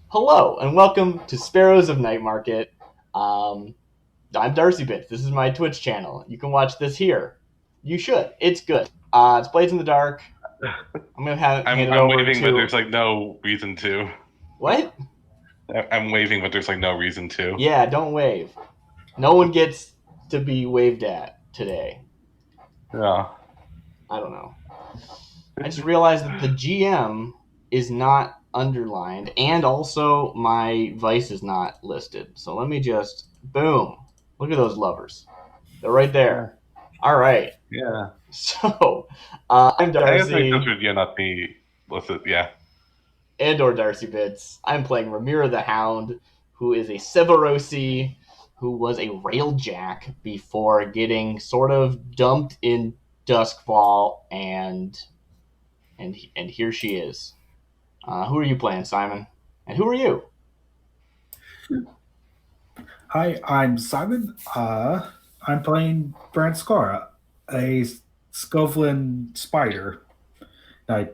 Hello, and welcome to Sparrows of Nightmarket. Um, I'm DarcyBits. This is my Twitch channel. You can watch this here. You should. It's good. It's Blades in the Dark. I'm going to hand it I'm over waving, but to... there's like no reason to. What? I'm waving, but there's like no reason to. Yeah, don't wave. No one gets to be waved at today. Yeah. I don't know. I just realized that the GM is not underlined, and also my vice is not listed. So let me just... Boom. Look at those lovers. They're right Yeah. there. All right. Yeah. So, I'm I guess my Darcy, sister, yeah, not me. Listed. Yeah. and/or DarcyBits. I'm playing Ramira the Hound, who is a Severosi, who was a railjack before getting sort of dumped in Doskvol, and here she is. Who are you playing, Simon? And who are you? Hi, I'm Simon. I'm playing Brent Scora, a Skovlin spider. I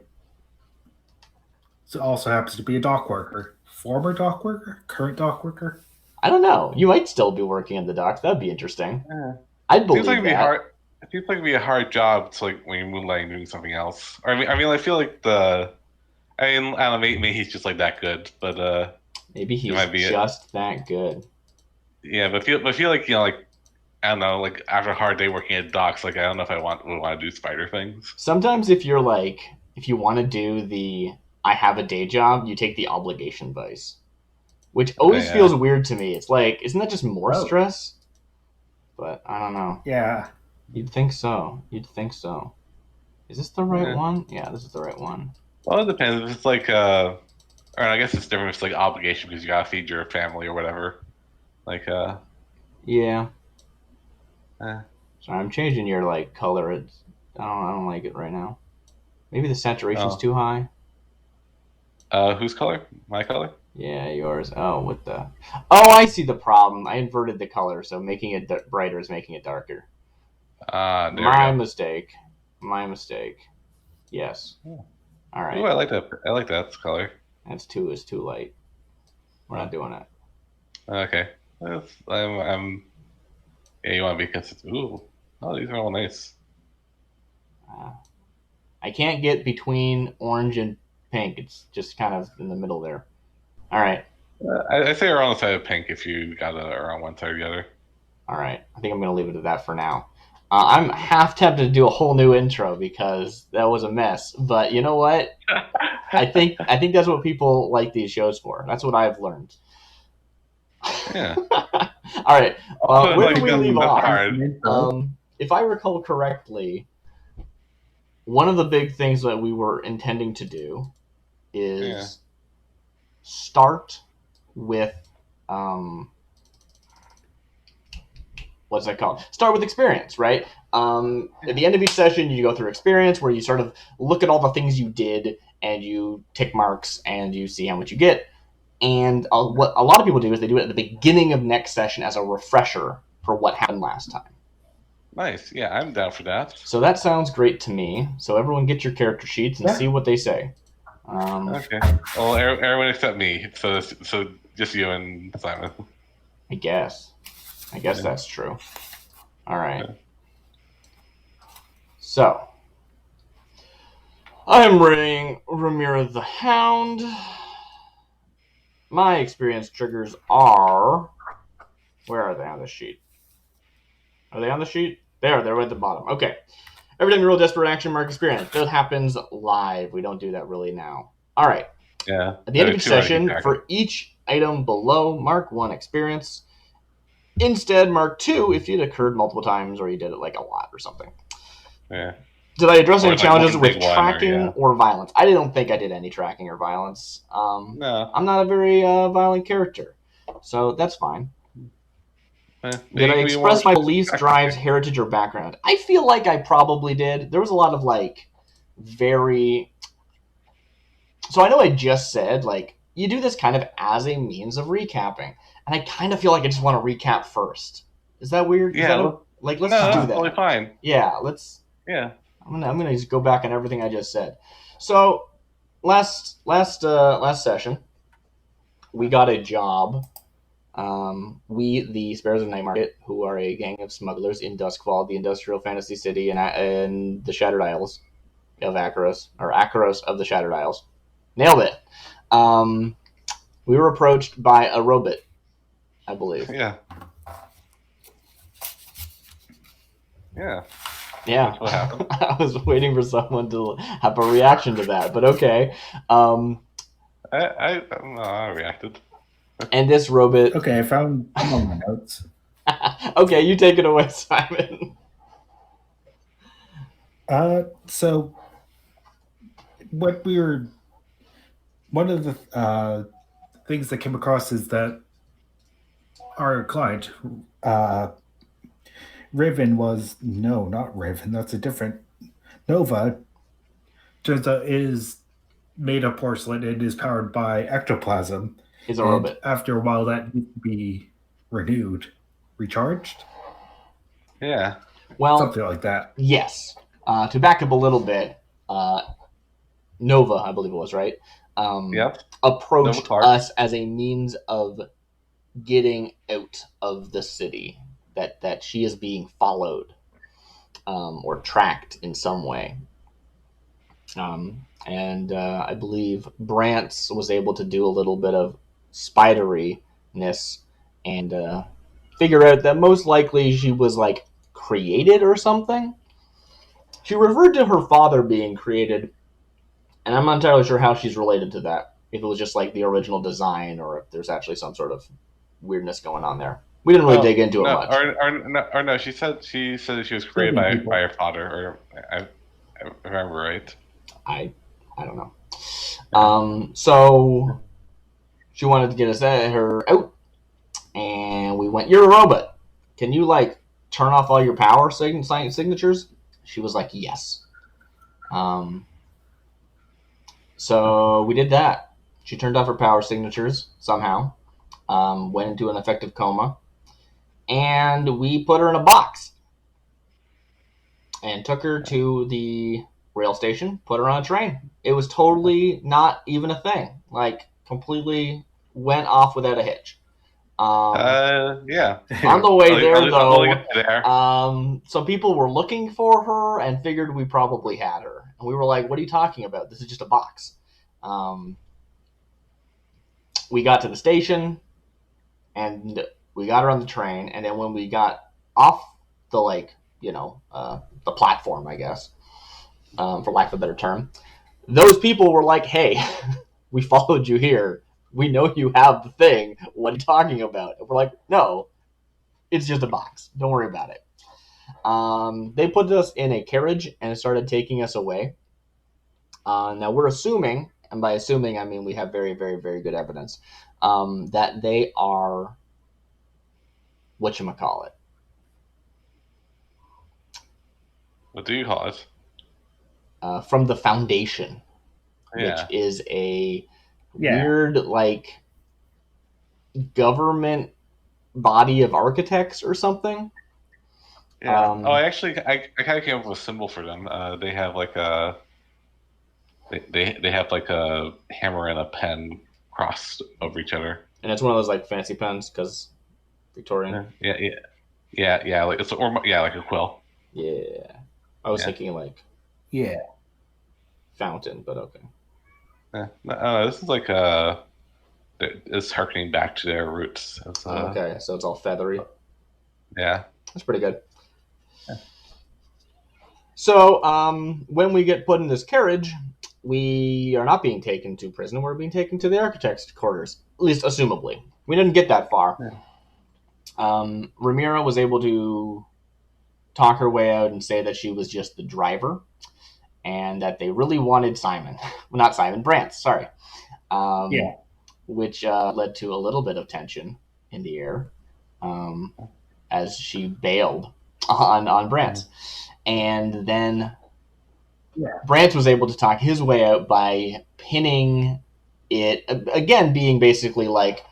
also happens to be a dock worker. Former dock worker? Current dock worker? I don't know. You might still be working in the docks. That'd be interesting. Yeah. I'd Seems like believe it'd be that. hard. It seems like it'd be a hard job to like when you're moonlighting doing something else. Or I feel like the. I don't know. Maybe he's just like that good, but Maybe it he's might be it. just that good. Yeah, but feel like like I don't know, like after a hard day working at docks, like I don't know if would want to do spider things. Sometimes if you want to do the I have a day job, you take the obligation vice, which always feels Yeah. weird to me. It's like, isn't that just more Oh, stress? But I don't know. yeah. You'd think so. You'd think so. Is this the right Yeah. one? Yeah, this is the right one. Well, it depends. If it's like or I guess it's different if it's like obligation because you gotta feed your family or whatever. Like Yeah. eh. Sorry, I'm changing your like color. I don't like it right now. Maybe the saturation's Oh. too high. Whose color? My color? Yeah, yours. Oh, what the? Oh, I see the problem. I inverted the color, so making it brighter is making it darker. There we My go. mistake. My mistake. Yes. Oh. All Ooh, right. I like that. I like that color. That's two is too light. We're not Oh. doing it. Okay. I'm yeah, you want to be consistent. Ooh. Oh, these are all nice. Uh, I can't get between orange and pink. It's just kind of in the middle there. All right. I say around the side of pink if you got it around one side or the other. All right. I think I'm going to leave it at that for now. I'm half tempted to do a whole new intro because that was a mess. But you know what? I think that's what people like these shows for. That's what I've learned. Yeah. All right. Also, Where like do we leave that's off? hard. If I recall correctly, one of the big things that we were intending to do is Yeah. start with what's that called? Start with experience, right? At the end of each session, you go through experience where you sort of look at all the things you did and you tick marks and you see how much you get. And what a lot of people do is they do it at the beginning of next session as a refresher for what happened last time. Nice. Yeah, I'm down for that. So that sounds great to me. So everyone get your character sheets and see what they say. Okay. Well, everyone except me. So just you and Simon. I guess Yeah. that's true. All right. Yeah. So I'm running Ramira the Hound. My experience triggers are... Where are they on the sheet? Are they on the sheet? There, they're at the bottom. Okay. Every time you roll desperate action, mark experience. That happens live. We don't do that really now. All right. Yeah. At the end of each session, for each item below, mark 1 experience. Instead, mark 2 if it occurred multiple times or you did it like a lot or something. Yeah. Did I address any Like challenges one with big one tracking or violence? I don't think I did any tracking or violence. No. I'm not a very violent character, so that's fine. Did I express my beliefs, drives, heritage, or background? I feel like I probably did. There was a lot of like very... So I know I just said like you do this kind of as a means of recapping, and I kind of feel like I just want to recap first. Is that weird? Yeah. Let's no, just do that's that. totally fine. Yeah, let's... Yeah. I'm gonna just go back on everything I just said. So last session, we got a job. We, the Sparrows of Nightmarket, who are a gang of smugglers in Doskvol, the industrial fantasy city in the Shattered Isles of Akaros, or Akaros of the Shattered Isles. Nailed it. We were approached by a robot, I believe. Yeah. Yeah. Yeah. That's what happened. I was waiting for someone to have a reaction to that, but okay. I reacted. And this robot... Okay, I found some of my notes. Okay, you take it away, Simon. So what we were... One of the things that came across is that our client, Riven was... No, not Riven. That's a different... Nova, turns out, is made of porcelain and is powered by ectoplasm. He's a robot. After a while, that needs to be renewed, recharged. Yeah. Well, something like that. Yes. To back up a little bit, Nova, I believe it was, right? Approached us as a means of getting out of the city. That she is being followed or tracked in some way. And I believe Brantz was able to do a little bit of spidery-ness and figure out that most likely she was like created or something. She referred to her father being created, and I'm not entirely sure how she's related to that. If it was just like the original design, or if there's actually some sort of weirdness going on there. We didn't really dig into it much. Or no, she said she was created by her father, or I remember right. I don't know. So she wanted to get us her out, and we went, "You're a robot. Can you like turn off all your power signatures?" She was like, "Yes." So we did that. She turned off her power signatures somehow, went into an effective coma, and we put her in a box and took her to the rail station, put her on a train. It was totally not even a thing. Like, completely went off without a hitch. Yeah. On the way there, though, some people were looking for her and figured we probably had her. And we were like, what are you talking about? This is just a box. We got to the station, and we got her on the train, and then when we got off the, the platform, I guess, for lack of a better term, those people were like, hey, we followed you here. We know you have the thing. What are you talking about? And we're like, no, it's just a box. Don't worry about it. They put us in a carriage and started taking us away. Now we're assuming, and by assuming I mean we have very, very, very good evidence, that they are whatchamacallit. What do you call it? From the Foundation, which is a weird, like, government body of architects or something. Yeah. I kind of came up with a symbol for them. They have like a they have like a hammer and a pen crossed over each other. And it's one of those like fancy pens because Victorian. Yeah. Like like a quill. Yeah, I was thinking like fountain, but okay. No, this is like it's harkening back to their roots. Okay, so it's all feathery. Yeah, that's pretty good. Yeah. So when we get put in this carriage, we are not being taken to prison. We're being taken to the architect's quarters, at least assumably. We didn't get that far. Yeah. Ramira was able to talk her way out and say that she was just the driver, and that they really wanted Simon. Well, not Simon, Brantz, sorry. Which led to a little bit of tension in the air as she bailed on Brantz. And then Brantz was able to talk his way out by pinning it, again, being basically like,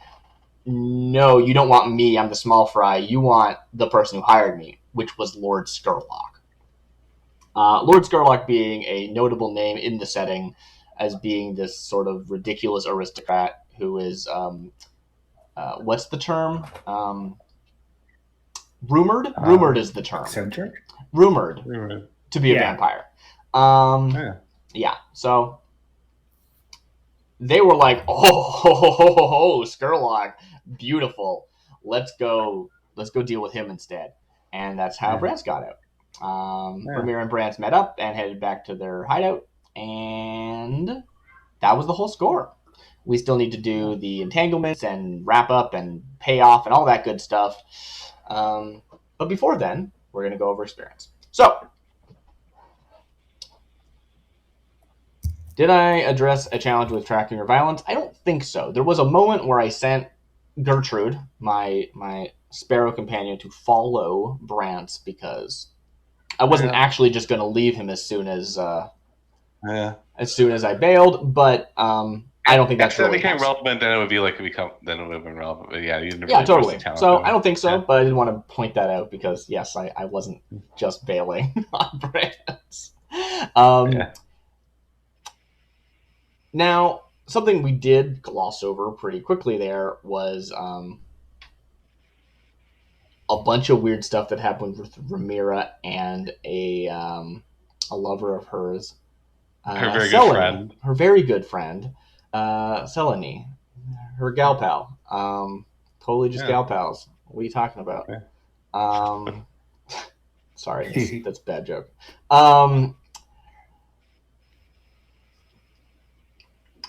no, you don't want me, I'm the small fry, you want the person who hired me, which was Lord Scurlock. Lord Scurlock being a notable name in the setting as being this sort of ridiculous aristocrat who is what's the term? Rumored? Rumored is the term. Eccentric? Rumored to be a vampire. Yeah. So they were like, oh, Skurlock, beautiful. Let's go deal with him instead. And that's how Brance got out. Ramira and Brance met up and headed back to their hideout, and that was the whole score. We still need to do the entanglements and wrap up and pay off and all that good stuff. But before then, we're going to go over experience. So, did I address a challenge with tracking or violence? I don't think so. There was a moment where I sent Gertrude, my Sparrow companion, to follow Brance because I wasn't actually just going to leave him as soon as I bailed. But I don't think that's really became relevant. Then it would be like then it would have been relevant. But you never really totally. So I don't think so, but I didn't want to point that out because yes, I wasn't just bailing on Brance. Now, something we did gloss over pretty quickly there was a bunch of weird stuff that happened with Ramira and a lover of hers. Her very good friend. Her very good friend, Selene. Her gal pal. Totally just gal pals. What are you talking about? Okay. Sorry, that's a bad joke.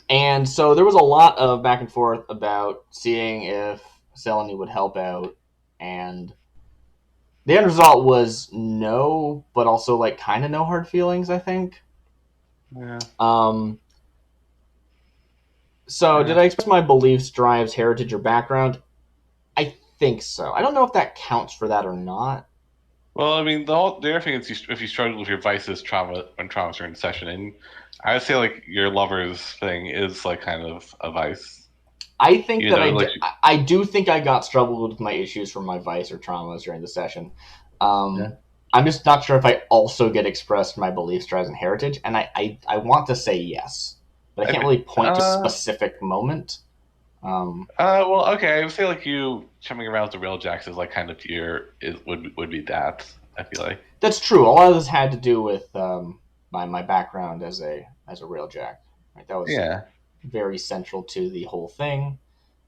And so there was a lot of back and forth about seeing if Selene would help out, and the end result was no, but also like kind of no hard feelings, I think. Yeah. So did I express my beliefs, drives, heritage, or background? I think so. I don't know if that counts for that or not. Well, I mean, the other thing is if you struggle with your vices, traumas are in session, and I would say like your lover's thing is like kind of a vice. I think I do think I got struggled with my issues from my vice or traumas during the session. I'm just not sure if I also get expressed my beliefs, drives, and heritage, and I want to say yes, but I can't really point to a specific moment. Well, okay, I would say like you coming around with the Railjacks is like kind of would be that. I feel like that's true. A lot of this had to do with my background as a Railjack. Right? That was very central to the whole thing.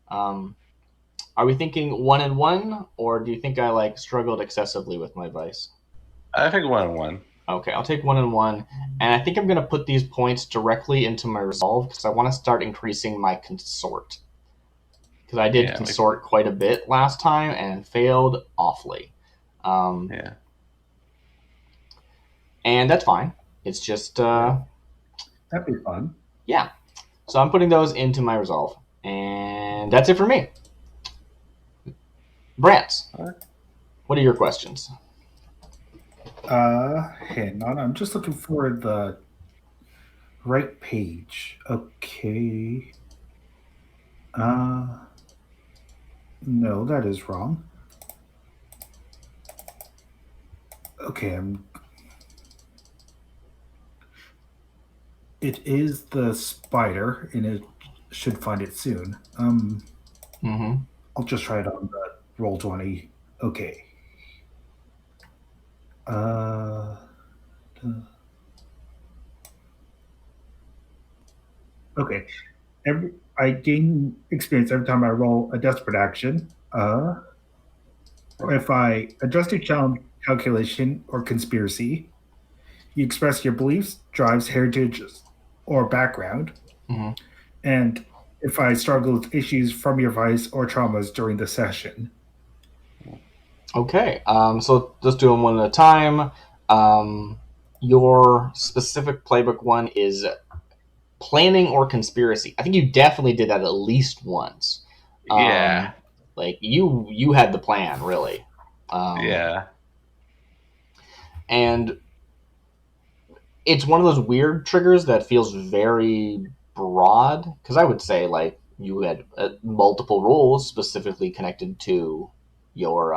Are we thinking 1-1, or do you think I struggled excessively with my vice? I think 1-1. Okay, I'll take 1-1, and I think I'm going to put these points directly into my resolve because I want to start increasing my consort. Because I did consort quite a bit last time and failed awfully. And that's fine. It's just that'd be fun. Yeah. So I'm putting those into my resolve, and that's it for me. Brance, what are your questions? Hang on. I'm just looking for the right page. Okay. No, that is wrong. Okay, it is the spider, and it should find it soon. I'll just try it on the Roll20. Okay. Okay. I gain experience every time I roll a desperate action. If I adjust your challenge calculation or conspiracy, you express your beliefs, drives, heritage, or background. And if I struggle with issues from your vice or traumas during the session. Okay, so let's do them one at a time. Your specific playbook one is planning or conspiracy. I think you definitely did that at least once. Like you had the plan, really. And it's one of those weird triggers that feels very broad, because I would say like you had multiple roles specifically connected to your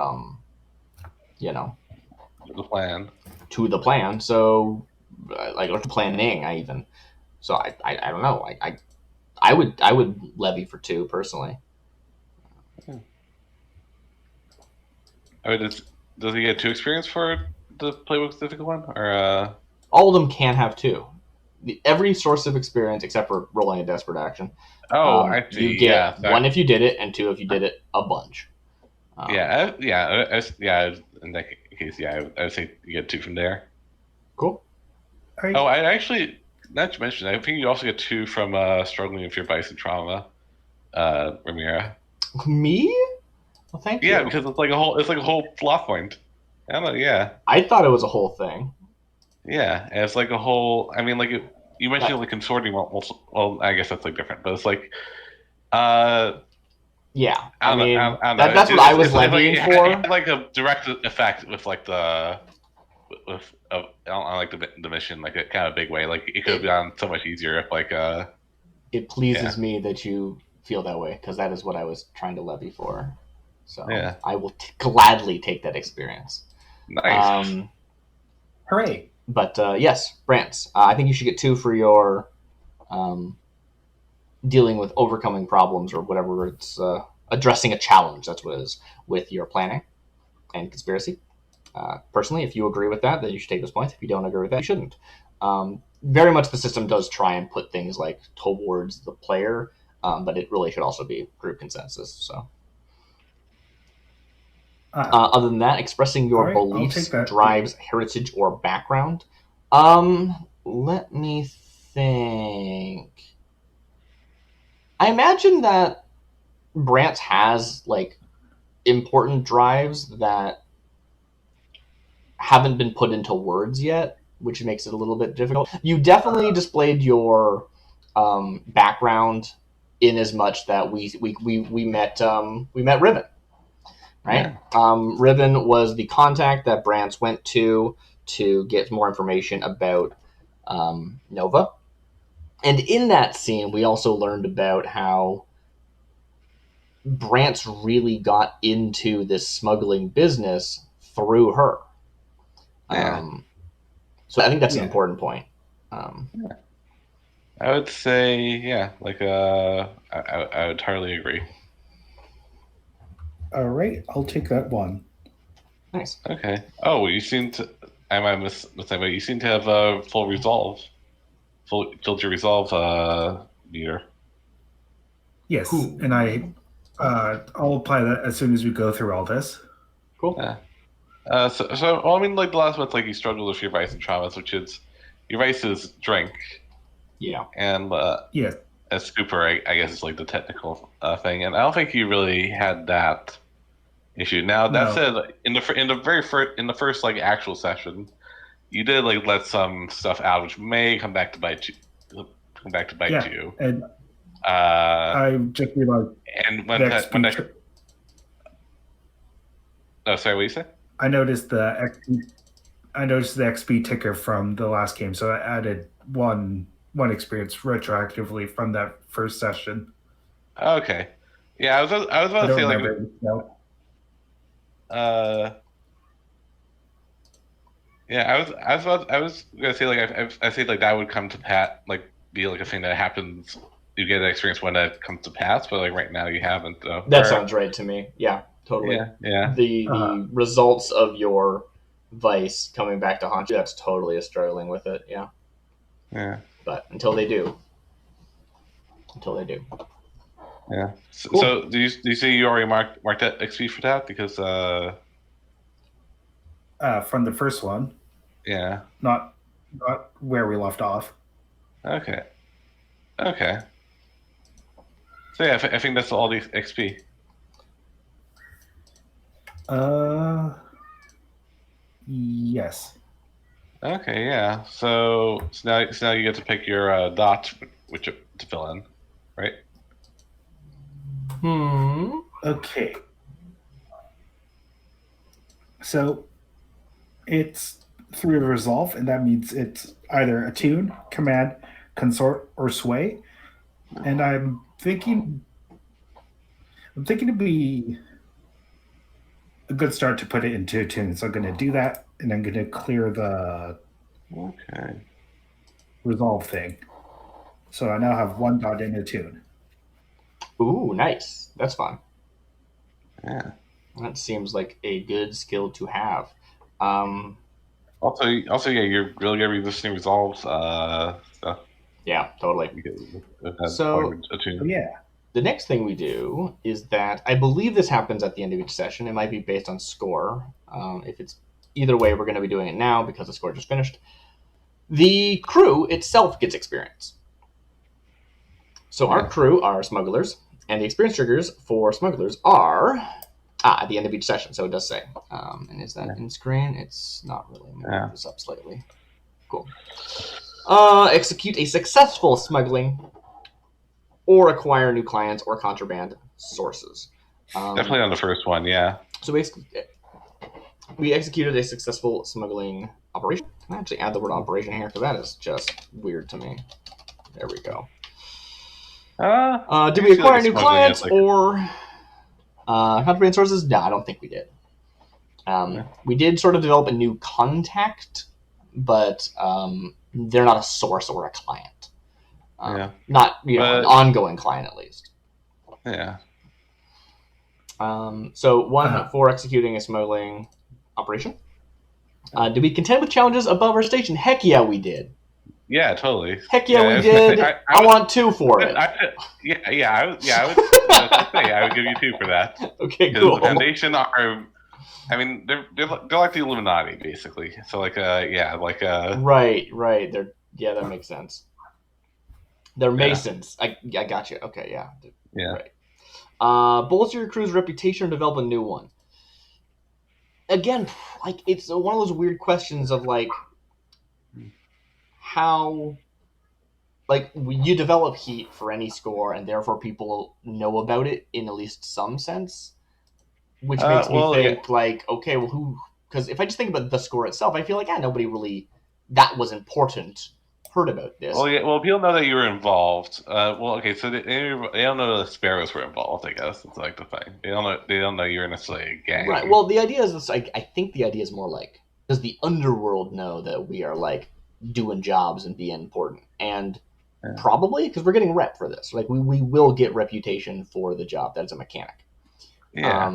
to the plan. So like planning, I don't know, I I would levy for 2 personally. Does he get 2 experience for the playbook difficult one, or all of them can have 2. Every source of experience except for rolling a desperate action. I see. You get 1 if you did it, and 2 if you did it a bunch. In that case, I would say you get 2 from there. Cool. Right. I actually, not to mention, I think you also get 2 from struggling with your vice and trauma, Ramira. Me? Well, thank you. Yeah, because it's like a whole plot point. I don't know. Yeah. I thought it was a whole thing. Yeah, and it's like a whole. I mean, like you mentioned, like consorting. Well, I guess that's like different, but it's like, yeah. I don't know. That's what I was levying for. It had like a direct effect with like on like the mission, like a kind of big way. Like it could have gone so much easier if like It pleases me that you feel that way, because that is what I was trying to levy for. So I will gladly take that experience. Nice. Hooray! But yes, Brant, I think you should get 2 for your dealing with overcoming problems, or whatever it's addressing a challenge. That's what it is with your planning and conspiracy. Personally, if you agree with that, then you should take those points. If you don't agree with that, you shouldn't. Very much the system does try and put things like towards the player, but it really should also be group consensus. So. Other than that, expressing your beliefs drives heritage or background. Let me think. I imagine that Brant has like important drives that haven't been put into words yet, which makes it a little bit difficult. You definitely displayed your background in as much that we met Riven. Right? Yeah. Riven was the contact that Brant went to get more information about Nova. And in that scene, we also learned about how Brant really got into this smuggling business through her. Yeah. So I think that's an important point. I would say, like I would totally agree. All right, I'll take that 1. Nice. Okay. Oh, you seem to. I might miss something, but you seem to have full resolve. Full filter resolve meter. Yes, and I'll apply that as soon as we go through all this. Cool. So I mean, like the last month, like you struggled with your vice and traumas, which is your vice is drink. Yeah. And as scooper, I guess is like the technical thing, and I don't think you really had that issue. Now that said, in the first like actual session, you did like let some stuff out, which may come back to bite you. And I just realized. And when that. Oh, sorry. What you say? I noticed the XP ticker from the last game, so I added one experience retroactively from that first session. Okay. Yeah, I was about to say like. I was gonna say like I say like that would come to be like a thing that happens. You get that experience when that comes to pass, but like right now you haven't. Though. That sounds right to me. Yeah, totally. Yeah. The results of your vice coming back to haunt you, that's totally a struggling with it. Yeah. Yeah. But until they do. Yeah. So do you say you already marked that XP for that because from the first one. Yeah. Not where we left off. Okay. So yeah, I think that's all the XP. Yes. Okay, yeah. So now you get to pick your dot which to fill in, right? Okay. So it's through the resolve, and that means it's either attune, command, consort, or sway. And I'm thinking it'd be a good start to put it into attune. So I'm going to do that, and I'm going to clear the resolve thing. So I now have 1 dot in a tune. Ooh, nice. That's fun. Yeah. That seems like a good skill to have. Also, yeah, you're really good at resisting resolves stuff. Yeah, totally. So, yeah. The next thing we do is that I believe this happens at the end of each session. It might be based on score. If it's either way, we're going to be doing it now because the score just finished. The crew itself gets experience. So our crew are smugglers, and the experience triggers for smugglers are at the end of each session. So it does say. And is that in screen? It's not really. I'm going to move this up slightly. Cool. Execute a successful smuggling or acquire new clients or contraband sources. Definitely on the first one, yeah. So we executed a successful smuggling operation. Can I actually add the word operation here? Because that is just weird to me. There we go. Did we acquire new clients or contraband sources? No, I don't think we did. We did sort of develop a new contact, but they're not a source or a client. Not an ongoing client at least. Yeah. So 1 for executing a smuggling operation. Did we contend with challenges above our station? Heck yeah, we did. Yeah, totally. Heck yeah, we did. I want 2 for it. I would give you 2 for that. Okay, cool. The Foundation are, I mean, they're like the Illuminati, basically. So right. That makes sense. They're Masons. I got you. Okay, yeah. Yeah. Right. Bolster your crew's reputation or develop a new one. Again, it's one of those weird questions of how you develop heat for any score, and therefore people know about it in at least some sense, which makes me think okay, well, who? Because if I just think about the score itself, I feel like nobody really that was important heard about this. Well, yeah. Well, people know that you were involved. So they don't know the Sparrows were involved. I guess it's the thing. They don't know you're necessarily a gang. Right. Well, the idea is this. I think the idea is more does the underworld know that we are doing jobs and being important? And probably because we're getting rep for this. We will get reputation for the job. That's a mechanic. Yeah.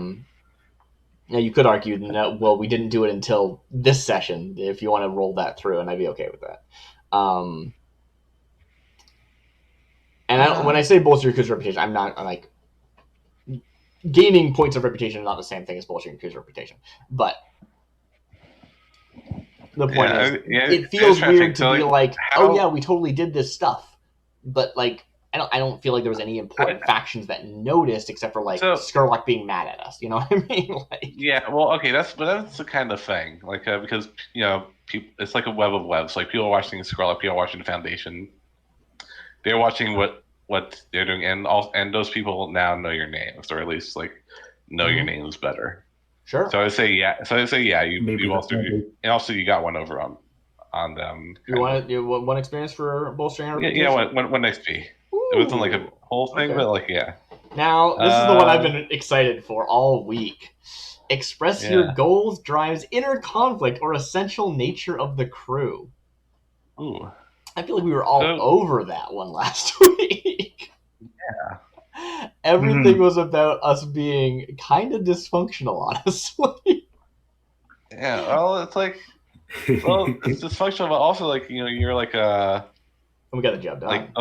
Now you could argue that we didn't do it until this session. If you want to roll that through, and I'd be okay with that. When I say bolster your crew's reputation, I'm gaining points of reputation is not the same thing as bolstering your crew's reputation. But the point is, it feels weird to be we totally did this stuff, but I don't feel like there was any important factions that noticed except for Skurlock being mad at us. You know what I mean? Yeah. Well, okay. That's the kind of thing. Because people, it's like a web of webs. People are watching Skurlock, people are watching the Foundation. They're watching what they're doing, and those people now know your names, or at least know your names better. Sure. So I say yeah. You also and also you got 1 over on them. You want one experience for bolstering our reputation? Yeah, one XP. It wasn't a whole thing, but yeah. Now, this is the one I've been excited for all week. Express your goals, drives, inner conflict, or essential nature of the crew. Ooh. I feel like we were all over that one last week. Yeah. Everything was about us being kind of dysfunctional, honestly. Yeah, well, it's it's dysfunctional, but also you're we got the job done.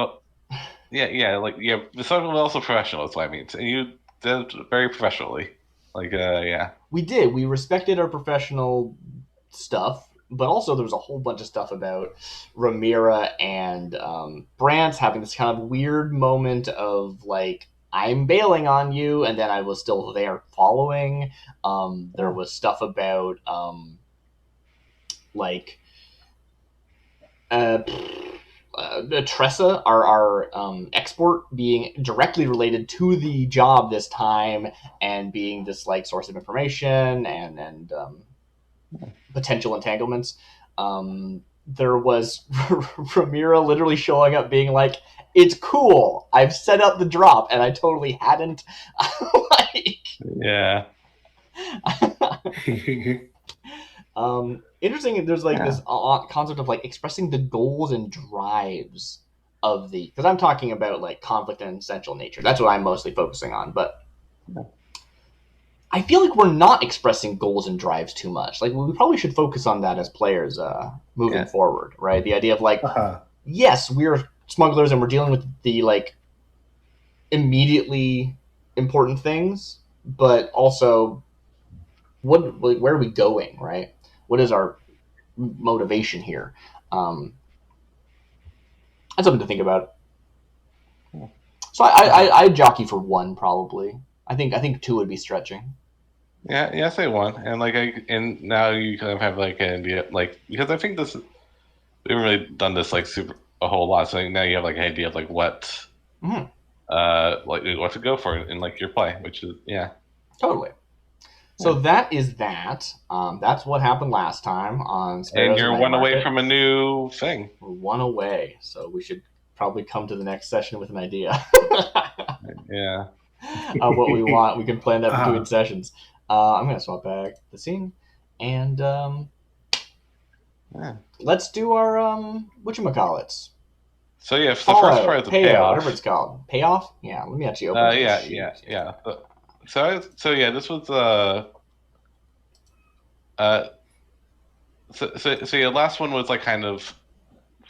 The song was also professional. That's what I mean. And you did it very professionally. We did. We respected our professional stuff, but also there was a whole bunch of stuff about Ramira and Brant having this kind of weird moment of I'm bailing on you, and then I was still there following. There was stuff about Tressa, our export, being directly related to the job this time, and being this source of information and potential entanglements. There was Ramira literally showing up being it's cool, I've set up the drop, and I totally hadn't. Yeah. Interesting. There's this concept of expressing the goals and drives of the, because I'm talking about like conflict and essential nature. That's what I'm mostly focusing on. But I feel like we're not expressing goals and drives too much. Like we probably should focus on that as players moving forward, right? The idea of like, yes, we're smugglers and we're dealing with the like immediately important things, but also where are we going, right? What is our motivation here? That's something to think about. So I jockey for 1 probably. I think 2 would be stretching. Yeah, say 1, and like and now you kind of have like an idea, like because I think we haven't really done this like a whole lot, so now you have like an idea of like what, like what to go for in like your play, which is totally. So that is that. That's what happened last time on Sparrows. And you're 1 away from a new thing. We're 1 away, so we should probably come to the next session with an idea. Yeah. Of what we want. We can plan that between sessions. I'm going to swap back the scene. And let's do our whatchamacallits. So the first part is the payoff. Whatever it's called. Payoff? Yeah, let me actually open this sheet. Yeah. So this was so your last one was like kind of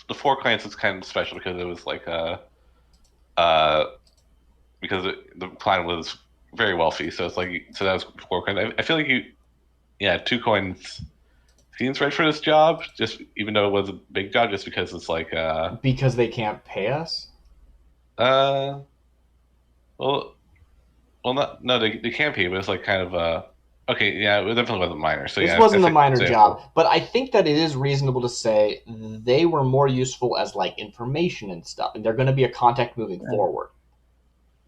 the 4 clients was kind of special because it was like because the client was very wealthy, so it's like that was 4 coins. I feel like 2 coins seems right for this job, just even though it was a big job, just because it's like because they can't pay us. Well, they can't pay, but it's like kind of okay, yeah, it definitely wasn't minor. So this wasn't a minor job, but I think that it is reasonable to say they were more useful as like information and stuff, and they're going to be a contact moving forward,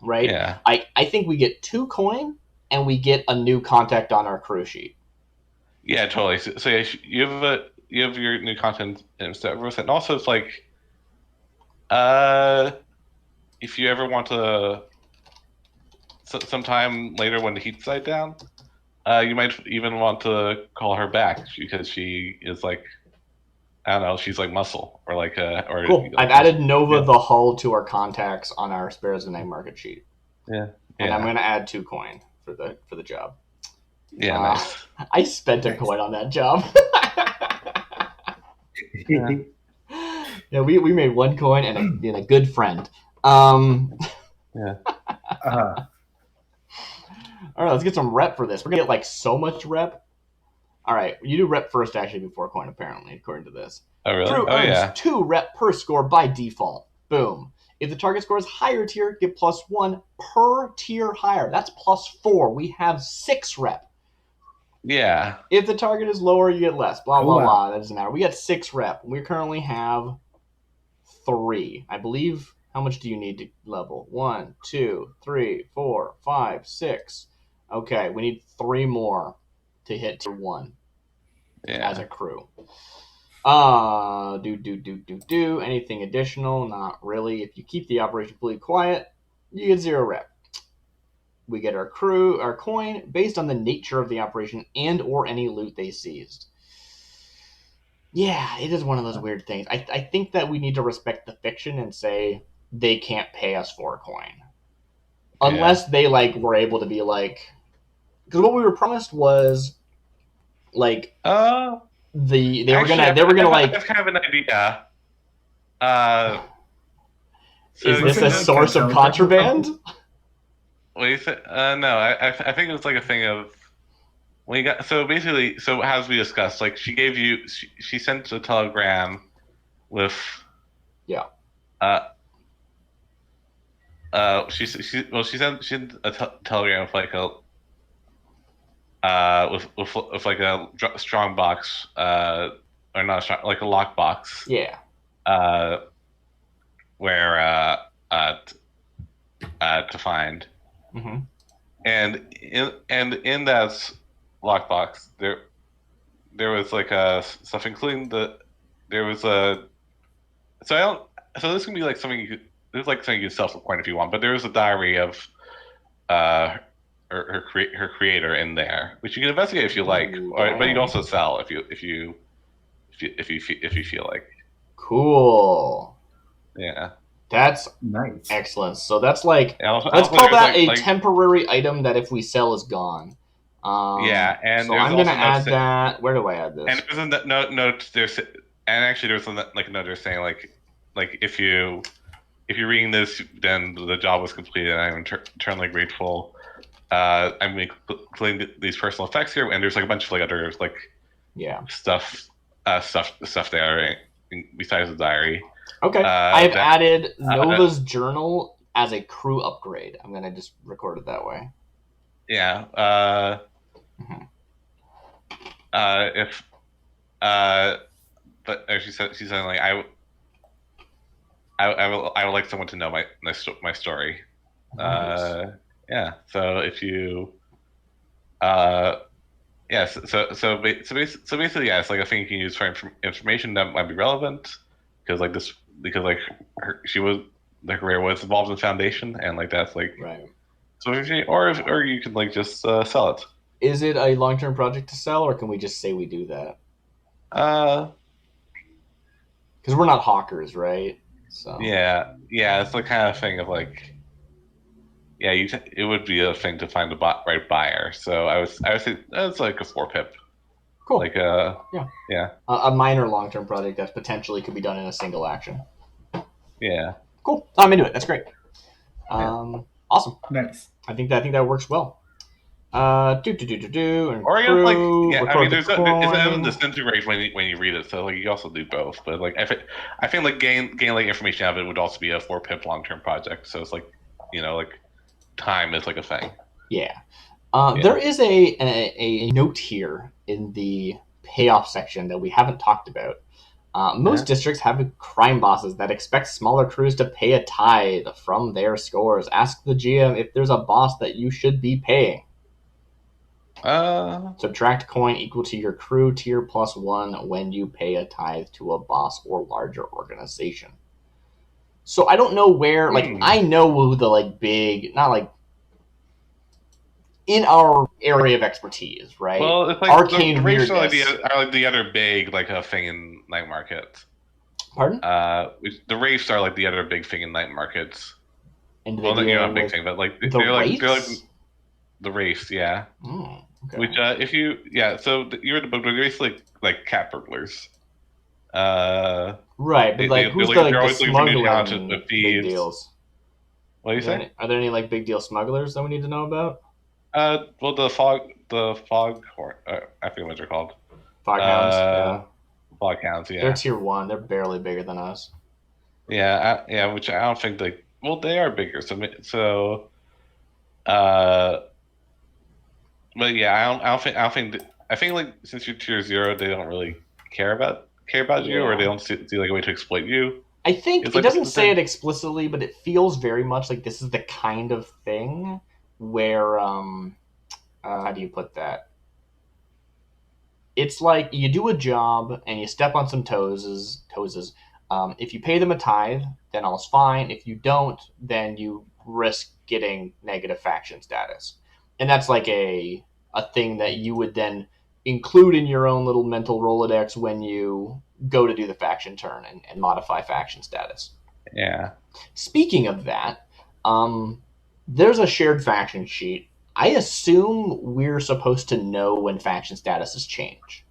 right? Yeah. I think we get 2 coin and we get a new contact on our crew sheet. Yeah, totally. So you have your new content and stuff, and also it's like, if you ever want to, sometime later when the heat's died down, you might even want to call her back because she is like, I don't know, she's like muscle or like or. Cool. I've added Nova the Hull to our contacts on our Sparrows of Nightmarket sheet. Yeah. And I'm going to add 2 coin for the job. Yeah, nice. I spent a coin on that job. Yeah, we made 1 coin and a good friend. Yeah. All right, let's get some rep for this. We're gonna get like so much rep. All right, you do rep first actually before coin, apparently, according to this. Oh really? Crew earns 2 rep per score by default. Boom. If the target score is higher tier, get +1 per tier higher. That's +4. We have 6 rep. Yeah. If the target is lower, you get less. Blah, blah, blah. That doesn't matter. We got 6 rep. We currently have 3. I believe, how much do you need to level? 1, 2, 3, 4, 5, 6. Okay, we need 3 more to hit tier 1 as a crew. Anything additional? Not really. If you keep the operation fully quiet, you get 0 rep. We get our coin based on the nature of the operation and or any loot they seized. Yeah, it is one of those weird things. I think that we need to respect the fiction and say they can't pay us for a coin. Unless they like were able to be like, because what we were promised was like they were gonna like. That's kind of an idea. Is this a source of contraband? What do you say? No, I think it was like a thing of when you got basically as we discussed, like she sent a telegram with she sent a telegram with like a with like a strong box or not strong, like a lock box where to find. Mm-hmm. And in that lockbox there was like stuff including there was a so this can be like something there's like something you can self-report if you want, but there was a diary of her creator in there, which you can investigate if you like, but you can also sell if you feel like. Cool. Yeah. That's nice. Excellent. So that's like, let's call that a temporary item that if we sell is gone. And so I'm going to add that. Where do I add this? And isn't that note there's, and actually there's like another saying like if you're reading this, then the job was completed, and I'm eternally grateful. I'm including these personal effects here, and there's like a bunch of like other like stuff there besides the diary. Okay, I've added Nova's journal as a crew upgrade. I'm gonna just record it that way. Yeah. But she's saying like I would like someone to know my story. Nice. Yeah. So if you, So basically, yeah, it's like a thing you can use for information that might be relevant, because she was the career was involved in the Foundation, and like that's like right. So or you can like just sell it. Is it a long-term project to sell, or can we just say we do that? Because we're not hawkers, right? So yeah, it's the kind of thing of like, it would be a thing to find the right buyer. So I would say that's like a 4-pip. Cool. Like a minor long-term project that potentially could be done in a single action. Yeah. Cool. I'm into it. That's great. Awesome. Nice. I think that works well. And or I guess I mean, it's doesn't disintegrate when you read it, so like you also do both. But like I think like gain like information out of it would also be a 4-pip long-term project. So it's like like time is like a thing. Yeah. There is a note here in the payoff section that we haven't talked about. Most districts have crime bosses that expect smaller crews to pay a tithe from their scores. Ask the GM if there's a boss that you should be paying. Subtract coin equal to your crew tier +1 when you pay a tithe to a boss or larger organization. So I don't know where, I know who the big, not like in our area of expertise, right? Well, it's like arcane the weirdness are like the other big a thing in night market. Pardon? The wraiths are like the other big thing in night markets. And not a big thing, but like they're like the wraiths, yeah. Okay. Which if you so you're the book, they're basically like cat burglars. Right, but who's the smuggling big deals? What do you say? Are there any big deal smugglers that we need to know about? Well, the fog I forget what they're called. Foghounds. Foghounds, yeah. They're tier 1. They're barely bigger than us. Yeah, which I don't think they are bigger. But yeah, I think since you're tier 0, they don't really care about you, or they don't see a way to exploit you. I think it doesn't say it explicitly, but it feels very much like this is the kind of thing where how do you put that? It's like you do a job and you step on some toes. If you pay them a tithe, then all's fine. If you don't, then you risk getting negative faction status. And that's like a thing that you would then include in your own little mental Rolodex when you go to do the faction turn and modify faction status. Yeah. Speaking of that, there's a shared faction sheet. I assume we're supposed to know when faction statuses change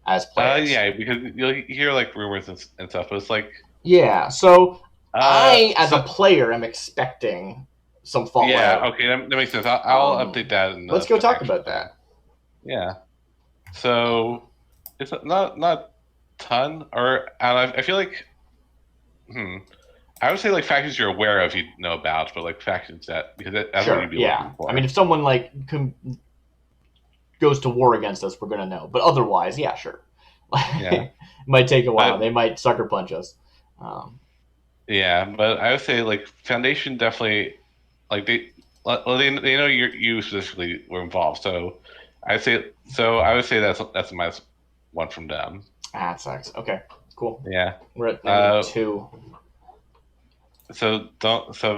as players. Because you'll hear rumors and stuff, but it's like... Yeah, so I, as a player, am expecting some fallout. Yeah, okay, that makes sense. I'll update that. Let's go talk about that. Yeah. So, it's not ton, or I feel like... I would say factions you're aware of, you know about, but factions because that's what you'd be looking for. I mean, if someone goes to war against us, we're gonna know. But otherwise, yeah, sure. It might take a while. They might sucker punch us. Yeah, but I would say Foundation definitely they know you specifically were involved. So I would say that's a -1 from them. That sucks. Okay, cool. Yeah, we're at -2. So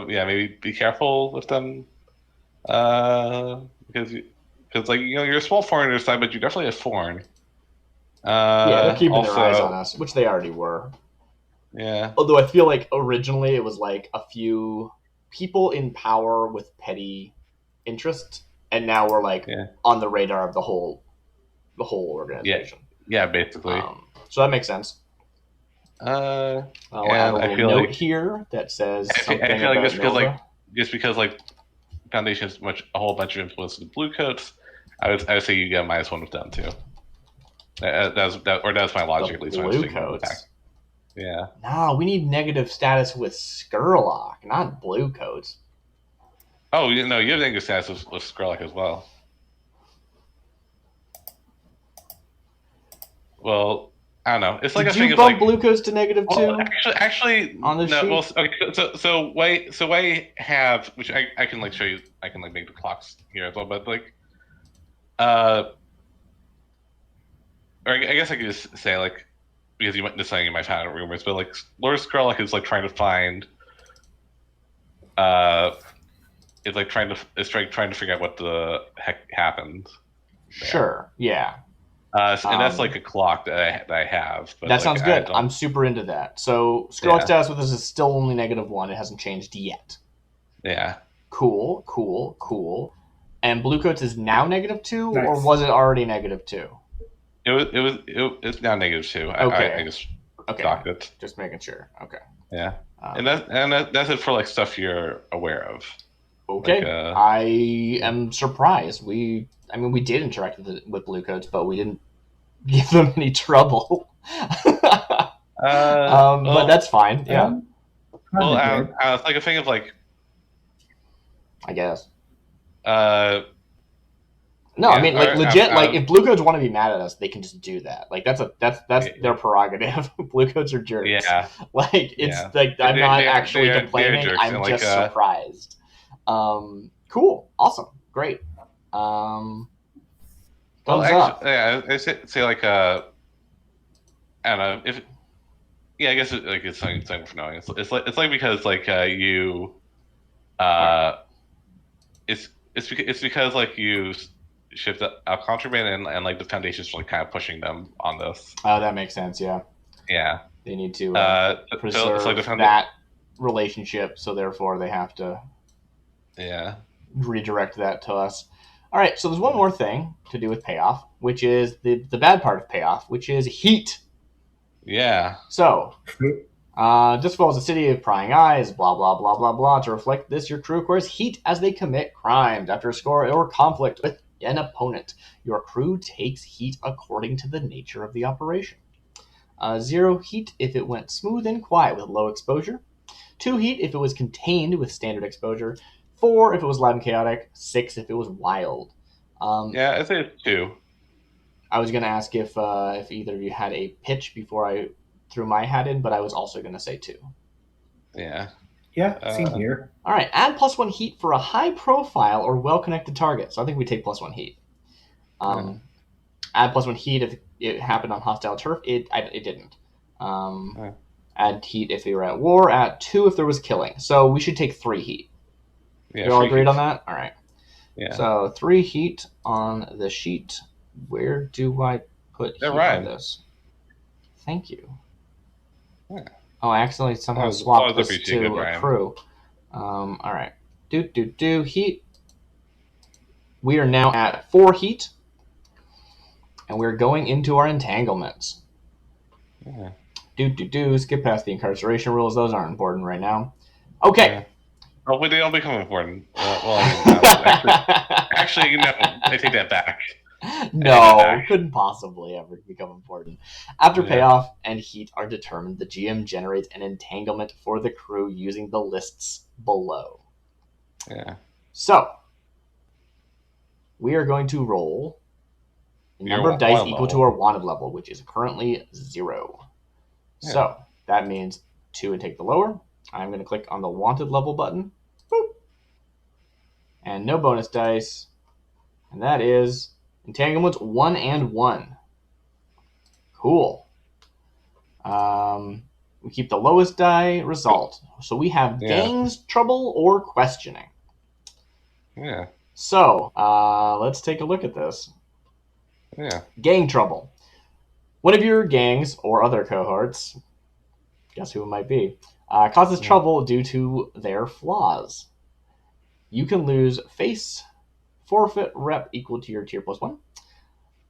maybe be careful with them, because you're a small foreigner side, but you're definitely a foreign. They're keeping their eyes on us, which they already were. Yeah. Although I feel like originally it was like a few people in power with petty interest, and now we're like on the radar of the whole organization. Yeah, basically. So that makes sense. I'll add a little note here that says something about like Nova. Just because like Foundation has a whole bunch of influence with the Bluecoats, I would say you get -1 with them too. That's my logic, at least. Bluecoats. Yeah. No, we need negative status with Skurlock, not Bluecoats. Oh, no, you have negative status with Skurlock as well. Well, I don't know. It's like Did you bump Bluecoats to -2? Actually, on the sheet. Well, okay, so I have, which I can like show you. I can like make the clocks here as well, but like, or I guess I could just say like, because this thing you might find out rumors, but like Lord Skurlock is like trying to find, is trying to figure out what the heck happened. Sure. Yeah. And that's like a clock that I have. But that sounds good. I'm super into that. So Skurlock status with us is still only -1. It hasn't changed yet. Yeah. Cool. And Bluecoats is now -2, nice. Or was it already -2? It's now -2. Okay. I just docked it. Just making sure. Okay. Yeah. And that's it for like stuff you're aware of. Okay. Like, I am surprised. We did interact with Bluecoats, but we didn't give them any trouble. But that's fine. Yeah. Well, it's like a thing of like, I guess. No, I mean, like legit. Like, if Bluecoats want to be mad at us, they can just do that. Like, that's their prerogative. Bluecoats are jerks. Yeah. Like, it's like I'm not actually complaining. I'm just surprised. Cool. Awesome. Great. Thumbs up. Yeah, I say like I don't know if. Yeah, I guess it's something for knowing. It's like because like you, it's because like you shift out contraband and like the Foundation's like kind of pushing them on this. Oh, that makes sense. Yeah. Yeah. They need to preserve that relationship, so therefore they have to. Yeah. Redirect that to us. All right, so there's one more thing to do with payoff, which is the bad part of payoff, which is heat. Yeah. So, Doskvol is a city of prying eyes, blah, blah, blah, blah, blah. To reflect this, your crew acquires heat as they commit crimes. After a score or conflict with an opponent, your crew takes heat according to the nature of the operation. 0 heat if it went smooth and quiet with low exposure. 2 heat if it was contained with standard exposure. 4 if it was loud and chaotic. 6 if it was wild. Yeah, I'd say it's 2. I was going to ask if either of you had a pitch before I threw my hat in, but I was also going to say 2. Yeah. Yeah, same here. All right, add +1 heat for a high-profile or well-connected target. So I think we take +1 heat. Add +1 heat if it happened on hostile turf. It didn't. Add heat if they were at war. Add 2 if there was killing. So we should take 3 heat. Yeah, you all agreed on that? All right. Yeah. So 3 heat on the sheet. Where do I put heat on this? Thank you. Yeah. Oh, I accidentally somehow swapped this to a crew. All right. Heat. We are now at 4 heat. And we're going into our entanglements. Yeah. Skip past the incarceration rules. Those aren't important right now. Okay. Yeah. Oh, but they don't become important. Actually, no. I take that back. No, couldn't possibly ever become important. After payoff and heat are determined, the GM generates an entanglement for the crew using the lists below. Yeah. So, we are going to roll a number of dice equal to our wanted level, which is currently 0. Yeah. So, that means 2 and take the lower. I'm going to click on the wanted level button. Boop. And no bonus dice. And that is entanglements 1 and 1. Cool. We keep the lowest die result. So we have gangs, trouble, or questioning. Yeah. So, let's take a look at this. Yeah. Gang trouble. One of your gangs or other cohorts Guess who it might be. Causes trouble due to their flaws. You can lose face, forfeit rep equal to your tier +1,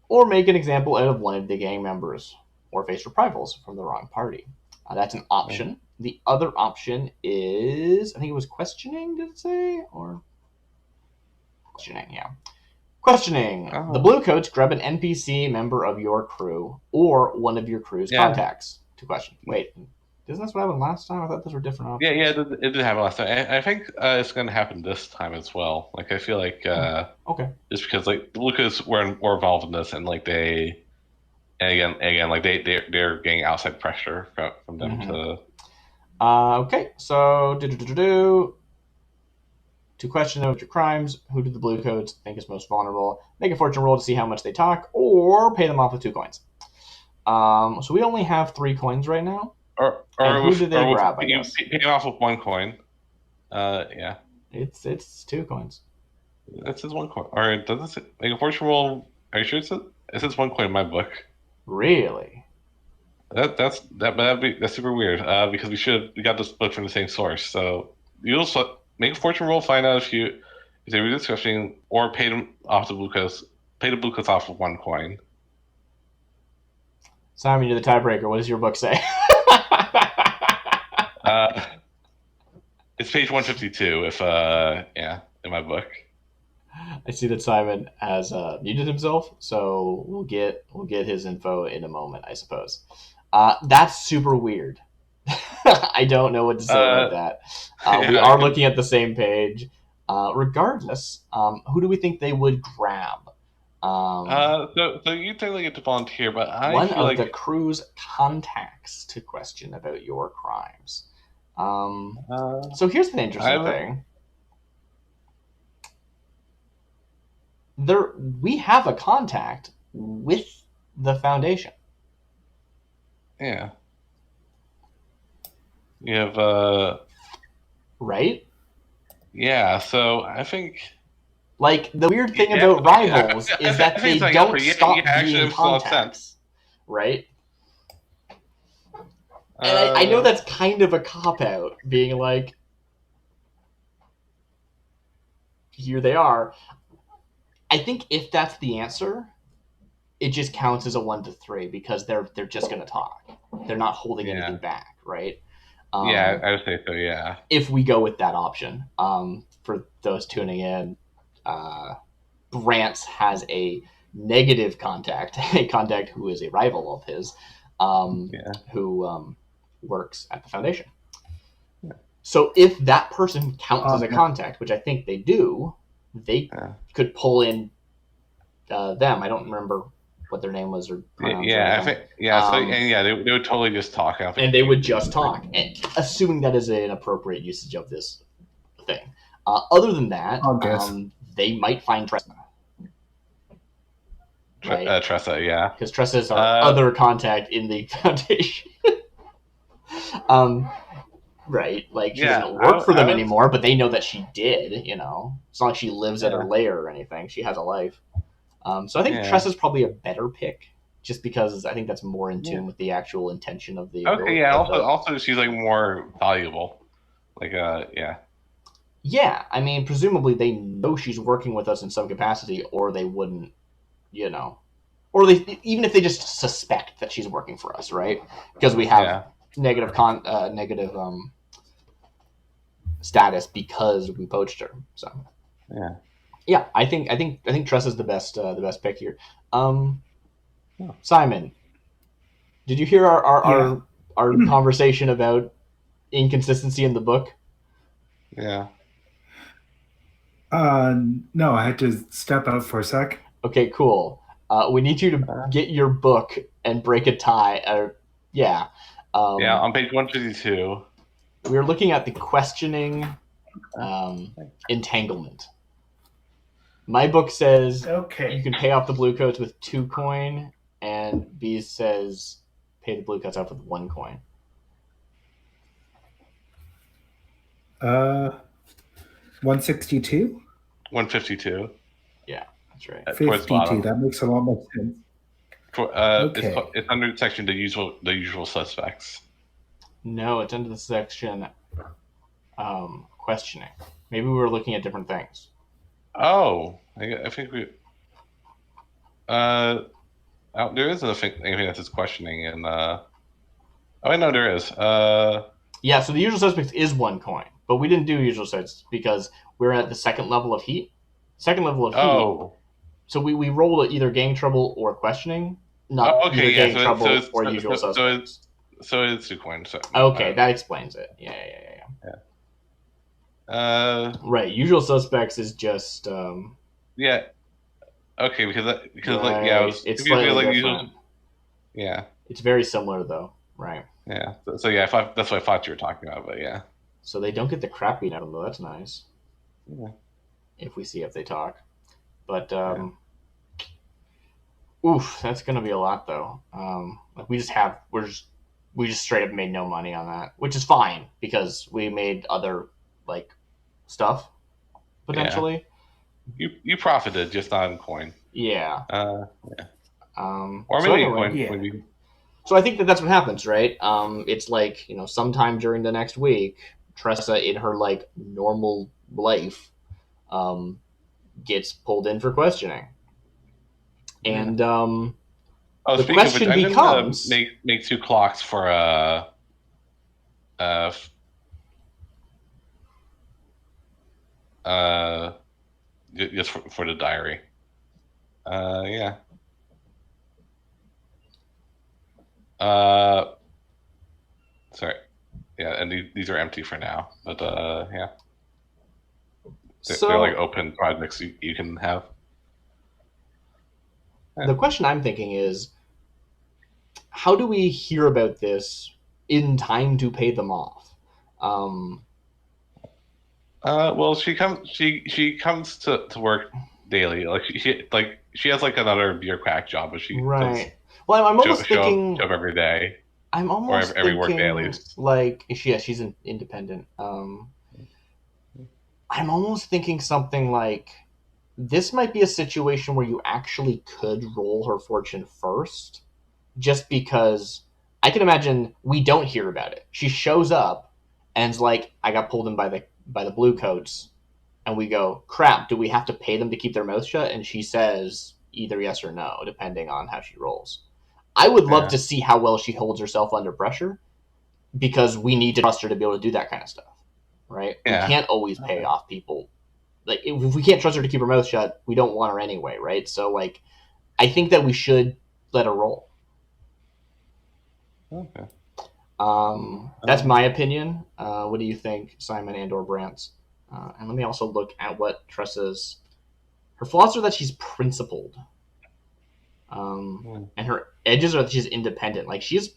or make an example out of one of the gang members, or face reprisals from the wrong party. That's an option. The other option is, I think it was questioning, did it say? Or questioning, yeah. Questioning. The Bluecoats grab an NPC member of your crew or one of your crew's contacts to question. Wait, isn't this what happened last time? I thought those were different options. Yeah, it did happen last time. I think it's going to happen this time as well. Like, I feel like okay, just because like the Bluecoats were more involved in this, and like they, and again, like they're getting outside pressure from them to. Okay, so to question about your crimes, who do the Bluecoats think is most vulnerable? Make a fortune roll to see how much they talk, or pay them off with 2 coins. So we only have 3 coins right now. Or who do they grab? I guess pay them off with 1 coin. Yeah. It's 2 coins. It says 1 coin. Or does it make a fortune roll? Are you sure it says 1 coin in my book? Really? That's super weird. Because we got this book from the same source. So you also make a fortune roll, find out if they were discussing, or pay them off the Bluecoats. Pay the Bluecoats off with 1 coin. Simon, you're the tiebreaker. What does your book say? It's page 152. In my book. I see that Simon has muted himself, so we'll get his info in a moment, I suppose. That's super weird. I don't know what to say about that. We are looking at the same page. Regardless, who do we think they would grab? So you technically get to volunteer, but one of the crew's contacts to question about your crimes. So here's the interesting thing. We have a contact with the Foundation. Yeah. You have right? Yeah, so I think like the weird thing about rivals is that they don't stop being contacts. Right? And I know that's kind of a cop-out, being like, here they are. I think if that's the answer, it just counts as a 1 to 3 because they're just going to talk. They're not holding anything back, right? Yeah, I would say so, yeah. If we go with that option. For those tuning in, Brantz has a negative contact, a contact who is a rival of his, who works at the Foundation. Yeah. So if that person counts as a contact, which I think they do, they could pull in them. I don't remember what their name was or pronouns. Yeah, I think they would totally just talk. And they would just talk, and assuming that is an appropriate usage of this thing. Other than that, they might find Tressa. Right? Tressa, yeah. Because Tressa is our other contact in the Foundation. Right, like she doesn't work for them anymore, but they know that she did, you know. It's not like she lives at her lair or anything. She has a life. So I think Tressa's probably a better pick, just because I think that's more in tune with the actual intention of the... Okay, yeah, also she's like more valuable. Like, Yeah, I mean, presumably they know she's working with us in some capacity, or they wouldn't, you know. Or they even if they just suspect that she's working for us, right? Because we have negative status because we poached her. So yeah, I think Tressa's the best pick here. Simon, did you hear our conversation about inconsistency in the book? Yeah. No, I had to step out for a sec. Okay, cool. We need you to get your book and break a tie. On page 152. We were looking at the questioning entanglement. My book says you can pay off the Bluecoats with 2 coin, and B says pay the Bluecoats off with 1 coin. 162? 152. Yeah, that's right. 52. That makes a lot more sense. It's under section the usual suspects. No, it's under the section questioning. Maybe we were looking at different things. Oh, I think we. There is anything that says questioning, and oh, I know there is. Yeah, so the usual suspects is 1 coin, but we didn't do usual suspects because we're at the second level of heat. Oh. So we rolled either gang trouble or questioning, not either gang trouble or usual suspects. So it's 2 coins. So, okay, that explains it. Yeah. Right, usual suspects is just. Yeah. Okay, because right. It's slightly different. Usual, yeah. It's very similar though, right? Yeah. So yeah, that's what I thought you were talking about, but yeah. So they don't get the crap beat out of them, though. That's nice. Yeah. If we see if they talk, but oof, that's gonna be a lot though. Like we just straight up made no money on that, which is fine because we made other like stuff potentially. Yeah. You profited just on coin. Yeah. Yeah. Or maybe coin. Yeah. Maybe. So I think that's what happens, right? It's like sometime during the next week, Tressa in her like normal life, gets pulled in for questioning. And the question becomes... make 2 clocks for just for the diary. Yeah. Sorry. Yeah, and these are empty for now. But yeah. They're like open projects you can have. The question I'm thinking is, how do we hear about this in time to pay them off? Well, she comes to work daily. Like she has like another bureaucrat job, but she right. Well, I'm almost thinking show up every day. I'm almost or every thinking, work day at least. Like she's independent. I'm almost thinking something like this might be a situation where you actually could roll her fortune first, just because I can imagine we don't hear about it. She shows up and's like, I got pulled in by the blue coats, and we go, crap, do we have to pay them to keep their mouth shut? And she says either yes or no, depending on how she rolls. I would love to see how well she holds herself under pressure, because we need to trust her to be able to do that kind of stuff, right? Yeah. We can't always pay off people. Like, if we can't trust her to keep her mouth shut, we don't want her anyway, right? So, like, I think that we should let her roll. Okay. That's my opinion. What do you think, Simon and/or Brant's? And let me also look at what Tressa's... Her flaws are that she's principled. And her edges are that she's independent. Like, she's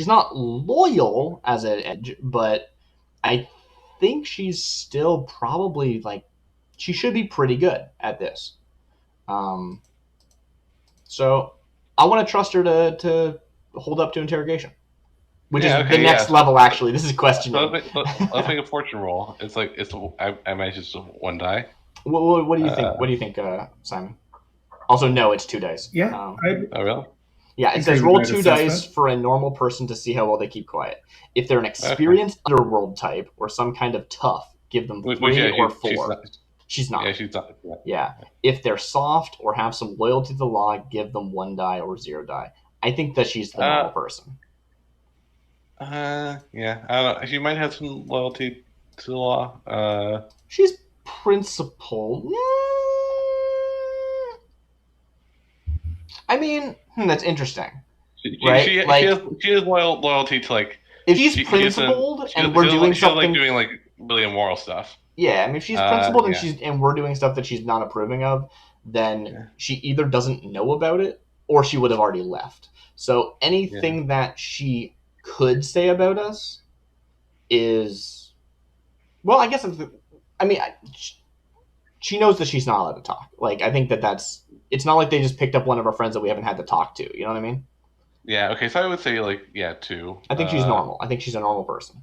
not loyal as an edge, but I think she's still probably, like, she should be pretty good at this. So I want to trust her to hold up to interrogation, which is the next level. Actually, this is questioning. So let's make a fortune roll. It's like I imagine it's just 1 die. What do you think? What do you think, Simon? Also, no, it's 2 dice. Yeah. Oh, really? Yeah, it says roll 2 dice for a normal person to see how well they keep quiet. If they're an experienced underworld type or some kind of tough, give them 3 or 4. She's not. Yeah, she's not. Yeah. If they're soft or have some loyalty to the law, give them 1 die or 0 die. I think that she's the normal person. Yeah. I don't know. She might have some loyalty to the law. She's principled. I mean, that's interesting. Right? She has loyalty to, like... If she's principled and we're doing something... like doing, like, really immoral stuff. Yeah, I mean, if she's principled and we're doing stuff that she's not approving of, then she either doesn't know about it or she would have already left. So anything that she could say about us is... Well, I guess... she knows that she's not allowed to talk. Like, I think that's... It's not like they just picked up one of our friends that we haven't had to talk to. You know what I mean? Yeah, okay, so I would say, like, 2. I think she's normal. I think she's a normal person.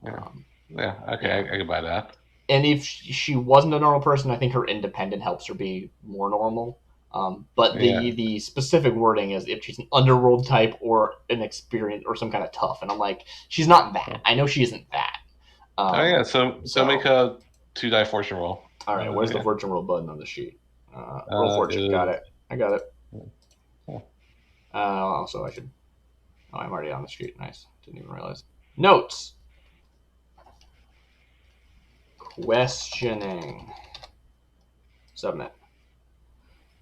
Yeah, okay, I can buy that. And if she wasn't a normal person, I think her independent helps her be more normal. But the specific wording is if she's an underworld type or an experienced or some kind of tough. And I'm like, she's not that. I know she isn't that. So make a 2-die fortune roll. All right, where's the fortune roll button on the sheet? Roll fortune. Got it. I got it. Also, I should... Oh, I'm already on the sheet. Nice. Didn't even realize. Notes. Questioning. Submit.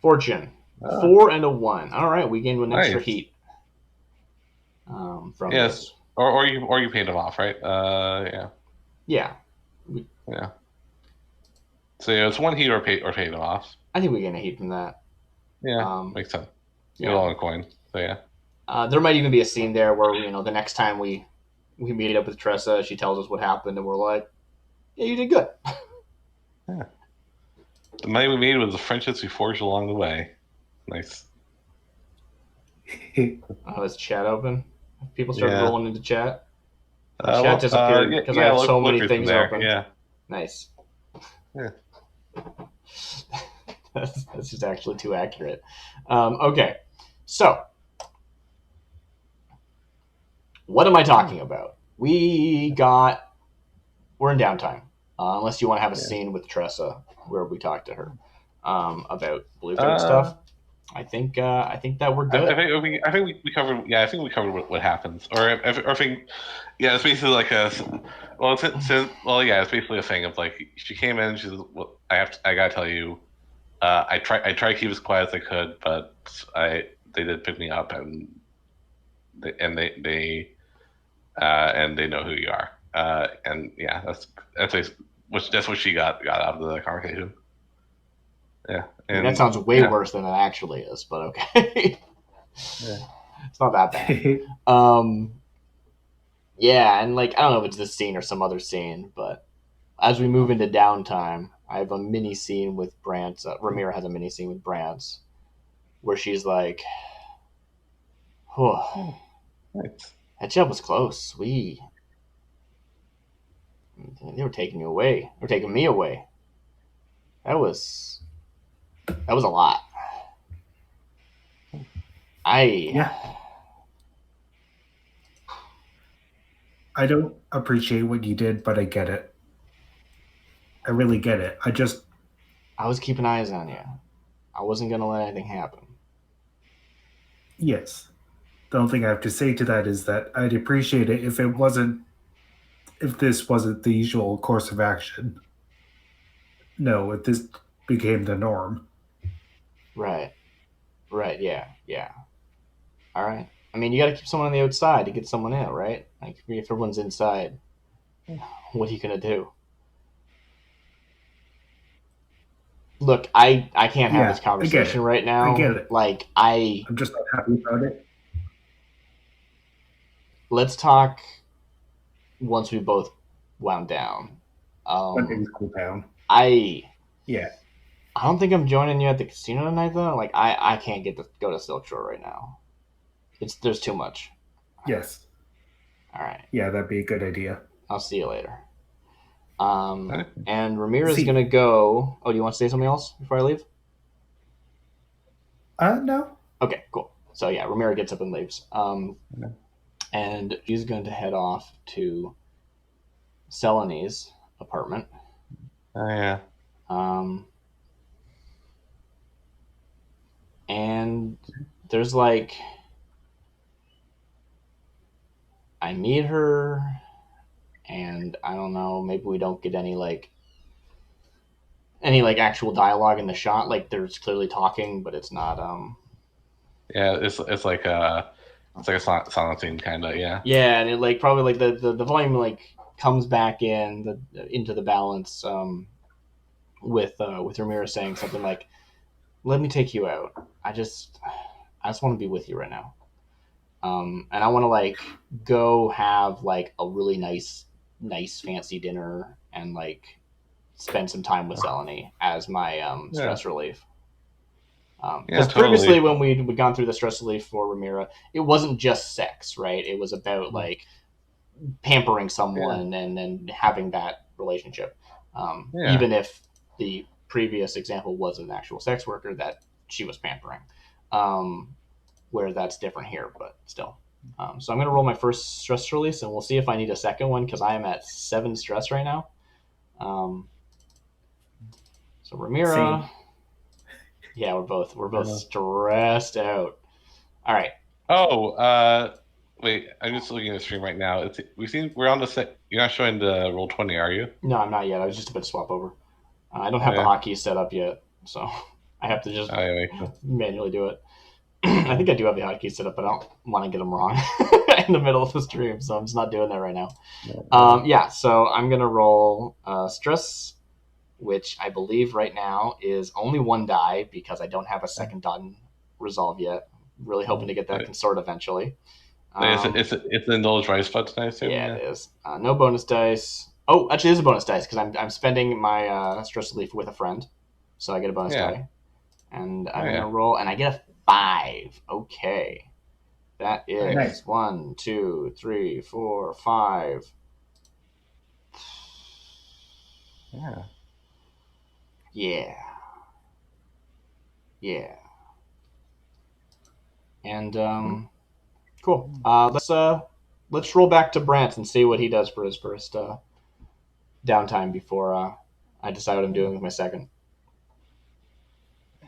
Fortune. 4 and a 1. All right, we gained an extra heat. From this. Or you paid them off, right? Yeah. Yeah. So it's 1 heat or paid them off. I think we gain a heat from that. Yeah, makes sense. You get all a coin. So yeah. There might even be a scene there where the next time we meet up with Tressa, she tells us what happened, and we're like, "Yeah, you did good." Yeah. The money we made was the friendships we forged along the way. Nice. Is chat open? People started rolling into chat. Chat disappeared because I have so many things open. Yeah. Nice. Yeah. That's just actually too accurate. Okay, so what am I talking about? We're in downtime. Unless you want to have a scene with Tressa where we talk to her about blueprint stuff. I think that we're good. I think we covered. Yeah, I think we covered what happens. Or I think, it's basically like it's basically a thing of like she came in. She's I gotta tell you, I tried to keep as quiet as I could, but they did pick me up and they know who you are. That's what she got out of the conversation. Yeah, and that sounds way worse than it actually is, but okay. It's not that bad. And like I don't know if it's this scene or some other scene, but as we move into downtime, I have a mini scene with Brant. Ramira has a mini scene with Brant, where she's like, "Oh, that job was close. They were taking you away. They were taking me away. That was a lot." I don't appreciate what you did, but I get it. I really get it. I was keeping eyes on you. I wasn't going to let anything happen. Yes. The only thing I have to say to that is that I'd appreciate it if this wasn't the usual course of action. No, if this became the norm. Right, yeah. All right. I mean, you got to keep someone on the outside to get someone in, right? Like, if everyone's inside, what are you going to do? Look, I can't have this conversation right now. I get it. Like, I'm just not happy about it. Let's talk once we both wound down. When things cool down. I don't think I'm joining you at the casino tonight, though. Like, I can't go to Silk Shore right now. There's too much. Yes. All right. Yeah, that'd be a good idea. I'll see you later. And Ramira's going to go... Oh, do you want to say something else before I leave? No. Okay, cool. So, yeah, Ramira gets up and leaves. And she's going to head off to Selene's apartment. Oh, yeah. And there's like... I meet her... And I don't know, maybe we don't get any actual dialogue in the shot. Like there's clearly talking, but it's not. Yeah, it's like a silent scene kind of. Yeah. Yeah, and it probably the volume comes back into the balance with Ramira saying something like, "Let me take you out. I just want to be with you right now." And I want to go have a really nice fancy dinner and spend some time with Selene as my stress relief. Because previously when we'd gone through the stress relief for Ramira, it wasn't just sex, right? It was about pampering someone and having that relationship. Even if the previous example was an actual sex worker, that she was pampering. Where that's different here, but still. So I'm going to roll my first stress release, and we'll see if I need a second one, because I am at 7 stress right now. So Ramira... Same. Yeah, we're both stressed out. All right. Oh, wait. I'm just looking at the stream right now. We're on the set. You're not showing the Roll20, are you? No, I'm not yet. I was just about to swap over. I don't have the hotkey set up yet, so I have to just manually do it. I think I do have the hotkey set up, but I don't want to get them wrong in the middle of the stream, so I'm just not doing that right now. So I'm gonna roll stress, which I believe right now is only 1 die because I don't have a second done resolve yet. Really hoping to get that consort eventually. It's in those rice foots, I assume. Yeah, it is. No bonus dice. Oh, actually, there's a bonus dice because I'm spending my stress relief with a friend, so I get a bonus die, and I'm gonna roll, and I get a 5. Okay, that is 1, 2, 3, 4, 5. Yeah. And cool. Let's roll back to Brant and see what he does for his first downtime before I decide what I'm doing with my second.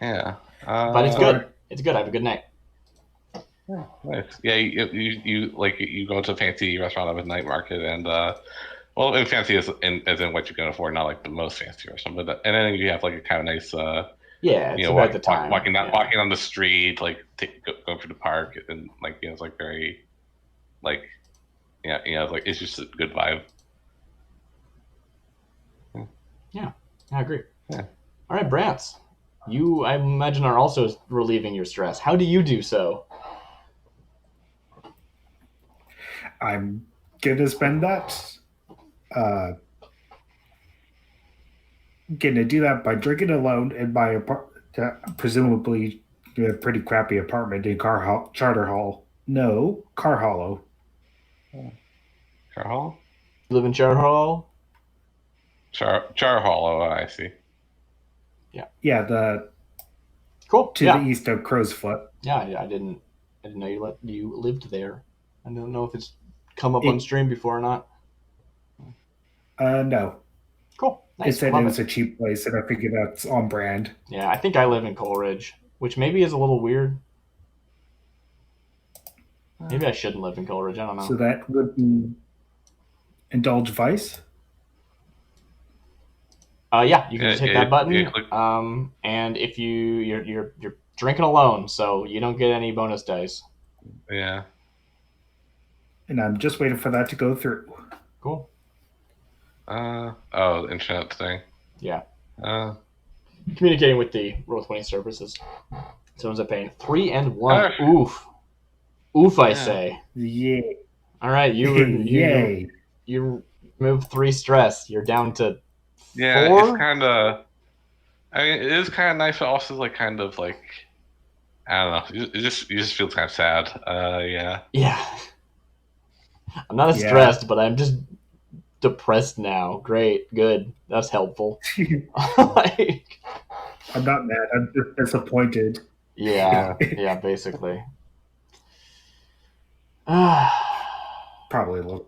Yeah. But it's good. It's good. Have a good night. Nice. Yeah, you go to a fancy restaurant of a night market, and well, fancy as in what you can afford, not like the most fancy restaurant, but and then you have like a kind of nice it's about the time. Walking on the street, like going through the park, and like it's like very, like, like it's just a good vibe. Yeah, I agree. Yeah. All right, Brants, you, I imagine, are also relieving your stress. How do you do so? I'm gonna spend that. Gonna do that by drinking alone in my presumably a pretty crappy apartment in Charter Hall. No, Car Hollow. Char Hollow? You live in Charter Hall? Char Hollow, I see. Yeah, the cool to the east of Crow's Foot. Yeah, I didn't know you lived there. I don't know if it's come up on stream before or not. No. Cool. Nice. It said it was a cheap place, and I figured that's on brand. Yeah, I think I live in Coleridge, which maybe is a little weird. Maybe I shouldn't live in Coleridge. I don't know. So that would be Indulge Vice? Yeah, you can just hit that button. And if you're drinking alone, so you don't get any bonus dice. Yeah. And I'm just waiting for that to go through. Cool. The internet thing. Yeah. Communicating with the Roll20 services. Someone's paying 3 and 1. Oof, I say. Yeah. All right, you removed 3 stress. You're down to 4? It's kind of. I mean, it is kind of nice, but also like kind of like, I don't know. You just feel kind of sad. Yeah. Yeah. I'm not as stressed, but I'm just depressed now. Great, good. That's helpful. Like, I'm not mad. I'm just disappointed. Yeah, basically. Probably a little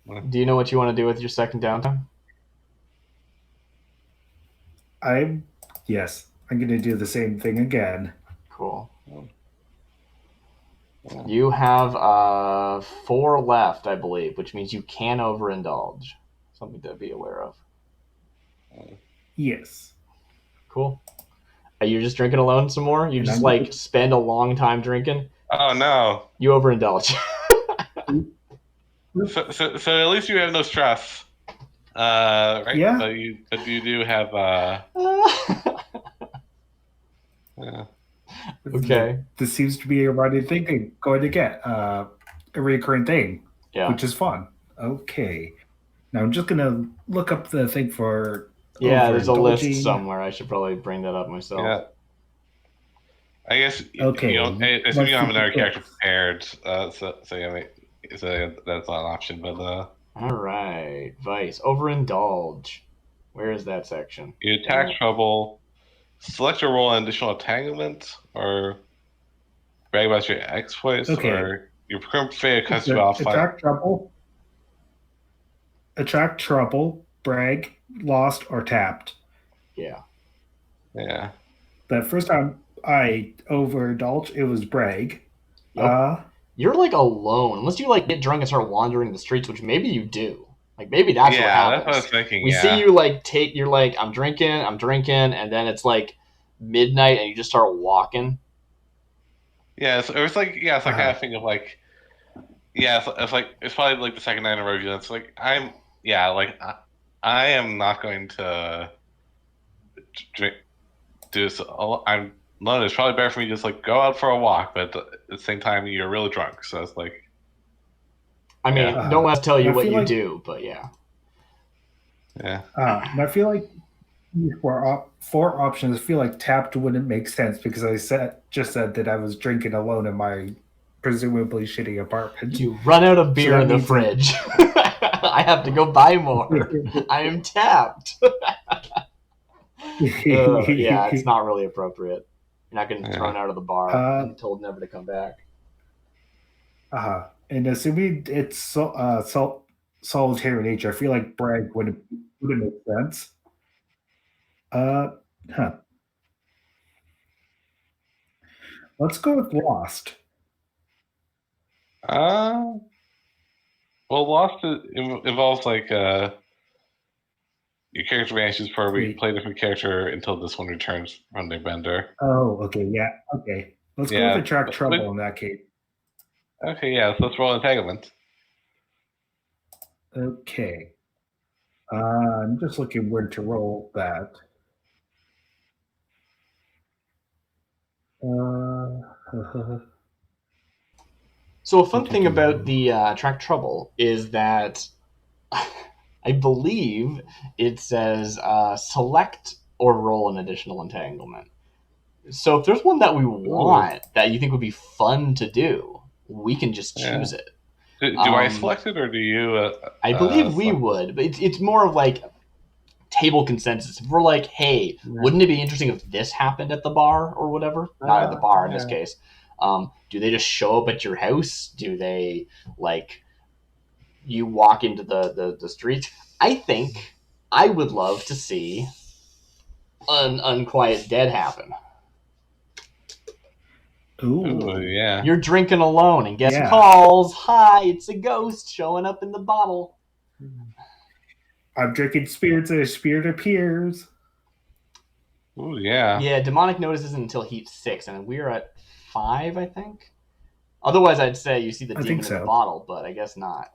bad. Do you know what you want to do with your second downtime? Yes. I'm going to do the same thing again. Cool. You have 4 left, I believe, which means you can overindulge. Something to be aware of. Yes. Cool. Are you just drinking alone some more? You just spend a long time drinking? Oh no. You overindulge. so at least you have no stress. Right? Yeah. But you do have yeah. Okay. This seems to be a running thing going to get a recurring thing, which is fun. Okay. Now I'm just going to look up the thing for there's a list somewhere. I should probably bring that up myself. Yeah. I guess okay. I assume you don't have another character prepared, so that's not an option. But all right, Vice overindulge. Where is that section? You attack trouble. select or roll an additional entanglement, or brag about your exploits, or your current fate cuts you off. Attract trouble, brag, lost, or tapped. Yeah. Yeah. The first time I overindulged, it was brag. Yep. You're like alone, unless you like get drunk and start wandering the streets, which maybe you do. Like maybe that's what happens. That's what I was thinking. We see you like you're like, I'm drinking, and then it's like midnight and you just start walking. Yeah, it's like kind of thing of like, it's probably like the second night in a row. It's like I am not going to drink. Do this. I'm alone. It's probably better for me to just like go out for a walk, but at the same time you're really drunk, so it's like. I mean, don't let us tell you what you do, but yeah. Yeah. And I feel like four options. I feel like tapped wouldn't make sense because I just said that I was drinking alone in my presumably shitty apartment. You run out of beer in the fridge. I have to go buy more. I am tapped. Yeah, it's not really appropriate. You're not getting thrown out of the bar and told never to come back. And assuming it's solitary nature, I feel like brag wouldn't make sense. Let's go with lost. Well, lost involves like your character vanishes for a week. Play a different character until this one returns from their bender. Oh, okay, yeah, okay. Let's go with attract trouble in that case. Okay, yeah, so let's roll entanglement. Okay. I'm just looking where to roll that. So a fun thing about the attract trouble is that I believe it says select or roll an additional entanglement. So if there's one that we want that you think would be fun to do, we can just choose it. Do I select it or do you? I believe we would, but it's more of like table consensus. If we're like, hey, wouldn't it be interesting if this happened at the bar or whatever? Not at the bar in this case. Do they just show up at your house? Do they like you walk into the streets? I think I would love to see an Unquiet Dead happen. Ooh, yeah. You're drinking alone and guess calls. Hi, it's a ghost showing up in the bottle. I'm drinking spirits and a spirit appears. Ooh, yeah. Yeah, demonic notice isn't until heat 6, and we're at 5, I think. Otherwise, I'd say you see the demon in the bottle, but I guess not.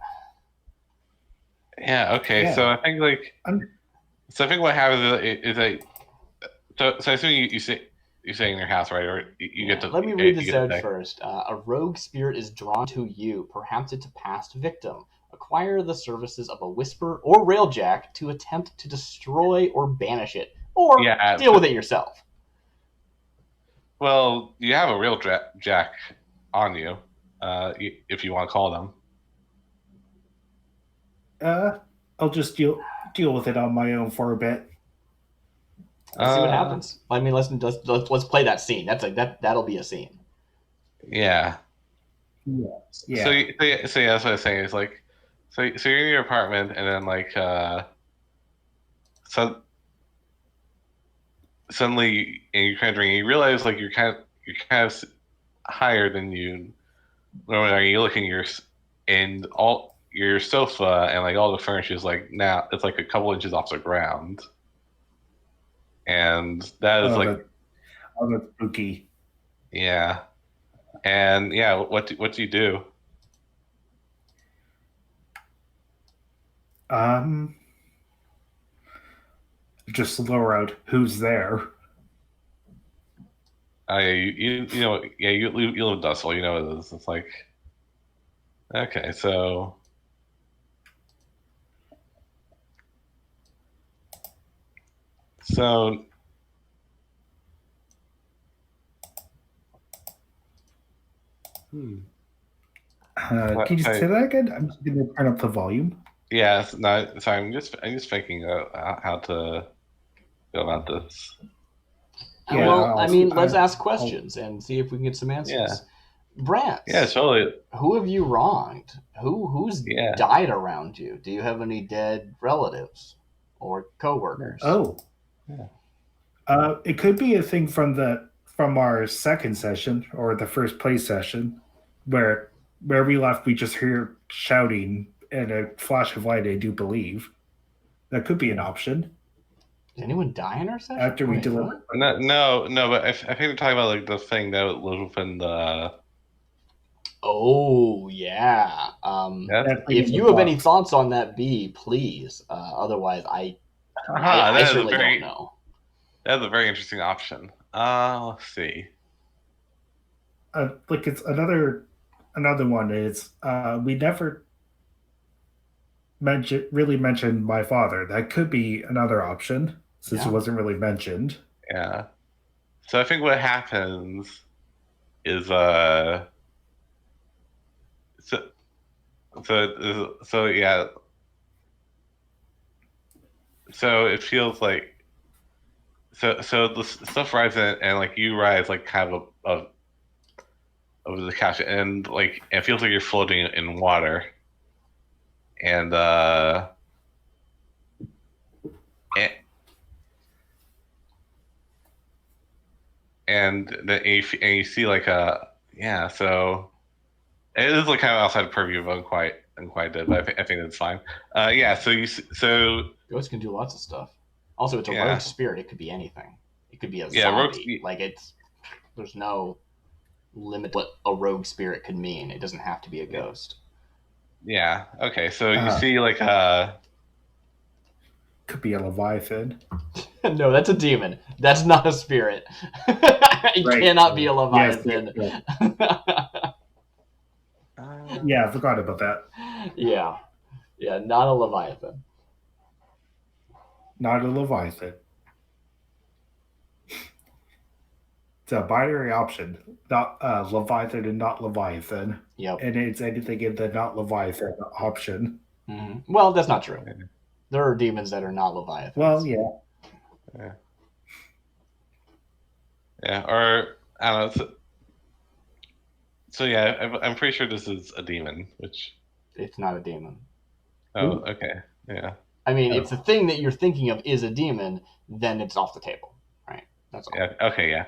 Yeah, okay. Yeah. So I think like I think what happens is like so I assume you say you're saying in your house, right? Or you get to. Let me read this out first. A rogue spirit is drawn to you. Perhaps it's a past victim. Acquire the services of a whisper or railjack to attempt to destroy or banish it, or deal with it yourself. Well, you have a railjack on you, if you want to call them. I'll just deal with it on my own for a bit. Let's see what happens. I mean, let's play that scene. That'll be a scene. Yeah. Yeah. So that's what I was saying. Is like, so you're in your apartment, and then like, suddenly, and you're kind of drinking. You realize like you're kind of higher than you normally are. You look in your sofa, and like all the furniture is like now it's like a couple inches off the ground. And that is that's spooky. Yeah, and what do you do? Just lure out who's there. You live in Doskvol, you know what it is. It's like, okay, so. So, can you say that again? I'm just going to turn up the volume. Yeah, no, sorry. I'm just thinking how to go about this. Yeah, well, I mean, let's ask questions and see if we can get some answers. Yeah. Brant. Yeah, totally. Who have you wronged? Who's died around you? Do you have any dead relatives or coworkers? Oh. Yeah. It could be a thing from our second session or the first play session where we left, we just hear shouting and a flash of light, I do believe. That could be an option. Did anyone die in our session? After we deliver? No, but I think we're talking about like the thing that was within the... Oh, yeah. If you have any thoughts on that, please. Otherwise, I certainly don't know. That's a very interesting option. Let's see. It's another one is we never really mentioned my father. That could be another option since it wasn't really mentioned. Yeah. So I think what happens is So yeah. So it feels like so the stuff rises and like you rise like kind of over the couch and like it feels like you're floating in water and then you see like so it is like kind of outside the purview of unquiet dead, but I think that's fine. So ghosts can do lots of stuff. Also, it's a rogue spirit. It could be anything. It could be a zombie. There's no limit what a rogue spirit could mean. It doesn't have to be a ghost. Yeah. Okay. So you see like could be a leviathan. No, that's a demon. That's not a spirit. It cannot be a leviathan. Yes. Yeah, I forgot about that. Yeah, not a leviathan. Not a leviathan. It's a binary option. Not leviathan and not leviathan. Yep. And it's anything in the not leviathan option. Mm-hmm. Well, that's not true. There are demons that are not leviathans. Well, yeah. Yeah, or I don't know. So yeah, I'm pretty sure this is a demon, which... It's not a demon. Oh, okay. Yeah. I mean, if the thing that you're thinking of is a demon, then it's off the table, right? That's all. Yeah. Okay, yeah.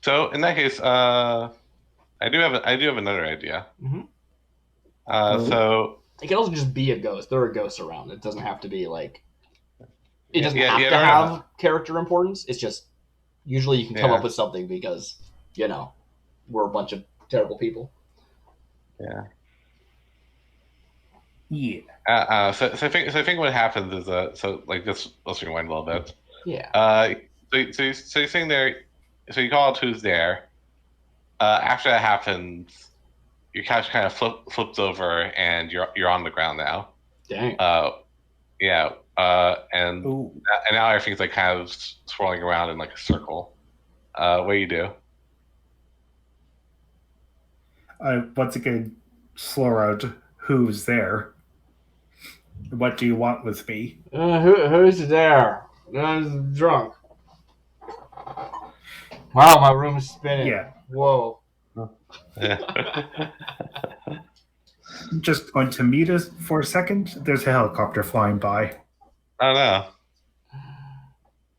So in that case, I do have another idea. Mm-hmm. So... It can also just be a ghost. There are ghosts around. It doesn't have to be like... It doesn't have to have character importance. It's just... Usually you can come up with something because, we're a bunch of terrible people. Yeah. Yeah. So I think what happens is let's rewind a little bit. Yeah. So you're sitting there. So you call out who's there. After that happens, your couch kind of flips over and you're on the ground now. Dang. Yeah. And now everything's like kind of swirling around in like a circle. What do you do? Once again, slow out who's there. What do you want with me? Who's there? I'm drunk. Wow, my room is spinning. Yeah. Whoa. Yeah. Just going to mute us for a second. There's a helicopter flying by. Oh no.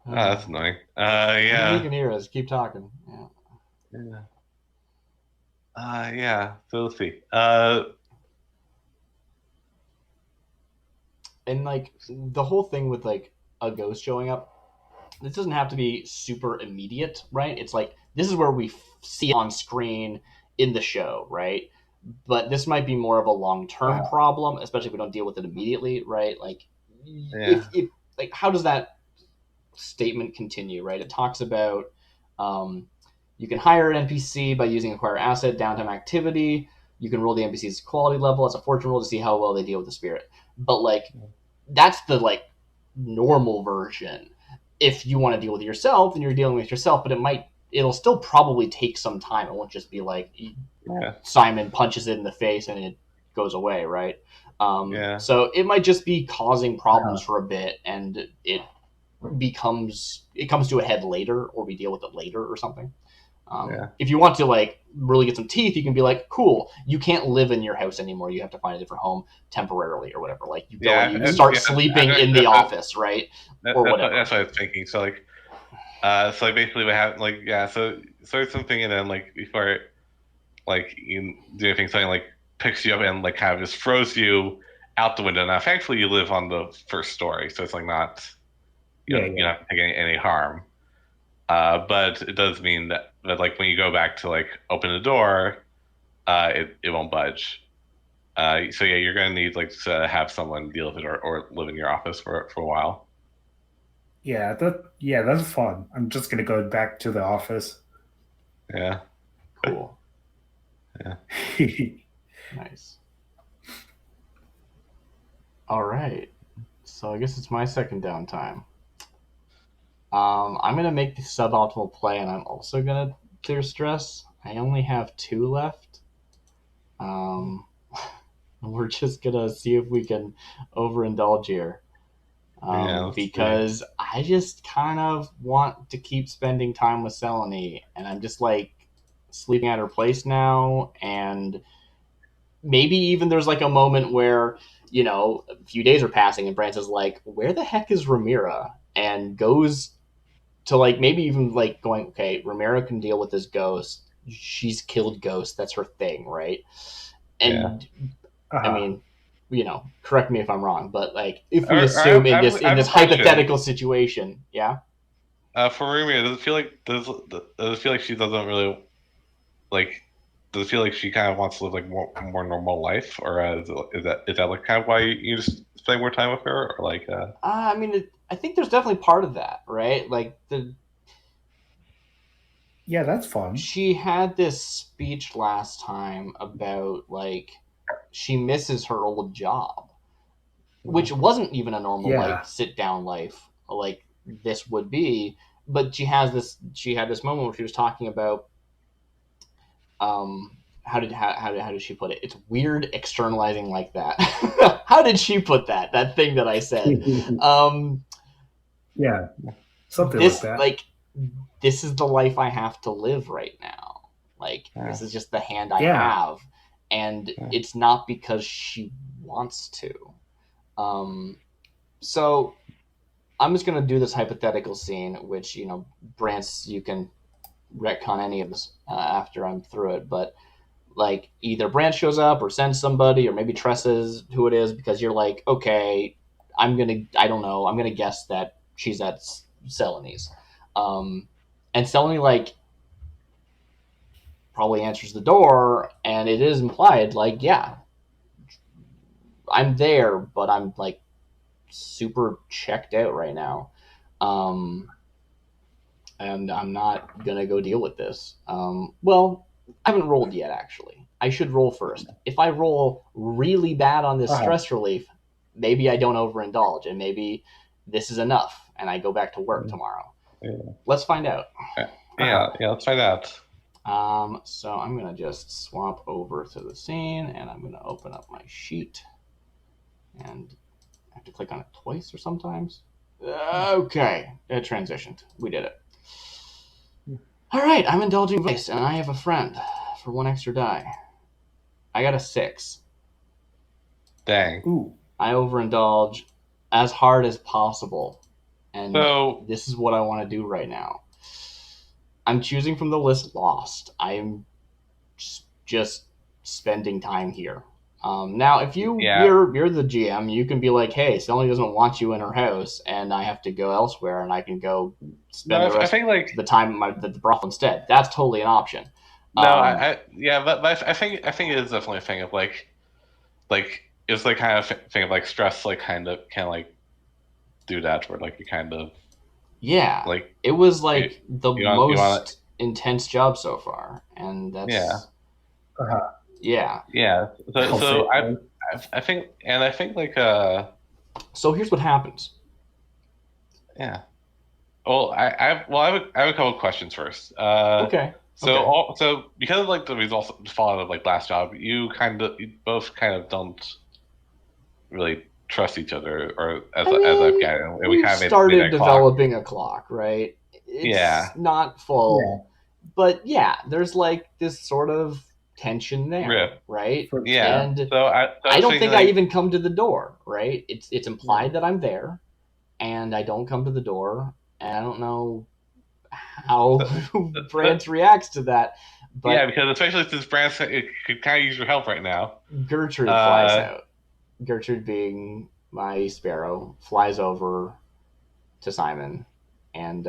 Oh, that's annoying. Yeah. You can hear us. Keep talking. Yeah. Yeah. So let's see. And like the whole thing with like a ghost showing up, this doesn't have to be super immediate, right? It's like this is where we see on screen in the show, right? But this might be more of a long-term problem, especially if we don't deal with it immediately, right? Like, if like, how does that statement continue, right? It talks about you can hire an NPC by using acquire asset, downtime activity. You can roll the NPC's quality level as a fortune roll to see how well they deal with the spirit. But like, that's the like normal version. If you want to deal with it yourself, then you're dealing with yourself. But it'll still probably take some time. It won't just be like Simon punches it in the face and it goes away, right? So it might just be causing problems for a bit, and it comes to a head later, or we deal with it later or something. If you want to like really get some teeth, you can be like, cool, you can't live in your house anymore. You have to find a different home temporarily or whatever. Like you go and you start sleeping in the office, right? Or whatever. That's what I was thinking. So like, basically what happened, like, so it's something, and then like before, like you do anything, something like picks you up and like kind of just throws you out the window. Now, thankfully, you live on the first story, so it's like not, you're not taking any harm. But it does mean that like when you go back to like open the door, it won't budge. So yeah, you're gonna need like to have someone deal with it or live in your office for a while. Yeah, that's fun. I'm just gonna go back to the office. Yeah. Cool. Yeah. Nice. All right. So I guess it's my second downtime. I'm going to make the suboptimal play, and I'm also going to clear stress. I only have 2 left. We're just going to see if we can overindulge here. Because I just kind of want to keep spending time with Selene, and I'm just like sleeping at her place now, and maybe even there's like a moment where, a few days are passing and Branch is like, where the heck is Ramira? And goes to like maybe even like going, okay, Ramira can deal with this ghost. She's killed ghosts. That's her thing, right? And I mean, correct me if I'm wrong, but like if we assume in this hypothetical situation, yeah. For Ramira, does it feel like she doesn't really like? Does it feel like she kind of wants to live like more normal life, or is that like kind of why you just spend more time with her, or like? I mean, I think there's definitely part of that, right? Like Yeah, that's fun. She had this speech last time about like she misses her old job, which wasn't even a normal like sit down life like this would be. But she had this moment where she was talking about how did she put it? It's weird externalizing like that. How did she put that? That thing that I said. Yeah, something like that. Like, this is the life I have to live right now. Like, this is just the hand I have, and it's not because she wants to. So I'm just gonna do this hypothetical scene, which Brance, you can retcon any of this after I'm through it, but like either Branch shows up or sends somebody, or maybe Tressa's who it is, because you're like, okay, I'm gonna guess that she's at Selene's. And Selene like probably answers the door, and it is implied like, yeah, I'm there, but I'm like super checked out right now. And I'm not gonna go deal with this. Well, I haven't rolled yet, actually. I should roll first. If I roll really bad on this stress relief, maybe I don't overindulge, and maybe this is enough, and I go back to work tomorrow. Yeah. Let's find out. Yeah, let's find out. So I'm gonna just swap over to the scene, and I'm gonna open up my sheet, and I have to click on it twice or sometimes. Okay, it transitioned. We did it. All right, I'm indulging vice, and I have a friend for 1 extra die. I got a 6. Dang. Ooh. I overindulge as hard as possible, and this is what I want to do right now. I'm choosing from the list Lost. I'm just spending time here. Now, if you're the GM, you can be like, hey, Selene doesn't want you in her house, and I have to go elsewhere, and I can go spend the rest of the time at the brothel instead. That's totally an option. But I think it is definitely a thing of like it's like kind of thing of like stress, like kind of like do that where like you kind of like it was like the most intense job so far, and that's Yeah. So I think like So here's what happens. Yeah. Well, I have a couple of questions first. Okay. So because of like the results fallout of like last job, you both kind of don't really trust each other, or as I've gotten, we kind of started developing a clock, right? It's not full, but there's like this sort of tension there, right? Yeah, and so I don't think I even come to the door, right? It's implied that I'm there, and I don't come to the door, and I don't know how Brance reacts to that. But because especially since Brance could kind of use your help right now. Gertrude flies out. Gertrude, being my Sparrow, flies over to Simon, and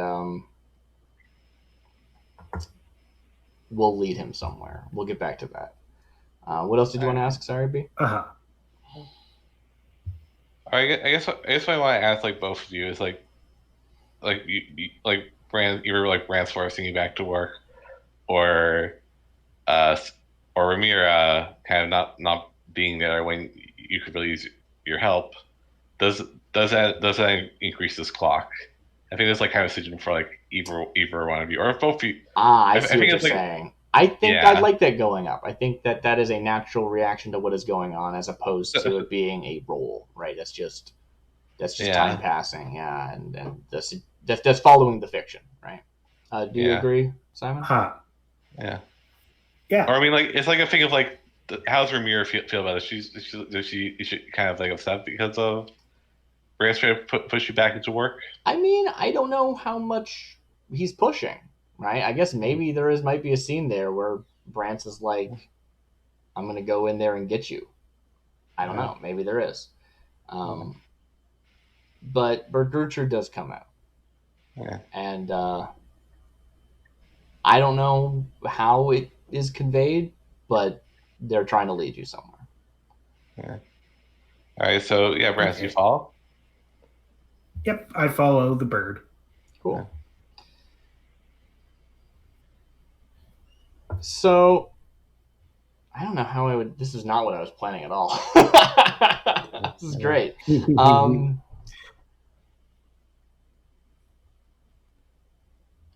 we'll lead him somewhere. We'll get back to that. What else did you want to ask? Sorry, B? I guess what I want to ask, like, both of you is like you like Brand, either like Brand's forcing you back to work, or Ramira kind of not being there when you could really use your help. Does that increase this clock? I think that's like kind of a decision for like either one of you, or if both of you. I see what you're saying. I think I'd like that going up. I think that is a natural reaction to what is going on, as opposed to it being a roll, right? That's just time passing, and that's following the fiction, right? Do you agree, Simon? Yeah. Or I mean, like, it's like a thing of like, how's Ramira feel about it? Does she kind of like upset because of Brance trying to push you back into work? I mean, I don't know how much he's pushing, right? I guess maybe might be a scene there where Brance is like, I'm going to go in there and get you. I don't know. Maybe there is. But Gertrude does come out. Yeah. And I don't know how it is conveyed, but they're trying to lead you somewhere. Yeah. All right. So, Brance, you follow? Yep, I follow the bird. Cool. Yeah. So, I don't know how I would... This is not what I was planning at all. This is great. I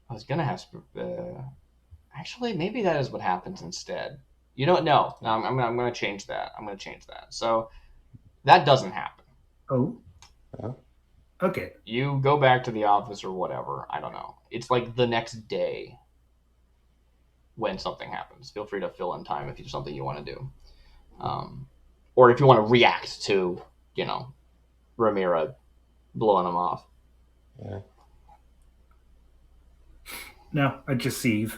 was going to have... actually, maybe that is what happens instead. You know what? No, I'm going to change that. So, that doesn't happen. Oh. Okay. You go back to the office or whatever. I don't know. It's like the next day when something happens. Feel free to fill in time if there's something you want to do. Or if you want to react to, Ramira blowing him off. Yeah. No, I just seethe.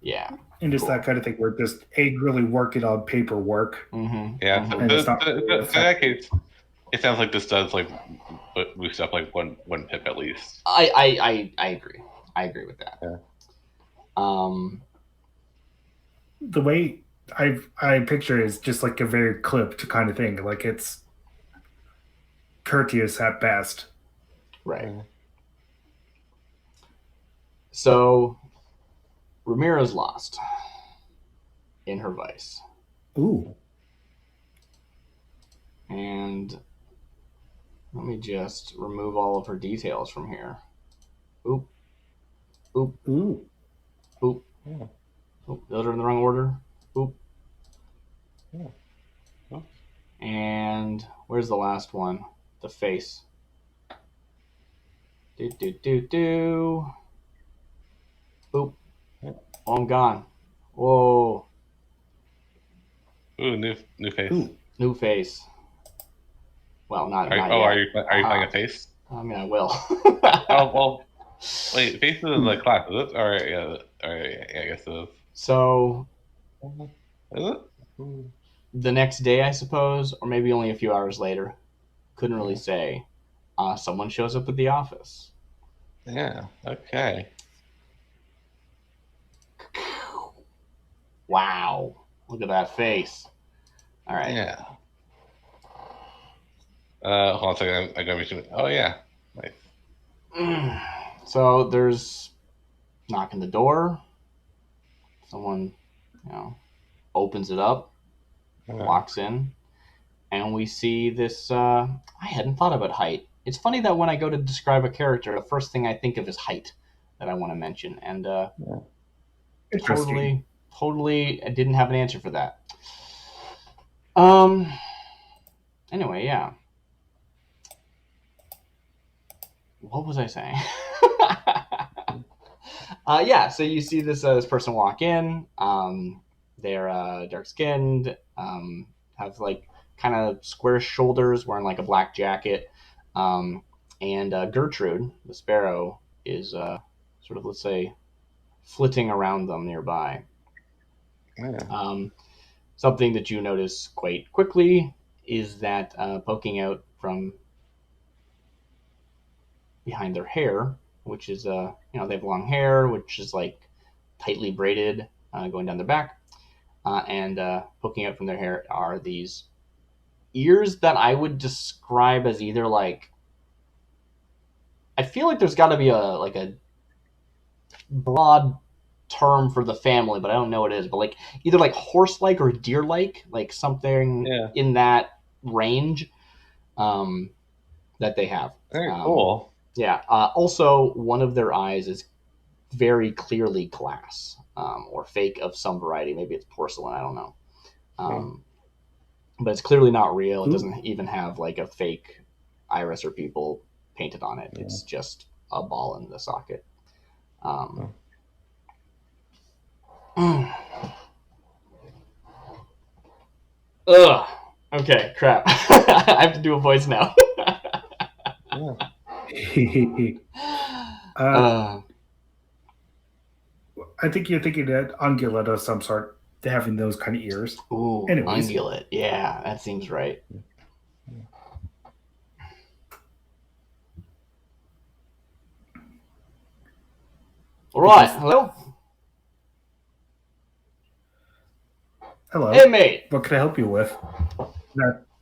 Yeah. And just that kind of thing where just really working on paperwork. Mm-hmm. Yeah. Mm-hmm. In that case, it sounds like this does like boost up like one pip at least. I agree. I agree with that. Yeah. The way I picture it is just like a very clipped kind of thing. Like it's courteous at best. Right. So Ramira's lost in her vice. Ooh. And let me just remove all of her details from here. Oop. Oop. Ooh. Oop. Yeah. Oop. Those are in the wrong order. Oop. Yeah. Oh. And where's the last one? The face. Do. Oop. Yeah. Oh, I'm gone. Whoa. Ooh, new face. Ooh. New face. Well, not yet. Are you playing a face? I mean, I will. Oh, well. Wait, face is in the class, is it? All right, I guess it is. So, is it? The next day, I suppose, or maybe only a few hours later. Couldn't really say. Someone shows up at the office. Yeah, okay. Wow. Look at that face. All right. Yeah. Hold on a second. I gotta be. Oh, yeah. Nice. So there's knocking the door. Someone, opens it up, walks in, and we see this. I hadn't thought about height. It's funny that when I go to describe a character, the first thing I think of is height that I want to mention, and totally, I didn't have an answer for that. Anyway, yeah. what was I saying? Yeah, so you see this person walk in. They're dark-skinned, have like kind of square shoulders, wearing like a black jacket. And Gertrude, the sparrow, is sort of, let's say, flitting around them nearby. Yeah. Something that you notice quite quickly is that poking out from behind their hair, which is they have long hair, which is like tightly braided, going down their back, and poking out from their hair are these ears that I would describe as either like, I feel like there's got to be a broad term for the family, but I don't know what it is, but like either like horse-like or deer-like, like something in that range that they have. Very cool. Yeah. Also, one of their eyes is very clearly glass, or fake of some variety. Maybe it's porcelain. I don't know. But it's clearly not real. It doesn't even have like a fake iris or pupil painted on it. Yeah. It's just a ball in the socket. Ugh. Okay, crap. I have to do a voice now. I think you're thinking that ungulate of some sort, having those kind of ears. Ooh, anyways. Ungulate. Yeah, that seems right. All right. Hello. Hello. Hey, mate. What can I help you with?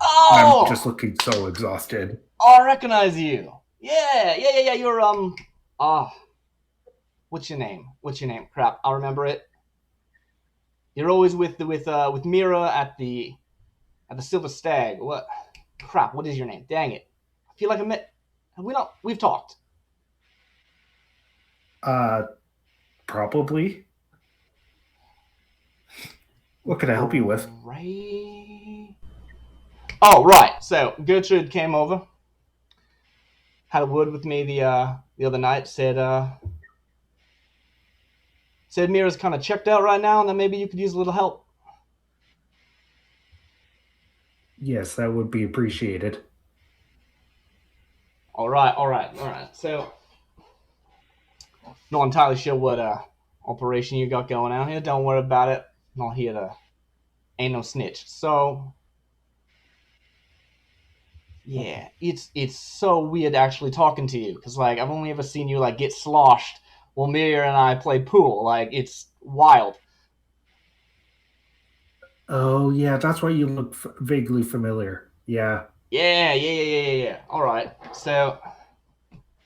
I'm just looking so exhausted. Oh, I recognize you. Yeah. You're what's your name? Crap, I'll remember it. You're always with Mira at the Silver Stag. What? Crap, what is your name? Dang it. I feel like I met. We've talked. Probably. What can I help you with? Right. Oh, right. So Gertrude came over, had a word with me the other night. Said Mira's kind of checked out right now, and that maybe you could use a little help. Yes, that would be appreciated. All right. So, not entirely sure what operation you got going on here. Don't worry about it. Not here to. Ain't no snitch. So, yeah, it's so weird actually talking to you, because like I've only ever seen you like get sloshed while Mira and I play pool. Like, it's wild. Oh yeah, that's why you look vaguely familiar. Yeah. Yeah. All right. So,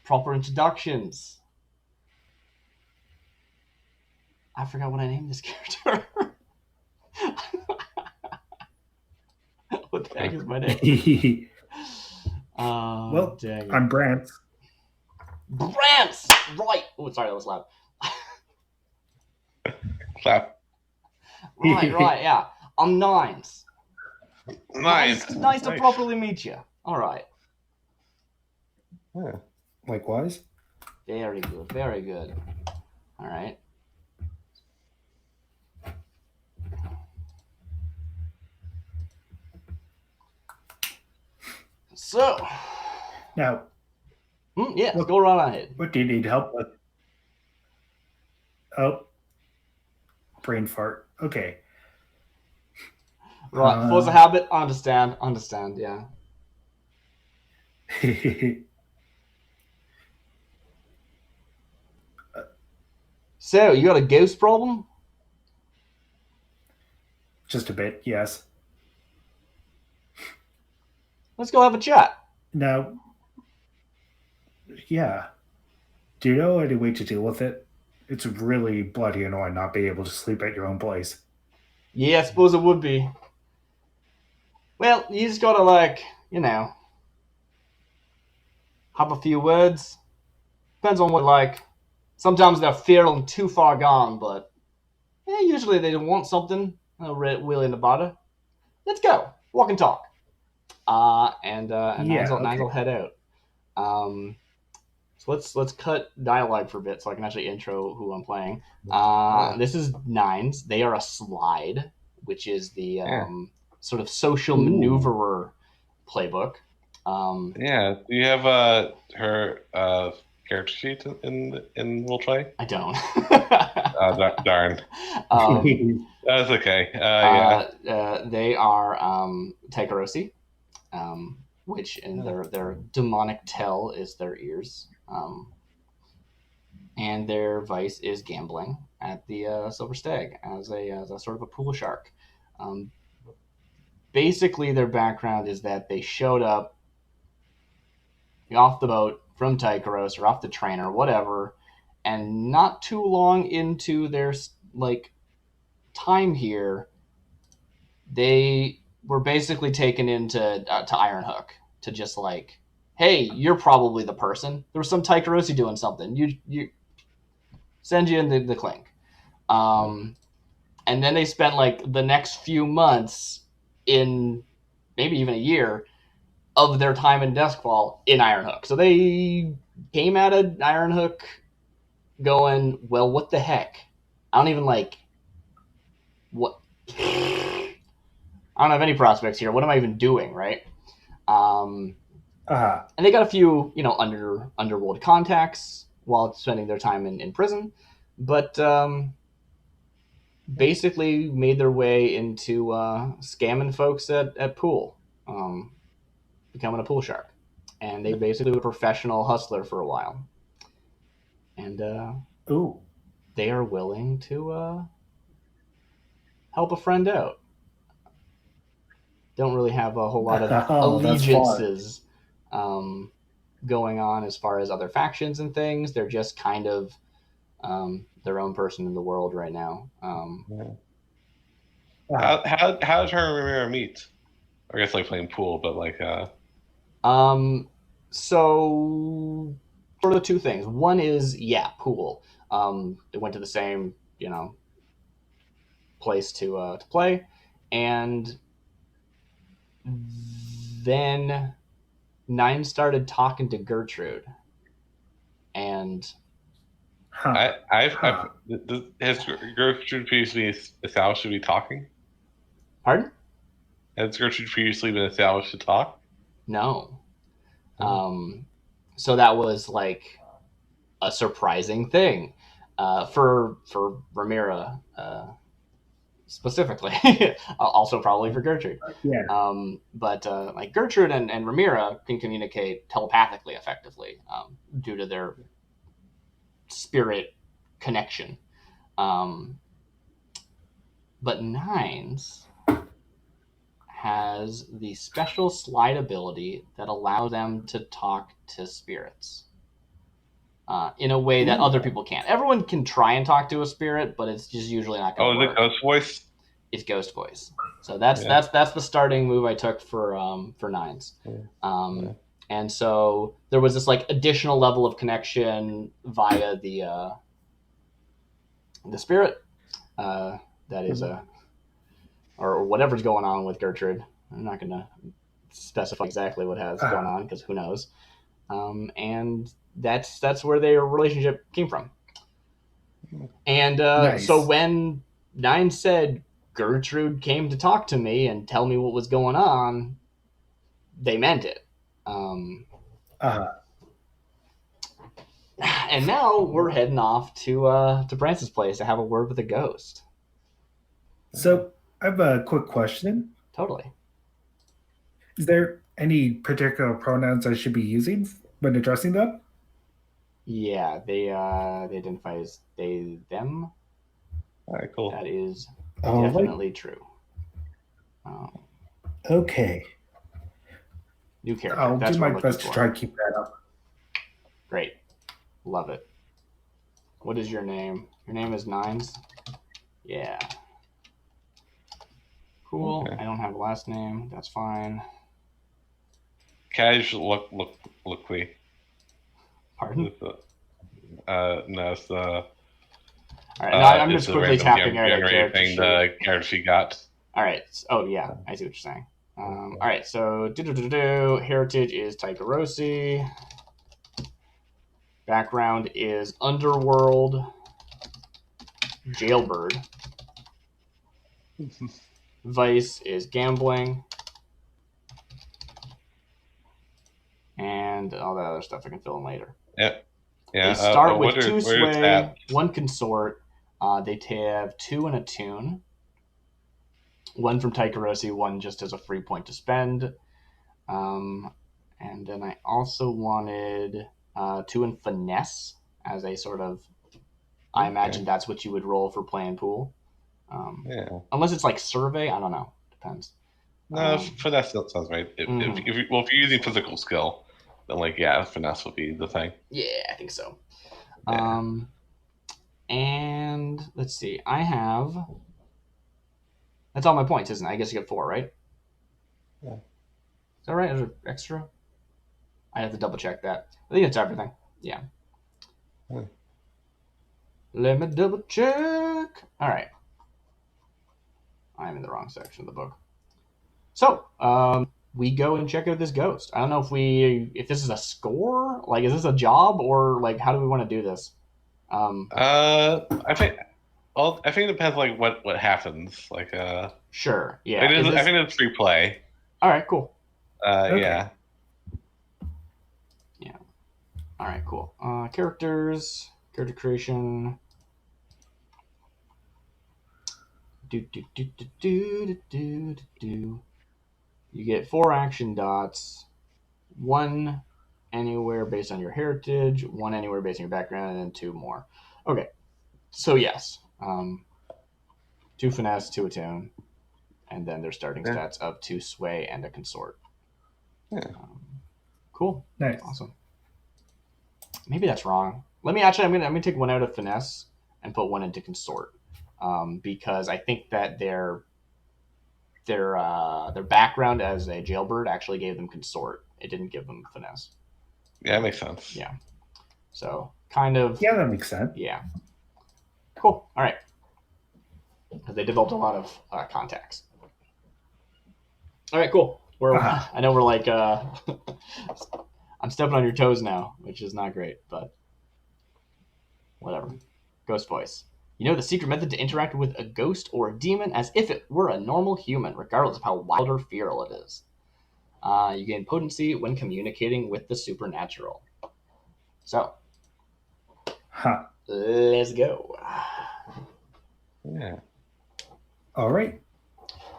proper introductions. I forgot what I named this character. What the heck is my name? Well, dang. I'm Brant. Brant! Right. Oh, sorry, that was loud. Clap. Right, yeah. I'm Nines. Nice to properly meet you. All right. Yeah. Likewise. Very good. All right. So. Now. Yeah, let's go right ahead. What do you need help with? Oh. Brain fart. Okay. Right, force a habit. Understand, yeah. So, you got a ghost problem? Just a bit, yes. Let's go have a chat. Now, yeah. Do you know any way to deal with it? It's really bloody annoying not being able to sleep at your own place. Yeah, I suppose it would be. Well, you just gotta, like, have a few words. Depends on what, like. Sometimes they're feeling too far gone, but usually they want something. They're willing to bother. Let's go. Walk and talk. And Nines will head out. So let's cut dialogue for a bit so I can actually intro who I'm playing. This is Nines. They are a slide, which is the sort of social maneuverer playbook. Do you have her character sheet in Will Play? I don't. Darn. That's okay. They are Taikarosi, which in their demonic tell is their ears. And their vice is gambling at the Silver Stag as a sort of a pool shark. Basically, their background is that they showed up off the boat from Tykeros or off the train or whatever, and not too long into their time here, they were basically taken into to Ironhook to just hey, you're probably the person. There was some Tykerosi doing something. You send you in the clink. And then they spent the next few months in maybe even a year of their time in Doskvol in Ironhook. So they came out of Ironhook going, well, what the heck? I don't even what. I don't have any prospects here. What am I even doing, right? And they got a few, underworld contacts while spending their time in prison, but basically made their way into scamming folks at pool, becoming a pool shark. And they basically were a professional hustler for a while. And they are willing to help a friend out. Don't really have a whole lot of allegiances going on as far as other factions and things. They're just kind of their own person in the world right now. How did her and Ramiro meet? I guess playing pool, but so sort of two things. One is pool. They went to the same place to play, and then Nine started talking to Gertrude, and has Gertrude previously established to be talking? Pardon? Has Gertrude previously been established to talk? No. So that was a surprising thing for Ramira specifically. Also probably for Gertrude. Yeah. But Gertrude and Ramira can communicate telepathically effectively due to their spirit connection. But Nines has the special slide ability that allows them to talk to spirits in a way that other people can't. Everyone can try and talk to a spirit, but it's just usually not going to work. Oh, is it Ghost Voice? It's Ghost Voice. So that's the starting move I took for Nines. And so there was this additional level of connection via the spirit that is or whatever's going on with Gertrude. I'm not going to specify exactly what has going on because who knows. And that's where their relationship came from. And nice. So when Nine said Gertrude came to talk to me and tell me what was going on, they meant it. And now we're heading off to Brance's place to have a word with the ghost. So I have a quick question. Totally. Is there any particular pronouns I should be using when addressing them? Yeah, they identify as they, them. All right, cool. That is definitely true. Okay. New character. I'll do my best to try to keep that up. Great. Love it. What is your name? Your name is Nines? Yeah. Cool. Okay. I don't have a last name. That's fine. Can I just look quick? Pardon? No, it's the... All right, no, I'm just quickly tapping the character she got. All right. Oh, yeah. I see what you're saying. All right, so heritage is Taikarosi. Background is Underworld Jailbird. Vice is Gambling. And all that other stuff I can fill in later. Yeah. They start with 2 sway, 1 consort. They have 2 and a tune. 1 from Taikarosi, 1 just as a free point to spend. And then I also wanted 2 in Finesse as a sort of... I imagine that's what you would roll for playing pool. Unless it's like Survey, I don't know. Depends. No, Finesse sounds right. If you're using physical skill, then Finesse would be the thing. Yeah, I think so. Yeah. And let's see. I have... That's all my points, isn't it? I guess you get 4, right? Yeah. Is that right? Is there extra? I have to double check that. I think it's everything. Yeah. Let me double check. All right. I'm in the wrong section of the book. So, we go and check out this ghost. I don't know if this is a score, like, is this a job, or like, how do we want to do this? I think it depends, like what happens. Like, sure, yeah. I think it's free play. All right, cool. Okay. Yeah. Yeah. All right, cool. Character creation. You get 4 action dots, 1 anywhere based on your heritage, 1 anywhere based on your background, and then 2 more. Okay, so yes, 2 finesse, 2 attune, and then their starting stats of 2 sway and a consort. Yeah. Cool. Nice. Awesome. Maybe that's wrong. I'm gonna take 1 out of finesse and put 1 into consort. Because I think that their background as a jailbird actually gave them consort. It didn't give them finesse. Yeah, that makes sense. Yeah. So kind of. Yeah, that makes sense. Yeah. Cool. All right. Because they developed a lot of contacts. All right. Cool. I know we're like I'm stepping on your toes now, which is not great, but whatever. Ghost voice. You know the secret method to interact with a ghost or a demon as if it were a normal human, regardless of how wild or feral it is. You gain potency when communicating with the supernatural. So, let's go. Yeah. All right.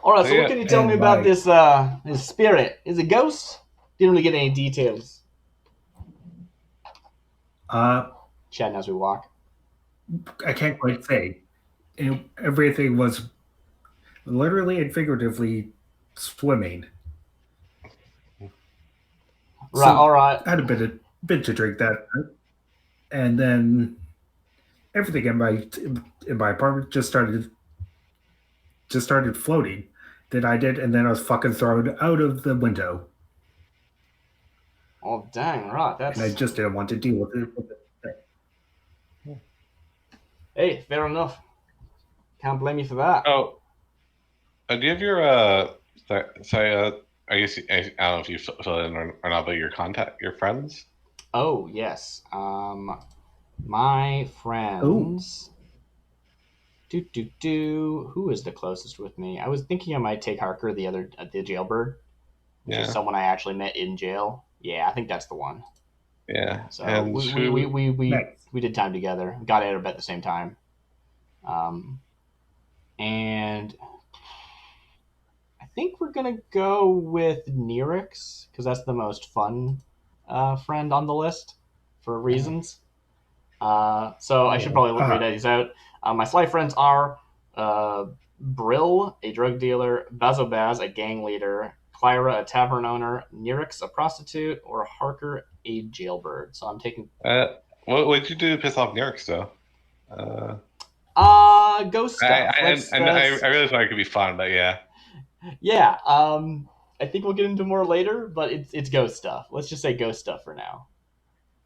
All right. So, what can you tell me about this spirit? Is it ghost? Didn't really get any details. Chatting as we walk. I can't quite say. Everything was literally and figuratively swimming. Right. All right. I had a bit to drink that night, and then everything in my apartment just started floating. Then I did, and then I was fucking thrown out of the window. Oh dang! Right. That's. And I just didn't want to deal with it. Hey, fair enough. Can't blame you for that. Oh, do you have your I guess I don't know if you fill in or not, but your friends? Oh yes, my friends. Who is the closest with me? I was thinking I might take Harker, the jailbird, which is someone I actually met in jail. Yeah, I think that's the one. Yeah. So and we did time together. Got out of bed at the same time. And I think we're gonna go with Nerix because that's the most fun friend on the list for reasons. So I should probably read these out. My sly friends are Brill, a drug dealer, Bazobaz, a gang leader, Clyra, a tavern owner, Nerix, a prostitute, or Harker, a jailbird. So I'm taking. What did you do to piss off Nerix, though? Ghost stuff. I really thought it could be fun, but yeah. Yeah. I think we'll get into more later, but it's ghost stuff. Let's just say ghost stuff for now,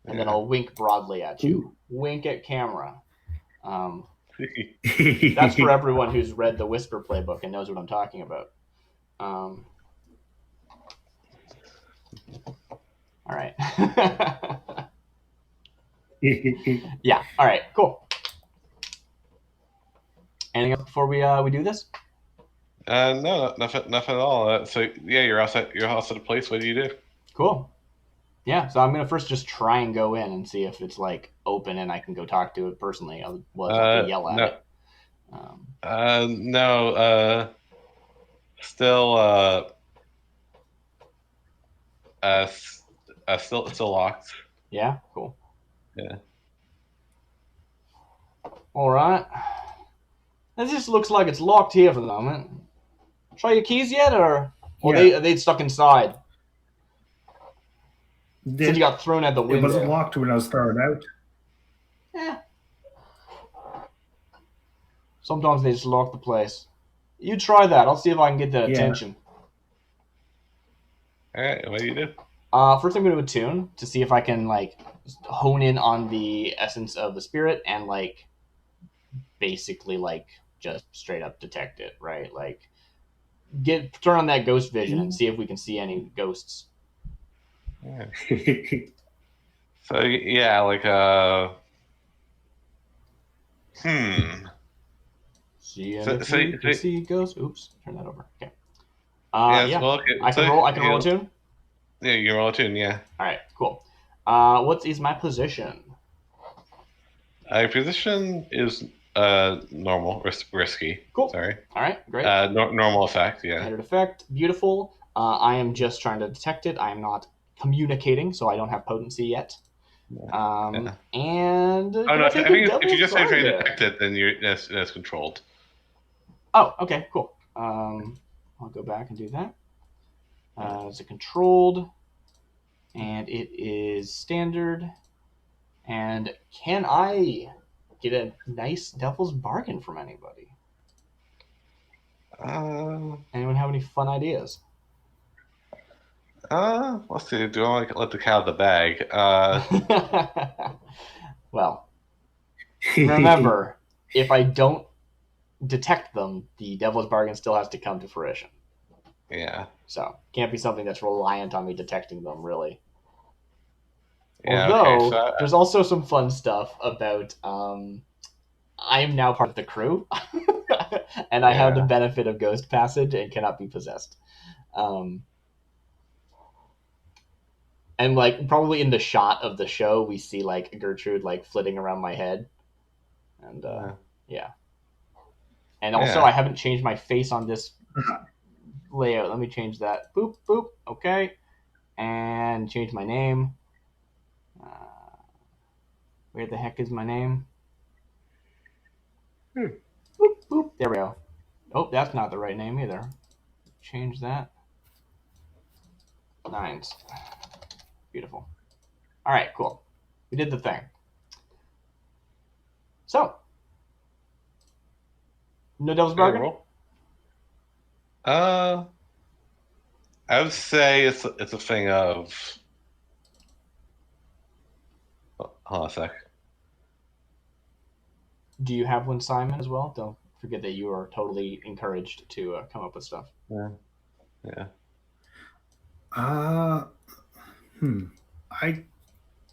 and then I'll wink broadly at you. Ooh. Wink at camera. That's for everyone who's read the Whisper playbook and knows what I'm talking about. All right. Yeah. All right. Cool. Anything else before we do this? No, nothing at all. So yeah, you're all set. You're all set a place. What do you do? Cool. Yeah. So I'm gonna first just try and go in and see if it's like open and I can go talk to it personally. Otherwise, I have to yell at it. No. Still. Still locked. Yeah. Cool. Yeah. All right. It just looks like it's locked here for the moment. Try your keys yet, or are they stuck inside? Since you got thrown at the window. It wasn't locked when I was thrown out. Yeah. Sometimes they just lock the place. You try that. I'll see if I can get their attention. All right. What do you do? First I'm going to attune to see if I can like hone in on the essence of the spirit and like basically like just straight up detect it, right? Like turn on that ghost vision and see if we can see any ghosts. Yeah. So yeah, like See ghosts. Oops, turn that over. Okay. Yeah. Well, okay. I can roll a tune. Yeah, you roll a tune. Yeah. All right. Cool. What is my position? My position is normal, risky. Cool. Sorry. All right. Great. Normal effect. Yeah. Standard effect. Beautiful. I am just trying to detect it. I am not communicating, so I don't have potency yet. And no, I think if you just say trying to detect it, then that's controlled. Oh, okay, cool. I'll go back and do that. It's a controlled, and it is standard. And can I get a nice devil's bargain from anybody? Anyone have any fun ideas? Let's see. Do I want to let the cat out of the bag? Well, remember, if I don't detect them, the devil's bargain still has to come to fruition. Yeah. So, can't be something that's reliant on me detecting them, really. Yeah, although, there's also some fun stuff about, I am now part of the crew, and I have the benefit of ghost passage and cannot be possessed. And like probably in the shot of the show, we see like Gertrude like flitting around my head, and yeah. And also, I haven't changed my face on this layout. Let me change that. Boop boop. Okay, and change my name. Where the heck is my name? Boop boop. There we go. Oh, that's not the right name either. Change that. Nines. Beautiful. All right, cool. We did the thing. So, no devil's bargain? I would say it's a thing of. Hold on a sec. Do you have one, Simon, as well? Don't forget that you are totally encouraged to come up with stuff. Yeah. I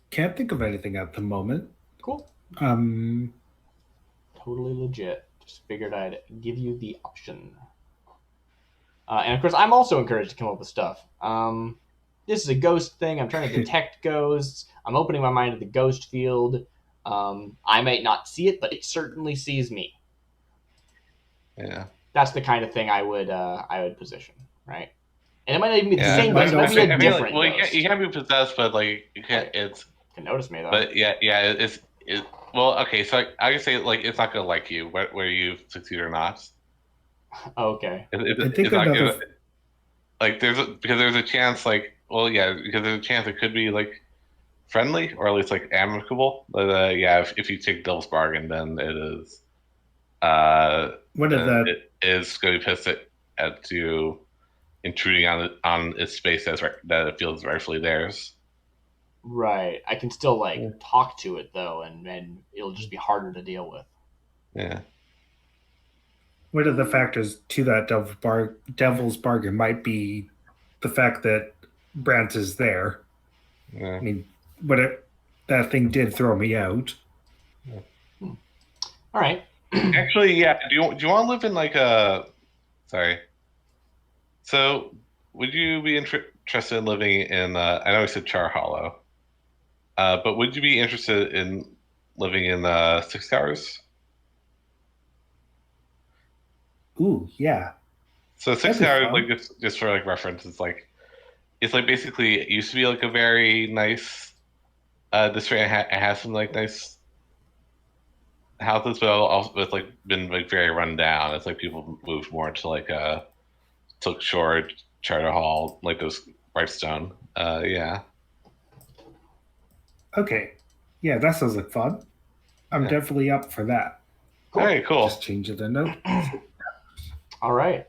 can't think of anything at the moment. Cool. Totally legit. Just figured I'd give you the option. And of course, I'm also encouraged to come up with stuff. This is a ghost thing. I'm trying to detect ghosts. I'm opening my mind to the ghost field. I might not see it, but it certainly sees me. Yeah. That's the kind of thing I would position, right? And it might not even be the same ghost. It might be a different ghost. You can't be possessed, but like you can't. It's can notice me though. But yeah. It's well, okay. So I can say like it's not gonna like you whether you succeed or not. Okay. It's not gonna, like because there's a chance like because there's a chance it could be like friendly or at least like amicable. But if you take devil's bargain, then it is. What is that? It is going to be pissed at you intruding on its space that it feels rightfully theirs. Right. I can still talk to it though, and it'll just be harder to deal with. Yeah. One of the factors to that devil's bargain might be the fact that Brant is there. Yeah. I mean, that thing did throw me out. All right. Actually, yeah. Do you want to live in like a? Sorry. So, would you be interested in living in? I know we said Char Hollow, but would you be interested in living in 6 Towers? Ooh, yeah. So 6 Towers, like just for like reference, it's like basically it used to be like a very nice district. It has some like nice houses, but also it's like been like very run down. It's like people moved more into like Silk Shore, Charter Hall, like those Brightstone. Yeah. Okay. Yeah, that sounds like fun. I'm definitely up for that. Cool. All right, cool. Just change the note. All right.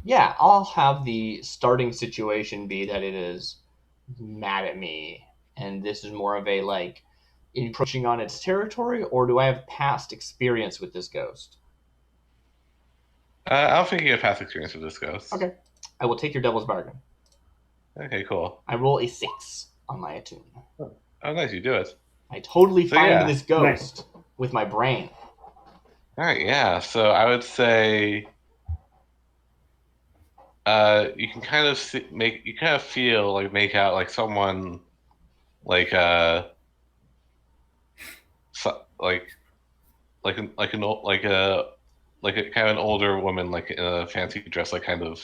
Yeah, I'll have the starting situation be that it is mad at me, and this is more of a like encroaching on its territory, or do I have past experience with this ghost? I don't think you have past experience with this ghost. Okay. I will take your devil's bargain. Okay, cool. I roll a 6 on my attune. Oh, nice. You do it. I totally find this ghost with my brain. All right, yeah. So I would say you can kind of feel like make out like someone like like a kind of an older woman like in a fancy dress, like kind of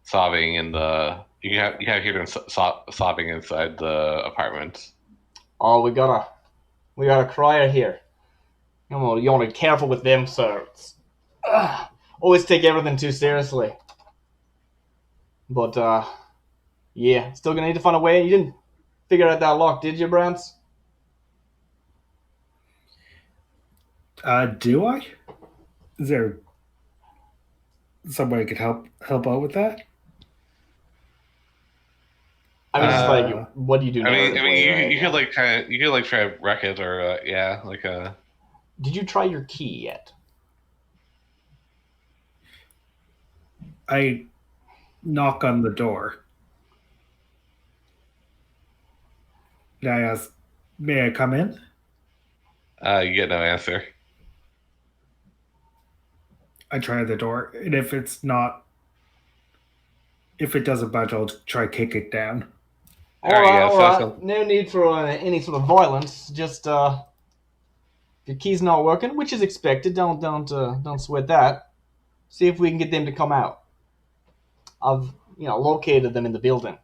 sobbing in the you have hear them sobbing inside the apartment. Oh, we got a crier here. You want to be careful with them, sir. Always take everything too seriously. But yeah, still gonna need to find a way. You didn't figure out that lock, did you, Brance? Do I? Is there somebody could help out with that? I mean, it's like, what do you do? I mean, you could like try to wreck it, or Did you try your key yet? I knock on the door. Did I ask, may I come in? You get no answer. I try the door, and if it doesn't budge, I'll try kick it down. All right. No need for any sort of violence. Just if your key's not working, which is expected, don't sweat that. See if we can get them to come out. I've located them in the building.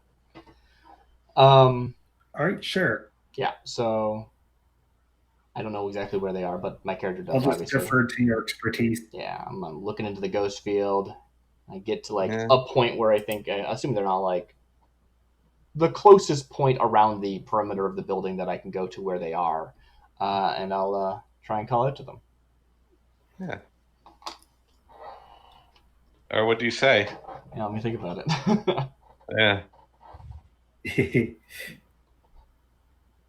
All right, sure. Yeah. So I don't know exactly where they are, but my character does. I'll just defer to your expertise. Yeah, I'm looking into the ghost field. I get to a point where I assume they're not like the closest point around the perimeter of the building that I can go to where they are, and I'll try and call out to them. Yeah. Or what do you say? Yeah, let me think about it. Yeah. Hey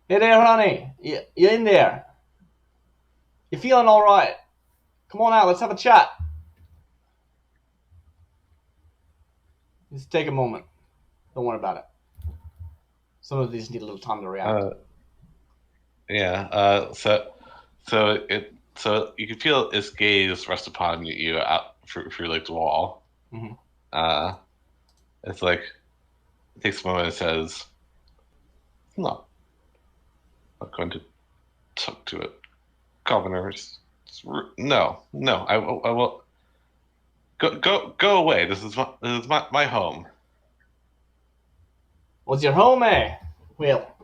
there, honey. You in there? You feeling all right? Come on out. Let's have a chat. Just take a moment. Don't worry about it. Some of these need a little time to react. Yeah. So you can feel its gaze rest upon you out through like the wall. Mm-hmm. It's like it takes a moment and says, "No, I'm not going to talk to it, governors. No. I will go away. This is my home." What's your home, eh? Well,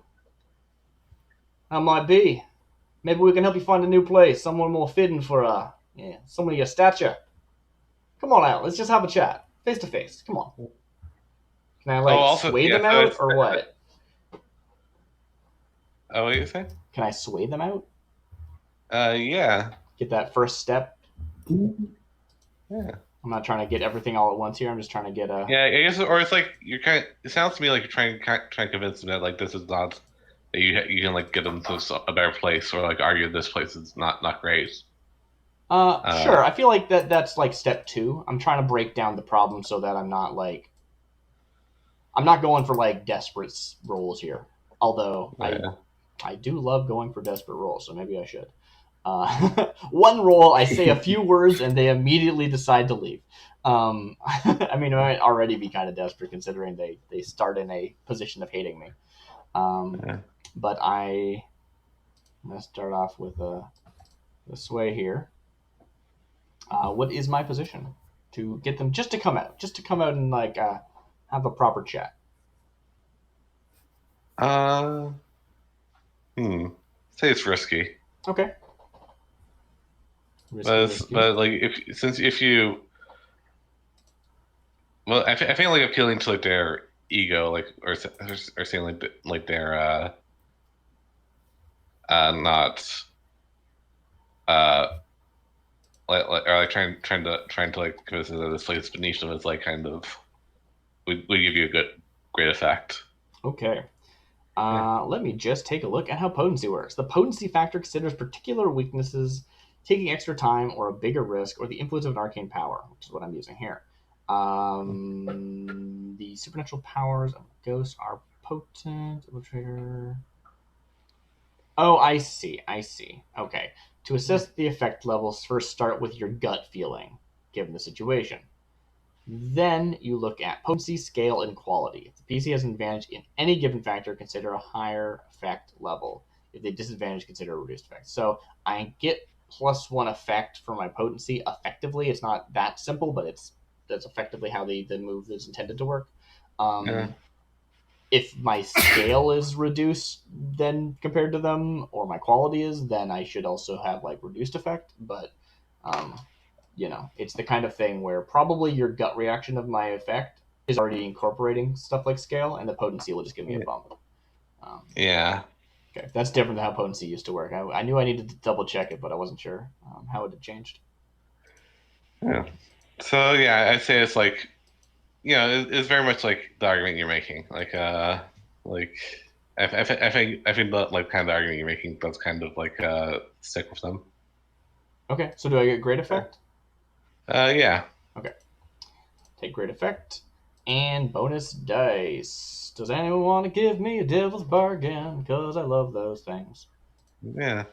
that might be. Maybe we can help you find a new place, somewhere more fitting for someone of your stature. Come on out. Let's just have a chat, face to face. Come on. Can I sway them out or what? Oh, what are you saying? Can I sway them out? Yeah. Get that first step. Yeah. I'm not trying to get everything all at once here. I'm just trying to get a. Yeah, I guess, or it's like you're it sounds to me like you're trying to convince them that like this is not that you can like get them to a better place, or like argue this place is not great. Sure. I feel like that's like step 2. I'm trying to break down the problem so that I'm not going for like desperate roles here. Although I do love going for desperate rolls, so maybe I should. One roll, I say a few words, and they immediately decide to leave. I mean, it might already be kind of desperate considering they start in a position of hating me. But I'm going to start off with a sway here. What is my position? To get them just to come out and like have a proper chat. Say it's risky. Okay. Risky. But like if you, well, I feel like appealing to like their ego, like or saying like they're not like trying to like convince them that this place beneath them is like kind of would give you a great effect. Okay. Let me just take a look at how potency works. The potency factor considers particular weaknesses, taking extra time, or a bigger risk, or the influence of an arcane power, which is what I'm using here. The supernatural powers of ghosts are potent. Trigger. Oh, I see. Okay. To assess the effect levels, first start with your gut feeling, given the situation. Then you look at potency, scale, and quality. If the PC has an advantage in any given factor, consider a higher effect level. If they disadvantage, consider a reduced effect. So I get +1 effect for my potency. Effectively, it's not that simple, but that's effectively how the move is intended to work. If my scale is reduced then compared to them, or my quality is, then I should also have like reduced effect. But it's the kind of thing where probably your gut reaction of my effect is already incorporating stuff like scale, and the potency will just give me a bump. Okay, that's different than how potency used to work. I knew I needed to double check it, but I wasn't sure how it had changed. Yeah. So yeah, I'd say it's like, it's very much like the argument you're making. I think the like kind of argument you're making does kind of like stick with them. Okay, so do I get great effect? Yeah. Okay. Take great effect and bonus dice. Does anyone want to give me a devil's bargain? Because I love those things. Yeah.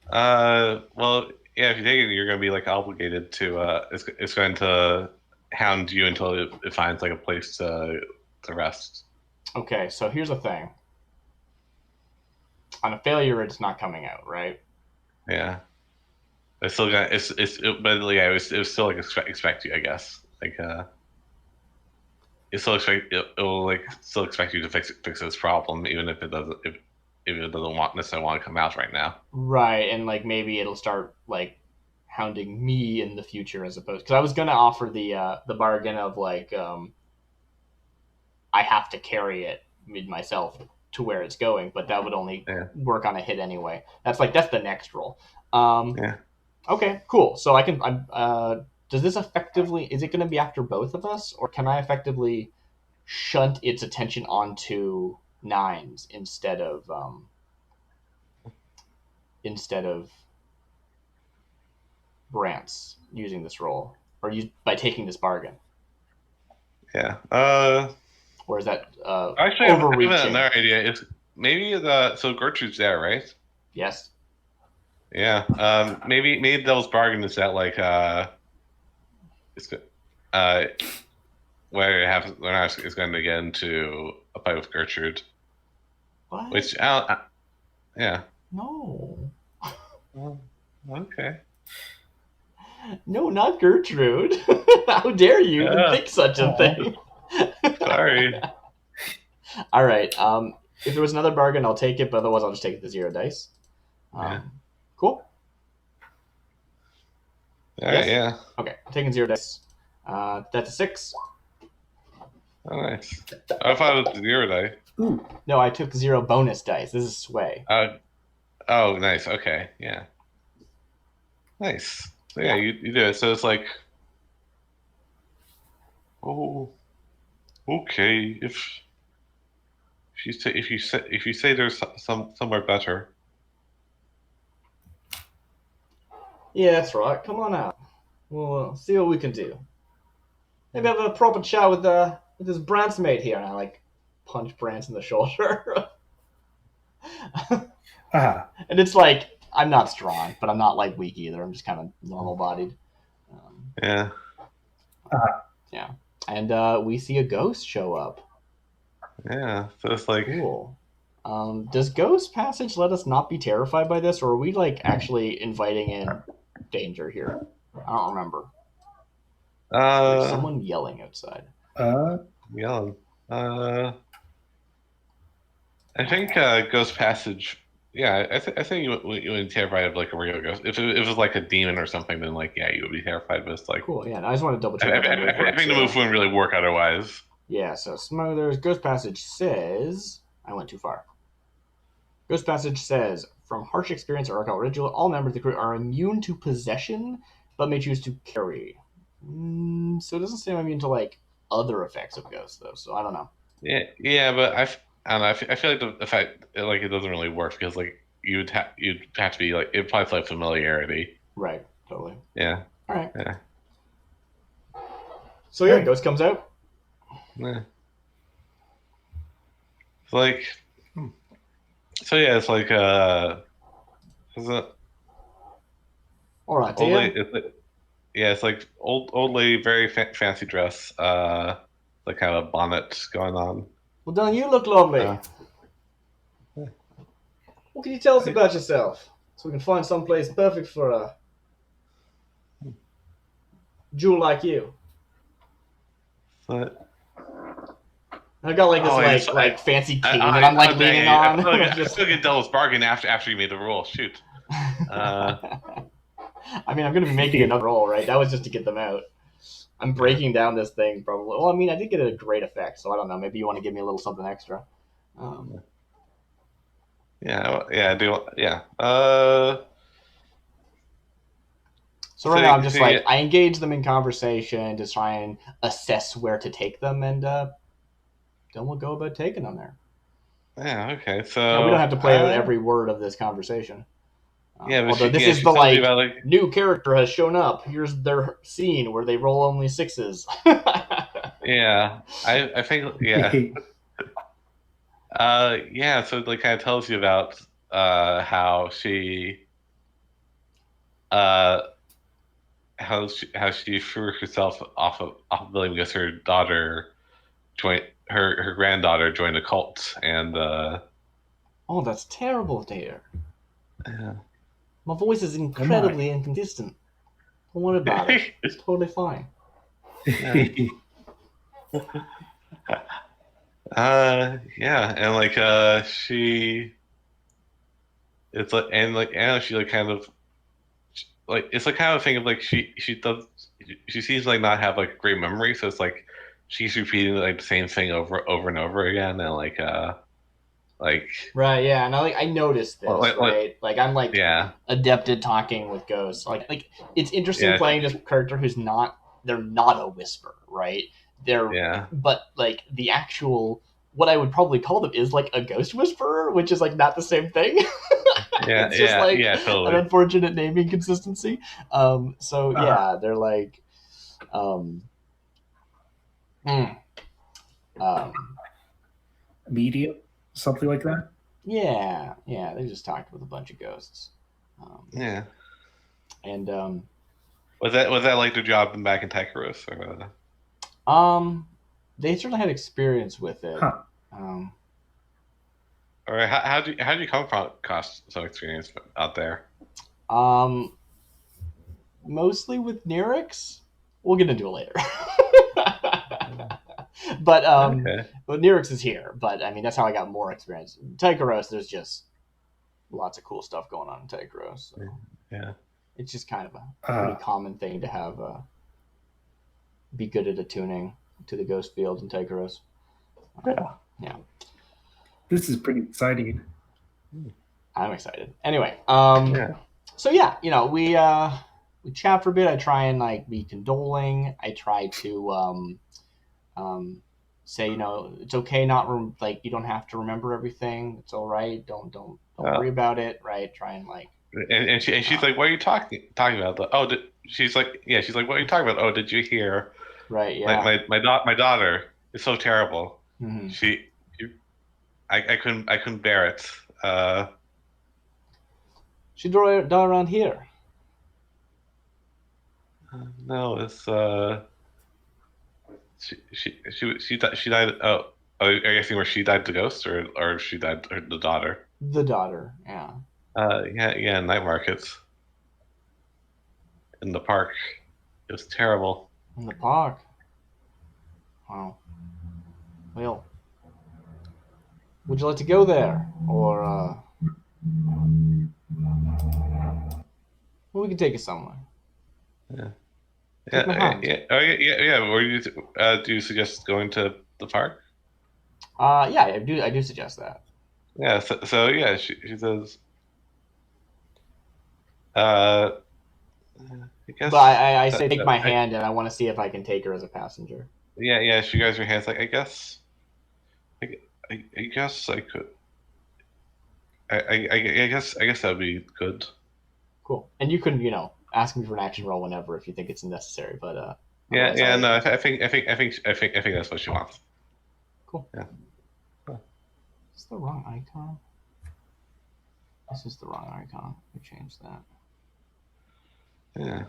Well, yeah. If you take it, you're going to be like obligated to. It's going to hound you until it finds like a place to rest. Okay, so here's the thing. On a failure, it's not coming out, right? Yeah. It's still gonna. But yeah, it was still like expect you, I guess. Like it will like still expect you to fix this problem, even if it doesn't necessarily want to come out right now. Right, and like maybe it'll start like hounding me in the future as opposed, because I was gonna offer the bargain of like I have to carry it myself to where it's going, but that would only work on a hit anyway. That's the next roll. Okay, cool. So I can. Does this effectively? Is it going to be after both of us, or can I effectively shunt its attention onto nines instead of Brant's using this roll, or by taking this bargain? Yeah. Or is that actually overreaching? I have another idea. It's maybe so Gertrude's there, right? Yes. Yeah. Maybe Devil's bargain is that like it's where Leonard is going to get into a fight with Gertrude. What? Which yeah. No. Okay. No, not Gertrude. How dare you even think such a thing? Sorry. All right. If there was another bargain, I'll take it, but otherwise I'll just take the 0 dice. Cool. All right, yeah. Okay, I'm taking 0 dice. That's a 6. Oh, nice. I thought it was 0 dice. Ooh. No, I took 0 bonus dice. This is sway. Oh, nice. Okay, yeah. Nice. So, yeah, you do it. So it's like, oh, okay. If you say there's somewhere better. Yeah, that's right. Come on out. We'll see what we can do. Maybe have a proper chat with this Brant's mate here, and I like punch Brant in the shoulder. And it's like, I'm not strong, but I'm not like weak either. I'm just kind of normal bodied. Yeah. Yeah. And we see a ghost show up. Yeah. So it's like cool. Does Ghost Passage let us not be terrified by this, or are we like actually inviting in danger here? I don't remember. There's someone yelling outside. Yelling. I think Ghost Passage. Yeah, I think you would be terrified of like a real ghost. If it was like a demon or something, then like you would be terrified. But it's like cool. Yeah, I just want to double check. I think the move wouldn't really work otherwise. Yeah. So Smother's Ghost Passage says I went too far. Ghost Passage says, from harsh experience or occult ritual, all members of the crew are immune to possession, but may choose to carry. So it doesn't seem immune to like other effects of ghosts, though. So I don't know. Yeah, but I don't know. I feel like the fact like it doesn't really work because like you'd have to be like it probably like familiarity. Right. Totally. Yeah. All right. Yeah. So yeah, Ghost comes out. Yeah. It's like. So yeah, it's like is it? All right, old lady, it's like old lady, very fancy dress, like kind of a bonnet going on. Well, don't you look lovely? What can you tell us about yourself, so we can find someplace perfect for a jewel like you? But. I got like this like fancy cane that I'm like leaning on. I still get devil's bargain after you made the roll. Shoot. I mean, I'm going to be making another roll, right? That was just to get them out. I'm breaking down this thing probably. Well, I mean, I did get a great effect, so I don't know. Maybe you want to give me a little something extra. Yeah, I do. Yeah. So right now I'm just like, I engage them in conversation to try and assess where to take them, and then we'll go about taking them there. Yeah, okay. So now, we don't have to play out every word of this conversation. Yeah, although this is the like new character has shown up. Here's their scene where they roll only 6s. Yeah, I think yeah. So it like kind of tells you about how she threw herself off of building because her daughter joined her granddaughter joined a cult and. Oh, that's terrible to hear. Yeah. My voice is incredibly inconsistent. Don't worry about it. It's totally fine. Yeah, and like she, it's like and she like kind of like it's like kind of a thing of like she seems like not have like great memory, so it's like she's repeating like the same thing over and over again, and like right, yeah, and I noticed this, right? Like I'm like adept at talking with ghosts. Like it's interesting playing this character who's they're not a whisper, right? But like the actual what I would probably call them is like a ghost whisperer, which is like not the same thing. It's just totally. An unfortunate naming consistency. So yeah, they're like medium, something like that. Yeah, they just talked with a bunch of ghosts. Yeah, and was that like their job back in Tycheros or? They certainly had experience with it. Huh. All right, how do you come across some experience out there? Mostly with Nyrix. We'll get into it later. But but Nyrix is here. But I mean, that's how I got more experience. In Tycheros, there's just lots of cool stuff going on in Tycheros. So yeah, it's just kind of a pretty common thing to have be good at attuning to the ghost fields in Tycheros. Yeah. This is pretty exciting. I'm excited. Anyway, so yeah, we chat for a bit. I try and like be condoling. I try to say, it's okay, not like you don't have to remember everything. It's all right. Don't worry about it. Right? Try and like. And she's like, what are you talking about? She's like, what are you talking about? Oh, did you hear? Right. Yeah. My daughter is so terrible. Mm-hmm. I couldn't bear it. She died around here. No, it's she died. Oh, are you asking where she died, the ghost, or she died, or the daughter? The daughter, yeah. Yeah, night markets in the park. It was terrible. In the park. Wow. Well, would you like to go there, or well, we can take you somewhere. Yeah. Take my hand. Oh, yeah. Or do you suggest going to the park? Yeah, I do suggest that. Yeah. So yeah, she says. I guess. But I say take my hand, and I want to see if I can take her as a passenger. Yeah. She guys your hands like I guess. I guess I could. I guess that would be good. Cool. And you can ask me for an action roll whenever if you think it's necessary. But yeah. No, I think that's what she wants. Cool. Yeah. Is this the wrong icon? This is the wrong icon. We changed that. Yeah.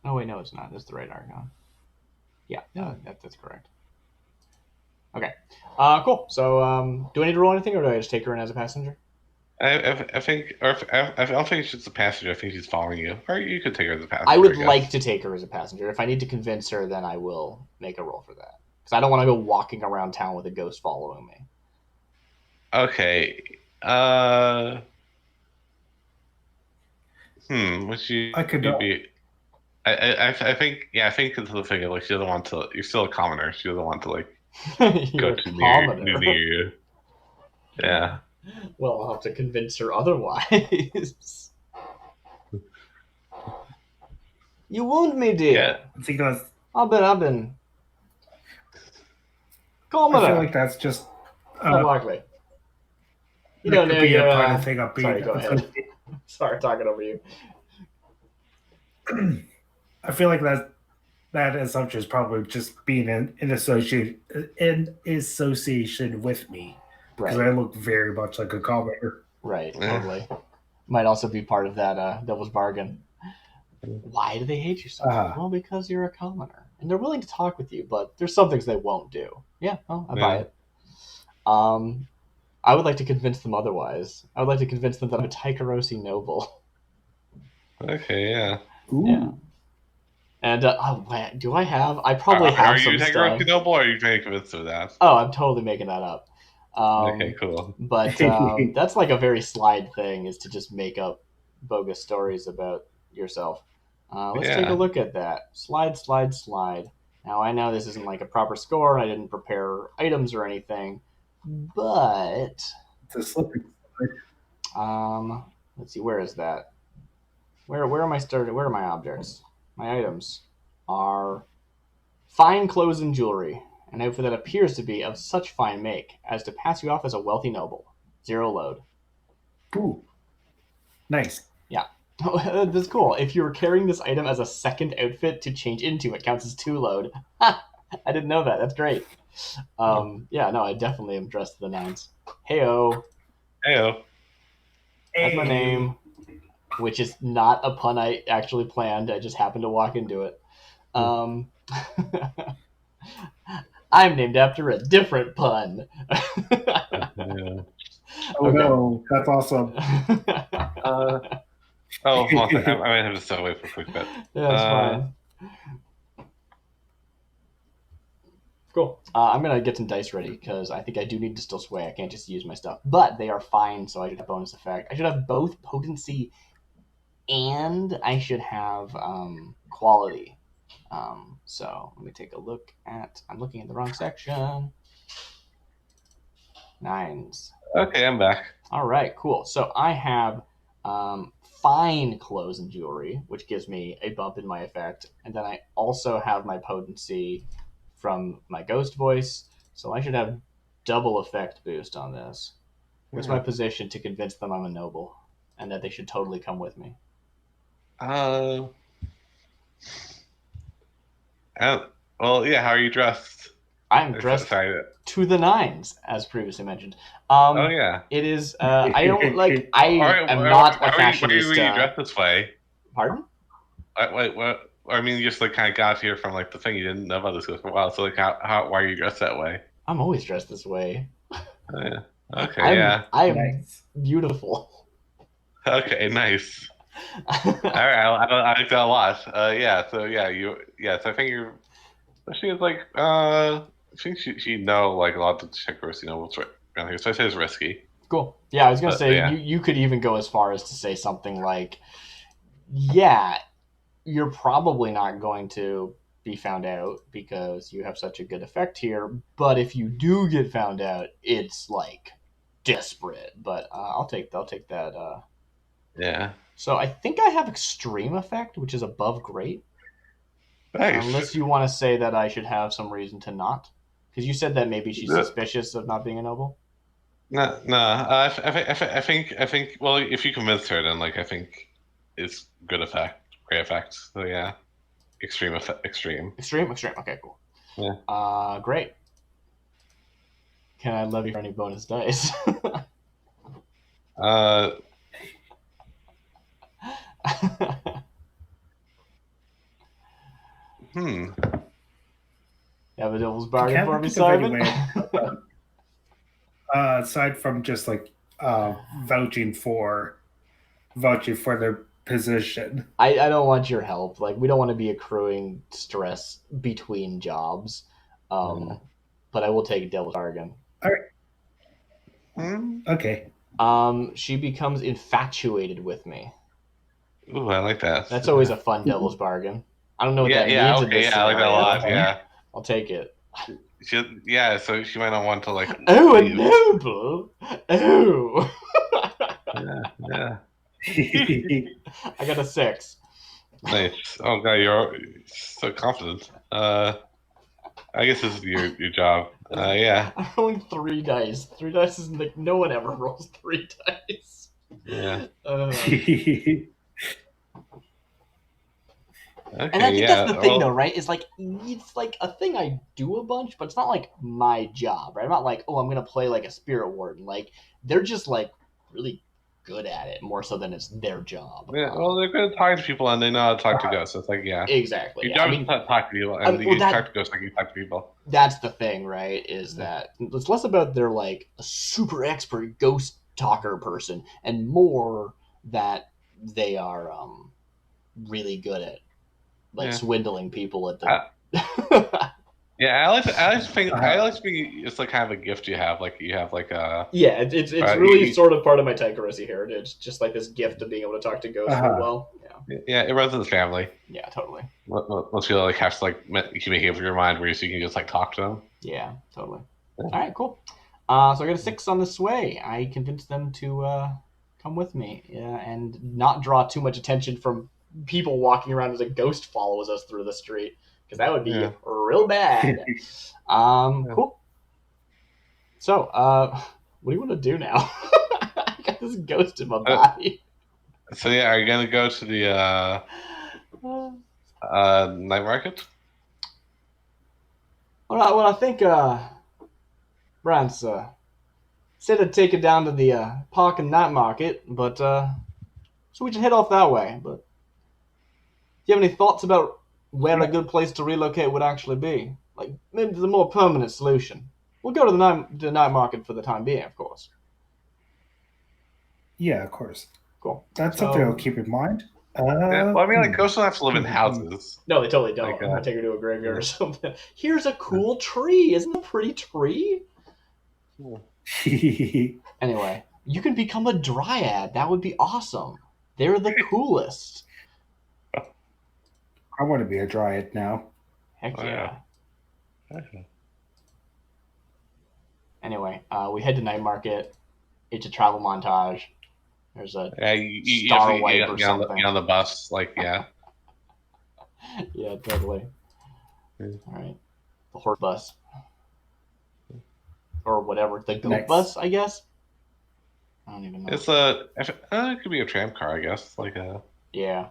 Oh wait, no, it's not. That's the right icon. Yeah, that's correct. Okay. Cool. So, do I need to roll anything, or do I just take her in as a passenger? I think, or I don't think she's a passenger. I think she's following you. Or you could take her as a passenger. I would like to take her as a passenger. If I need to convince her, then I will make a roll for that. Because I don't want to go walking around town with a ghost following me. Okay. Would you? I could be. I think it's the thing. Like she doesn't want to. You're still a commoner. She doesn't want to go too near you. Yeah. Well, I'll have to convince her otherwise. You wound me, dear. Yeah, because I've been. Commoner. I feel like that's just likely. You don't know you're part of the thing. Sorry, go ahead. Sorry, talking over you. I feel like that assumption is probably just being in association with me. Because I look very much like a commenter. Right, totally. Might also be part of that devil's bargain. Why do they hate you so much? Well, because you're a commenter. And they're willing to talk with you, but there's some things they won't do. Yeah, well, I buy it. I would like to convince them otherwise. I would like to convince them that I'm a Taikarosi noble. Okay, yeah. Ooh. Yeah. And do I have? I probably have some stuff. Are you Taikarosi noble, or are you trying to convince them of that? Oh, I'm totally making that up. Okay, cool. But that's like a very slide thing, is to just make up bogus stories about yourself. Let's take a look at that. Slide. Now, I know this isn't like a proper score. I didn't prepare items or anything, but it's a slippery slide. Let's see. Where is that? Where am I started? Where are my objects? My items are fine clothes and jewelry. An outfit that appears to be of such fine make as to pass you off as a wealthy noble. 0 load. Ooh. Nice. Yeah. That's cool. If you're carrying this item as a second outfit to change into, it counts as 2 load. I didn't know that. That's great. Yeah, no, I definitely am dressed to the nines. Heyo. Heyo. That's my name, which is not a pun I actually planned. I just happened to walk into it. I'm named after a different pun. Oh, no, that's awesome. I might have to step away for a quick bit. Yeah, that's fine. Cool. I'm going to get some dice ready, because I think I do need to still sway. I can't just use my stuff. But they are fine, so I should have bonus effect. I should have both potency and I should have quality. So let me take a look at... I'm looking at the wrong section. 9s. Okay, I'm back. All right, cool. So I have fine clothes and jewelry, which gives me a bump in my effect. And then I also have my potency from my ghost voice. So I should have double effect boost on this. What's my position to convince them I'm a noble and that they should totally come with me? Well, yeah, how are you dressed? I'm dressed to the nines, as previously mentioned. Oh yeah. It is. I don't like. I am not a fashionista. Why are you dressed this way? Pardon? Wait, what? I mean, you just like kind of got here from like the thing. You didn't know about this for a while. So like, why are you dressed that way? I'm always dressed this way. Oh, yeah. Okay. I'm nice. Beautiful. Okay, nice. All right, I like that a lot. Yeah. So yeah, So I think you're. She is like. I think she know like a lot of the checkers. You know what's right around here. So I say it's risky. Cool. Yeah, I was gonna say you could even go as far as to say something like, yeah, you're probably not going to be found out because you have such a good effect here. But if you do get found out, it's like desperate. But I'll take that. Yeah. So I think I have extreme effect, which is above great. Nice. Unless you want to say that I should have some reason to not, because you said that maybe she's suspicious of not being a noble. No. I think. Well, if you convince her, then like I think it's good effect, great effect. So yeah, extreme effect, extreme. Okay, cool. Yeah. Great. Can I levy for any bonus dice? You have a devil's bargain for me, Simon? Aside from just like vouching for their position. I don't want your help. Like, we don't want to be accruing stress between jobs. But I will take a devil's bargain. All right. Okay. She becomes infatuated with me. Ooh, I like that. That's always a fun devil's bargain. I don't know what that means in this scenario. I like that a lot, yeah. I'll take it. So she might not want to, like... Oh, a noble! Oh! Yeah. I got a 6. Nice. Oh, God, you're so confident. I guess this is your job. Yeah. I'm rolling 3 dice. 3 dice is like... No one ever rolls 3 dice. Yeah. Okay, and I think that's the thing, though, right? Is like it's like a thing I do a bunch, but it's not like my job, right? I'm not like, oh, I'm gonna play like a spirit warden. Like they're just like really good at it, more so than it's their job. Yeah, well, they're good at talking to people, and they know how to talk to ghosts. It's like, yeah, exactly. Your job is to talk to people, and you talk to ghosts like you talk to people. That's the thing, right? Is that it's less about they're like a super expert ghost talker person, and more that they are really good at. Like swindling people at the. Yeah, I like to think it's like kind of a gift you have. Like you have like a. Yeah, it's really sort of part of my Tycherosi heritage, just like this gift of being able to talk to ghosts really well. Yeah, it runs in the family. Yeah, totally. Most people like have to like you make it up in your mind where you can just like talk to them. Yeah, totally. All right, cool. So I got a 6 on the sway. I convinced them to come with me and not draw too much attention from people walking around as a ghost follows us through the street, because that would be real bad. Cool. So, what do you want to do now? I got this ghost in my body. So yeah, are you gonna go to the night market? All right. Well, I think Rance said to take it down to the park and night market, but so we can head off that way. But do you have any thoughts about where a good place to relocate would actually be? Like maybe the more permanent solution. We'll go to the night market for the time being, of course. Yeah, of course. Cool. That's something I'll keep in mind. Well, I mean, like ghosts don't have to live in houses. No, they totally don't. I'm gonna take her to a graveyard or something. Here's a cool tree. Isn't it a pretty tree? Anyway, you can become a dryad. That would be awesome. They're the coolest. I want to be a dryad now. Heck yeah. Okay. Anyway, we head to night market. It's a travel montage. There's a star wipe or something. On the bus, like, yeah. Yeah, totally. All right. The horse bus. Or whatever. The goat bus, I guess? I don't even know. It could be a tram car, I guess. Like a... Yeah.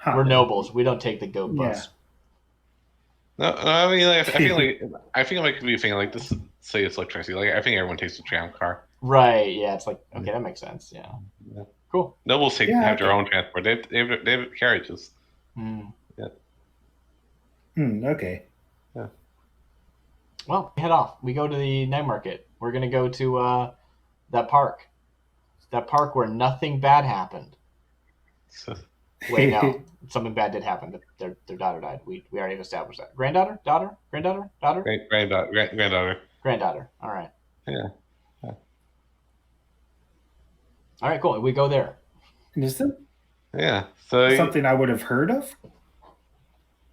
We're nobles. We don't take the goat bus. No, I mean, like, I feel like it could be a thing like this. Say it's electricity. Like I think everyone takes a tram car. Right. Yeah. It's like okay, that makes sense. Yeah. Cool. Nobles have their own transport. They have carriages. Yeah. Okay. Yeah. Well, we head off. We go to the night market. We're gonna go to that park. That park where nothing bad happened. Wait, no. Something bad did happen. Their daughter died. We already established that. Granddaughter? Daughter? Granddaughter? Daughter? Granddaughter. Granddaughter. All right. Yeah. All right, cool. We go there. Is it? Yeah. So something I would have heard of?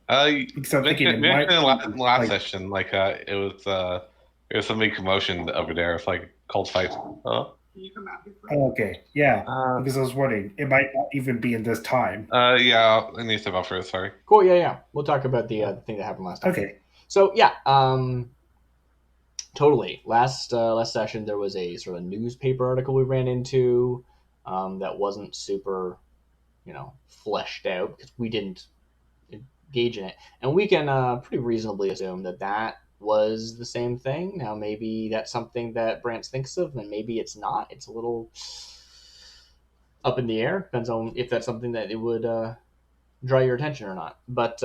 Because I'm thinking in the last session, like it was some big commotion over there. It's like cult fight. Okay, yeah. Because I was wondering, it might not even be in this time. Yeah, I need to buffer. Sorry. Cool. Yeah. We'll talk about the thing that happened last time. Okay. So yeah, totally. Last session there was a sort of newspaper article we ran into that wasn't super, fleshed out because we didn't engage in it, and we can pretty reasonably assume that was the same thing. Now maybe that's something that Brant thinks of, and maybe it's not. It's a little up in the air. Depends on if that's something that it would draw your attention or not. But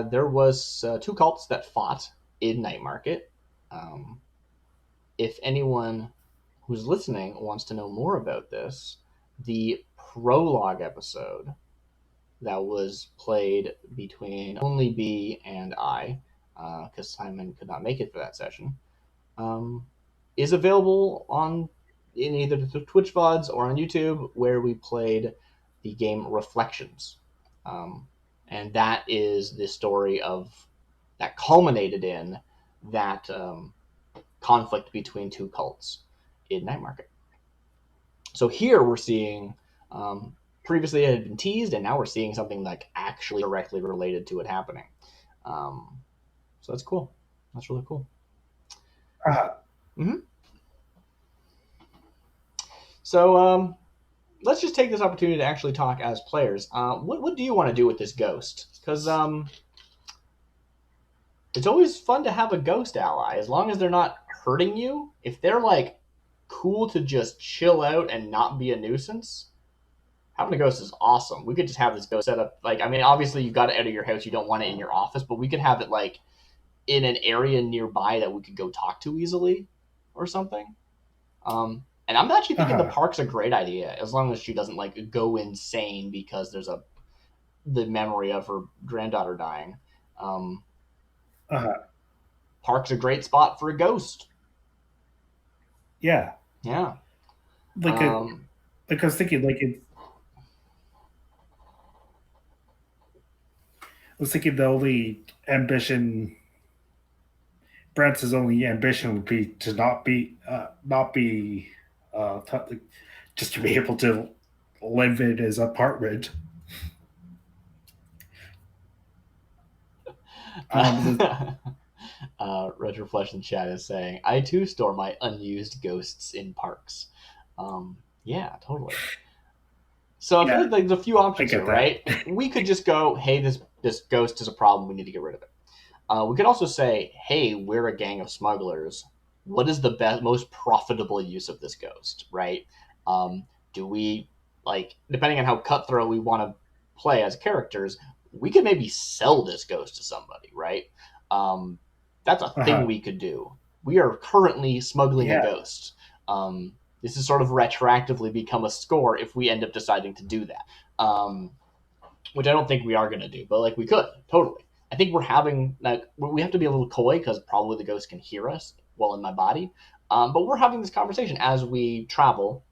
there was 2 cults that fought in Nightmarket. If anyone who's listening wants to know more about this, the prologue episode that was played between only B and I, because Simon could not make it for that session, is available in either the Twitch VODs or on YouTube, where we played the game Reflections. And that is the story that culminated in that conflict between 2 cults in Nightmarket. So here we're seeing, previously it had been teased, and now we're seeing something like actually directly related to it happening. So that's cool. That's really cool. So let's just take this opportunity to actually talk as players. What do you want to do with this ghost? Because it's always fun to have a ghost ally, as long as they're not hurting you. If they're like cool to just chill out and not be a nuisance, having a ghost is awesome. We could just have this ghost set up. Like, I mean, obviously you've got it out of your house. You don't want it in your office, but we could have it like in an area nearby that we could go talk to easily or something. And I'm actually thinking the park's a great idea, as long as she doesn't like go insane because there's the memory of her granddaughter dying. Park's a great spot for a ghost. Yeah. Yeah. Like I was thinking, the only ambition, Brant's only ambition would be to not be just to be able to live in his apartment. Retroflesh in chat is saying, I too store my unused ghosts in parks. Yeah, totally. So I feel like there's a few options here, right? We could just go, hey, this ghost is a problem, we need to get rid of it. We could also say, hey, we're a gang of smugglers. What is the most profitable use of this ghost, right? Do we, depending on how cutthroat we want to play as characters, we could maybe sell this ghost to somebody, right? That's a thing we could do. We are currently smuggling a ghost. This is sort of retroactively become a score if we end up deciding to do that, which I don't think we are going to do, but we could, totally. I think we have to be a little coy because probably the ghost can hear us while in my body. But we're having this conversation as we travel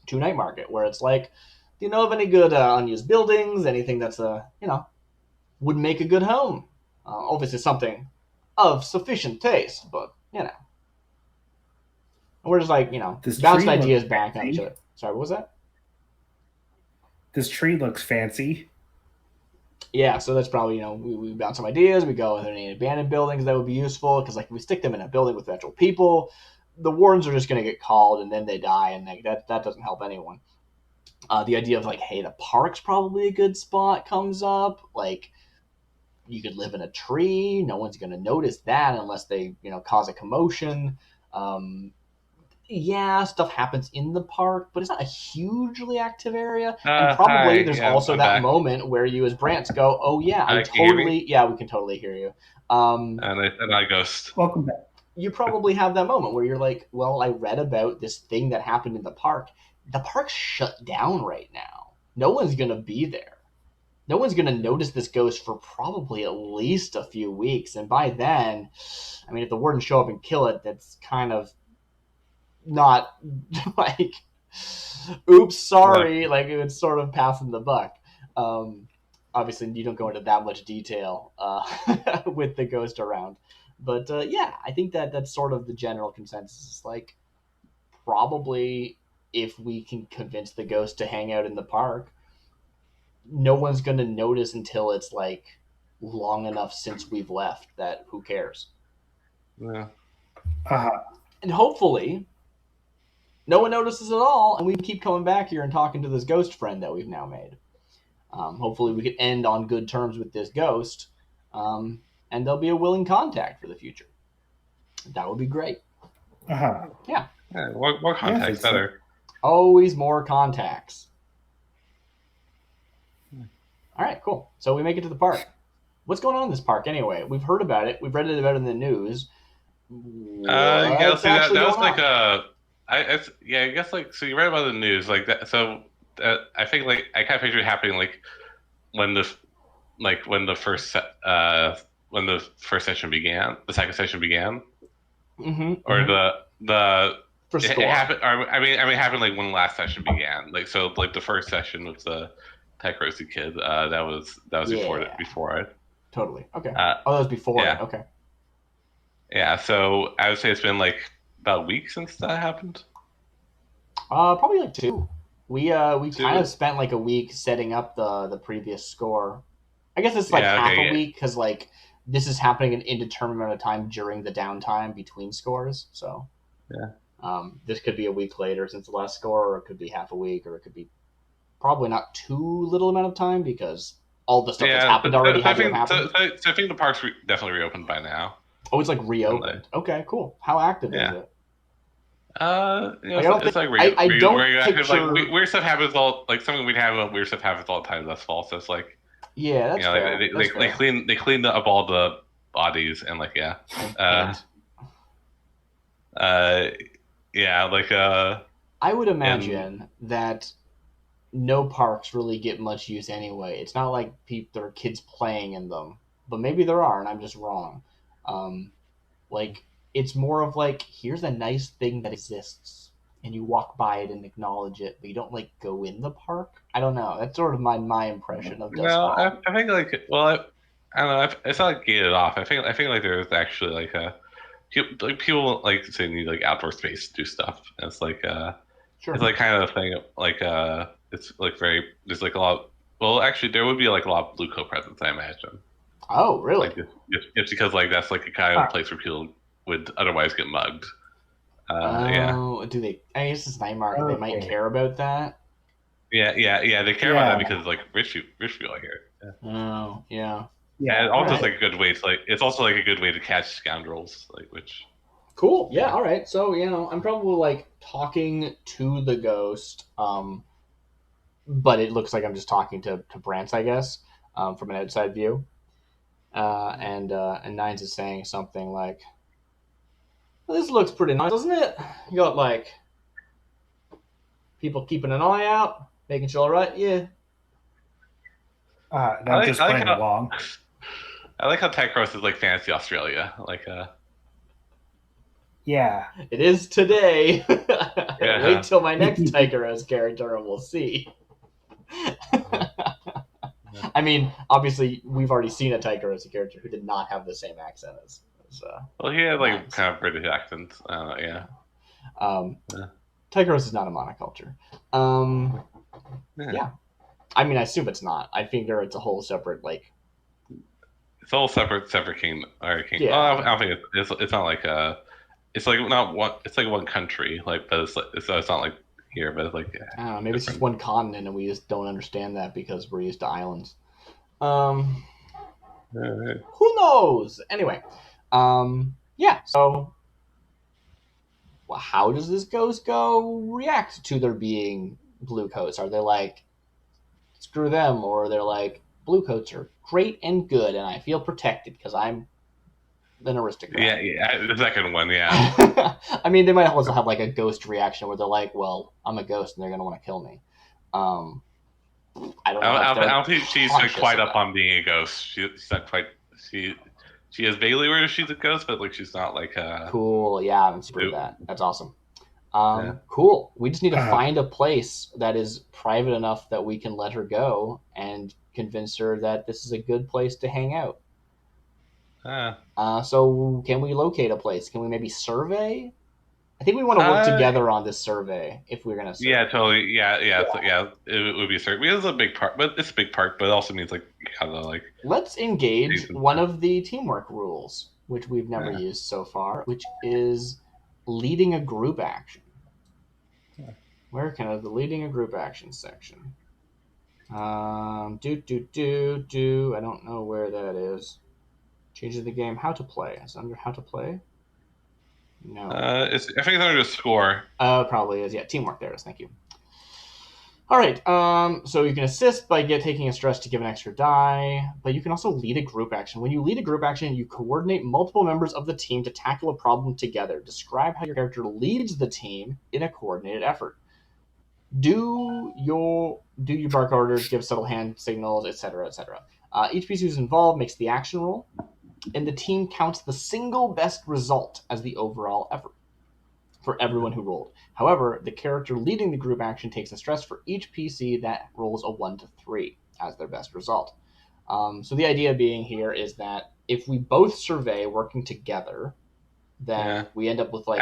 to Nightmarket, where it's like, do you know of any good unused buildings? Anything that's would make a good home? Obviously something of sufficient taste, but And we're just bouncing ideas back on each other. Sorry, what was that? This tree looks fancy. Yeah, so that's probably, we bounce some ideas. We go, are there any abandoned buildings that would be useful? Because, if we stick them in a building with actual people, the wardens are just going to get called, and then they die, and that doesn't help anyone. The idea of like, hey, the park's probably a good spot comes up. Like, you could live in a tree. No one's going to notice that unless they, cause a commotion. Yeah, stuff happens in the park, but it's not a hugely active area. And probably there's also that moment where you as Brants go, oh yeah, we can totally hear you. And I ghost. Welcome back. You probably have that moment where you're like, well, I read about this thing that happened in the park. The park's shut down right now. No one's going to be there. No one's going to notice this ghost for probably at least a few weeks. And by then, I mean, if the wardens show up and kill it, that's kind of not like, oops, sorry. Yeah. Like, it's sort of passing the buck. Obviously, you don't go into that much detail with the ghost around. But yeah, I think that's sort of the general consensus. Like, probably if we can convince the ghost to hang out in the park, no one's going to notice until it's like long enough since we've left that who cares? Yeah. And hopefully no one notices at all, and we keep coming back here and talking to this ghost friend that we've now made. Hopefully we can end on good terms with this ghost, and there'll be a willing contact for the future. That would be great. Yeah, more contacts, better. Always more contacts. All right, cool. So we make it to the park. What's going on in this park anyway? We've heard about it. We've read about it in the news. Yeah, see, that was like I guess like, so you read about the news like that. So I think like I kind of picture it happening like when the first session began, the second session began, or the first it happened. I mean, it happened like when the last session began. Like, so like the first session with the Tychrosi kid, that was before it. Totally. Okay. That was before it. Okay. Yeah, so I would say it's been like about a week since that happened. Probably like 2. We kind of spent like a week setting up the previous score. I guess it's like half a week because like this is happening an indeterminate amount of time during the downtime between scores. So this could be a week later since the last score, or it could be half a week, or it could be probably not too little amount of time because all the stuff that's happened already happened. So I think the park's definitely reopened by now. Oh, it's like reopened. Okay, cool. How active is it? It's like weird stuff happens all like something we'd have weird stuff happens all the time. That's false. So it's like that's fair. They clean up all the bodies and like I would imagine that no parks really get much use anyway. It's not like there are kids playing in them, but maybe there are, and I'm just wrong. Like, it's more of like, here's a nice thing that exists, and you walk by it and acknowledge it, but you don't like go in the park. I don't know. That's sort of my impression of Doskvol. No, I think like, well, I don't know. It's not like gated off. I think like there's actually like people like say need like outdoor space to do stuff. And it's like sure. It's like kind of a thing like it's like very there's like a lot. Well, actually, there would be like a lot of blue coat presence, I imagine. Oh, really? Like it's because like that's like a kind of place where people would otherwise get mugged. Do they? I guess it's Nightmarket. They might care about that. Yeah. They care about that because like rich people are here. Yeah. Oh, yeah. Yeah, and also it's like a good way to like. It's also like a good way to catch scoundrels, like which. Cool. Yeah. All right. So I'm probably like talking to the ghost, but it looks like I'm just talking to Brants, I guess, from an outside view. And Nines is saying something like, well, "This looks pretty nice, doesn't it? You got like people keeping an eye out, making sure all right. Yeah. Not just playing along." I like how Tychros is like fantasy Australia, like Yeah. It is today. Wait till my next Tychros character and we'll see. I mean, obviously, we've already seen a Tychros character who did not have the same accent as well, he had like kind of British accent. Tychros is not a monoculture. Yeah. I mean, I assume it's not. I figure it's a whole separate like. It's all separate kingdom. Yeah. Well, I don't think it's not like it's like not one. It's like one country. Like, but it's not like here, but like I don't know, maybe it's just one continent and we just don't understand that because we're used to islands. Who knows? Anyway, yeah. So, how does this ghost react to there being blue coats? Are they like, screw them, or they're like, blue coats are great and good, and I feel protected because I'm an aristocrat? Yeah, the second one, yeah. I mean, they might also have like a ghost reaction where they're like, well, I'm a ghost and they're gonna want to kill me. I don't know. I don't think she's quite up on being a ghost. She's not quite. She is vaguely aware she's a ghost, but like she's not like cool. Yeah, I'm super into that. That's awesome. Cool. We just need to find a place that is private enough that we can let her go and convince her that this is a good place to hang out. So can we locate a place? Can we maybe survey? I think we want to work together on this survey if we're gonna survey. Yeah, totally. Yeah. It would be a survey. It's a big park, but it's a big park. But it also means like you gotta like. Let's engage one of the teamwork rules, which we've never used so far, which is leading a group action. Where can the leading a group action section? I don't know where that is. Changes the game. How to play. Is it under how to play? No. I think it's under score. Probably is. Yeah, teamwork. There it is. Thank you. All right. So you can assist by taking a stress to give an extra die, but you can also lead a group action. When you lead a group action, you coordinate multiple members of the team to tackle a problem together. Describe how your character leads the team in a coordinated effort. Do you bark orders, give subtle hand signals, etc., etc. Each piece who's involved makes the action roll, and the team counts the single best result as the overall effort for everyone who rolled. However, the character leading the group action takes a stress for each PC that rolls a 1 to 3 as their best result. So the idea being here is that if we both survey working together, then we end up with like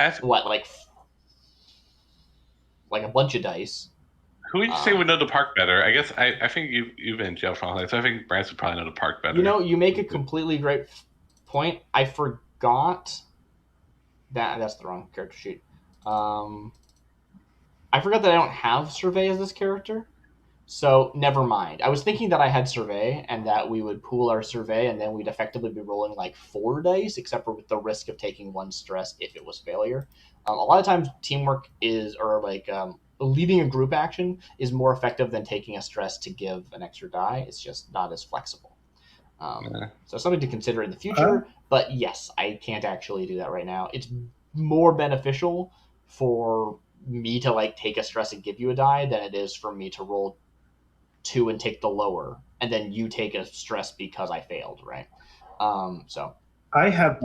a bunch of dice. Who would you say would know the park better? I guess I think you've been in jail for a long time, so I think Brance would probably know the park better. You know, you make a completely great point. I forgot that's the wrong character sheet. I forgot that I don't have survey as this character, so never mind. I was thinking that I had survey and that we would pool our survey and then we'd effectively be rolling like 4 dice, except for with the risk of taking 1 stress if it was failure. A lot of times teamwork leading a group action is more effective than taking a stress to give an extra die. It's just not as flexible. So something to consider in the future, but yes, I can't actually do that right now. It's more beneficial for me to like take a stress and give you a die than it is for me to roll 2 and take the lower, and then you take a stress because I failed, right? So I have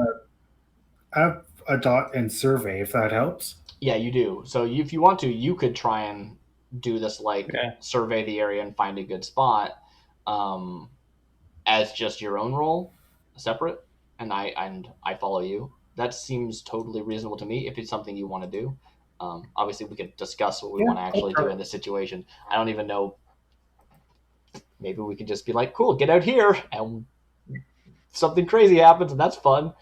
a dot and survey, if that helps. Yeah, you do. So if you want to, you could try and do this survey the area and find a good spot as just your own roll, separate, and I follow you. That seems totally reasonable to me if it's something you want to do. Obviously, we could discuss what we want to actually do in this situation. I don't even know. Maybe we could just be like, cool, get out here, and something crazy happens, and that's fun.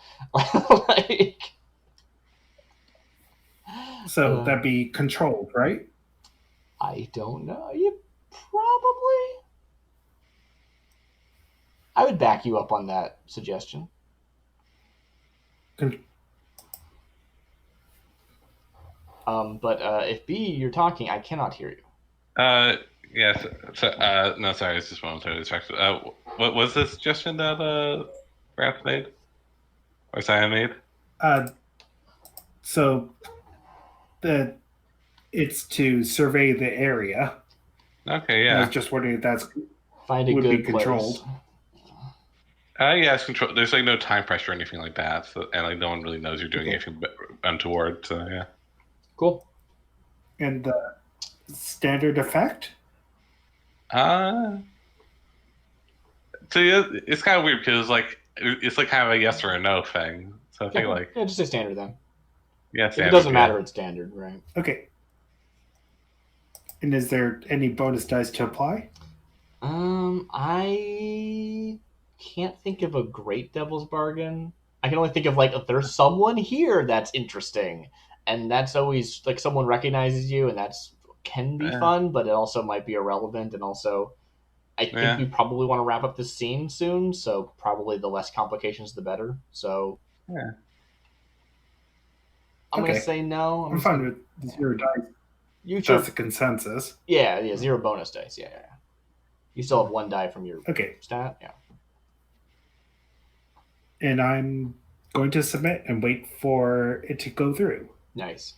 So that'd be controlled, right? I don't know. You probably. I would back you up on that suggestion. But if B, you're talking, I cannot hear you. Yes. So, no, sorry, it's just momentarily distracted. What was the suggestion that Brad made? Or Simon made? So that it's to survey the area. Okay, yeah. I was just wondering if that's find a good controlled. Place. Yeah, it's controlled. There's like no time pressure or anything like that, and like no one really knows you're doing anything untoward. So yeah. Cool. And the standard effect? So yeah, it's kind of weird because it's like kind of a yes or a no thing. So I think just say standard then. Yeah, standard. If it doesn't matter, it's standard, right? Okay. And is there any bonus dice to apply? I can't think of a great devil's bargain. I can only think of if there's someone here that's interesting, and that's always someone recognizes you, and that's can be fun, but it also might be irrelevant, and also I think we probably want to wrap up this scene soon, so probably the less complications, the better. So I'm going to say no. I'm fine with 0 dice. That's the consensus. Yeah, 0 bonus dice. Yeah. You still have 1 die from your stat. Yeah. And I'm going to submit and wait for it to go through. Nice.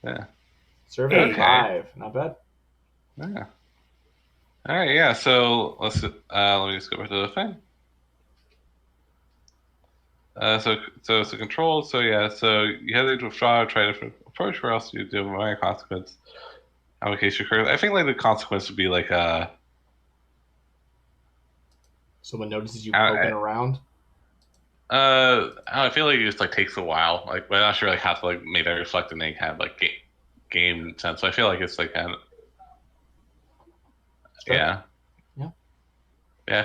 Yeah. Survey 5. Not bad. Yeah. All right. Yeah. So let me just go back to the thing. So control. So you have to withdraw, try a different approach, or else you do a minor consequence. Application occurs. I think like the consequence would be like someone notices you poking around. I feel like it just like takes a while. Like, but I'm not sure like how to like make that reflect in any kind of like game sense. So I feel like it's like kind of yeah. I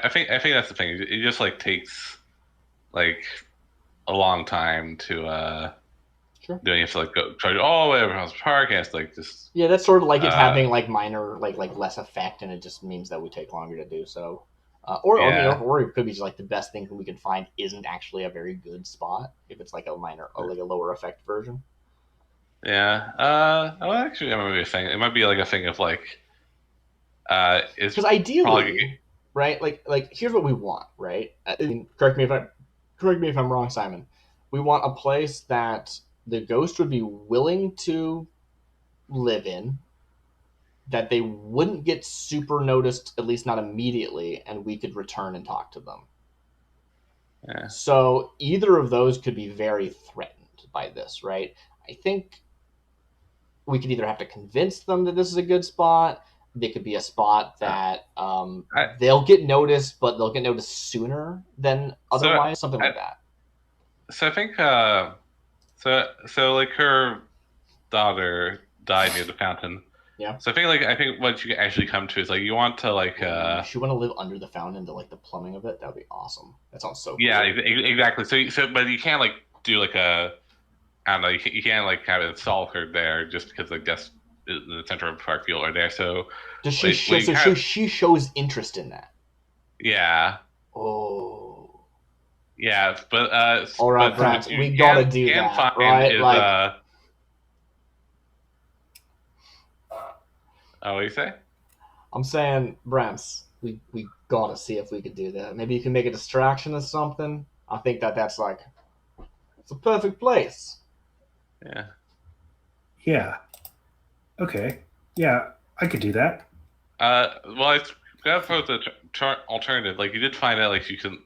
think that's the thing. It just like takes like a long time to doing. You have to like go try to all the way over House Park, and it's like just that's sort of like it having like minor like less effect, and it just means that we take longer to do so. Or it could be just like the best thing we can find isn't actually a very good spot if it's like a minor or like a lower effect version. Yeah. Actually, I might be a thing. It might be like a thing of like. Because ideally, right? Like here's what we want, right? Correct me if I'm wrong, Simon. We want a place that the ghost would be willing to live in, that they wouldn't get super noticed, at least not immediately, and we could return and talk to them. Yeah. So either of those could be very threatened by this, right? I think we could either have to convince them that this is a good spot. They could be a spot that they'll get noticed, but they'll get noticed sooner than otherwise, something like that. So I think, so like her daughter died near the fountain. Yeah. So I think what you actually come to is like you want to like. She want to live under the fountain into like the plumbing of it. That would be awesome. That sounds so. Yeah, cool. Exactly. So but you can't like do like a. I don't know. You can't like have it install her there just because like that's the center of Parkfield right there. So does she? She shows interest in that. Yeah. Oh. Yeah, but all right, Brad, we gotta do that, right? Like. Oh, what do you say? I'm saying, Brents, we gotta see if we could do that. Maybe you can make a distraction or something. I think that's like, it's a perfect place. Yeah. Yeah. Okay. Yeah, I could do that. Well, it's got the alternative. Like you did find out, like you can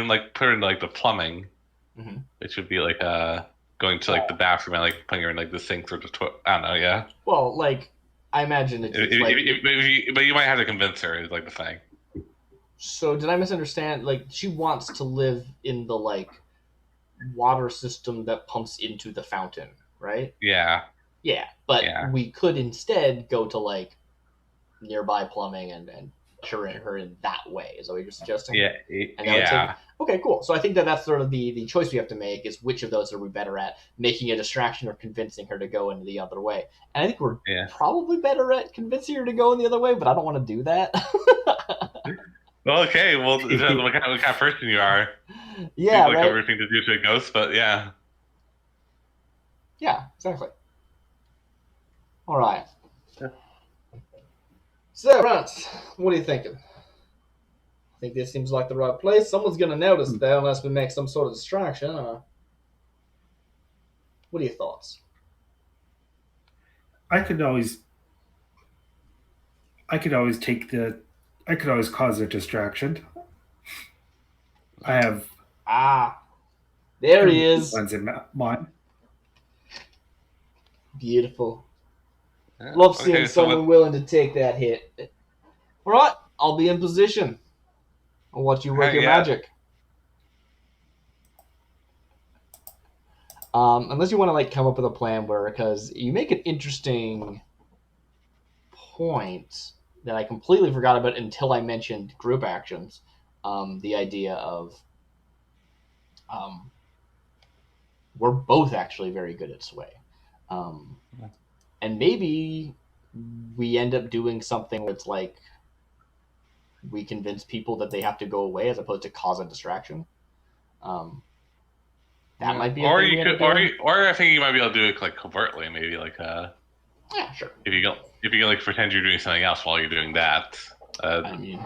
like put her in like the plumbing, which would be like going to like the bathroom and like putting her in like the sink or the toilet. I don't know. Yeah. Well, like. I imagine it's but you might have to convince her is like the thing. So did I misunderstand? Like she wants to live in the like water system that pumps into the fountain, right? Yeah. Yeah, but we could instead go to like nearby plumbing and usher her in that way. Is that what you're suggesting? Yeah. Okay, cool. So I think that's sort of the choice we have to make is which of those are we better at, making a distraction or convincing her to go in the other way. And I think we're probably better at convincing her to go in the other way, but I don't want to do that. Well, okay. Well, it depends on what kind of person you are. Yeah, seems like everything to do to a ghost, but yeah. Yeah, exactly. All right. So, Rance, what are you thinking? I think this seems like the right place. Someone's going to notice there unless we make some sort of distraction. What are your thoughts? I could always cause a distraction. I have. There he is. One's in mine. Beautiful. Love seeing someone willing to take that hit. All right, I'll be in position. I'll watch you work your magic. Unless you want to like come up with a plan because you make an interesting point that I completely forgot about until I mentioned group actions. The idea of we're both actually very good at sway. And maybe we end up doing something where it's like we convince people that they have to go away as opposed to cause a distraction. That might be a thing we end up doing. Or I think you might be able to do it like covertly, maybe like yeah, sure. If you like pretend you're doing something else while you're doing that. I mean,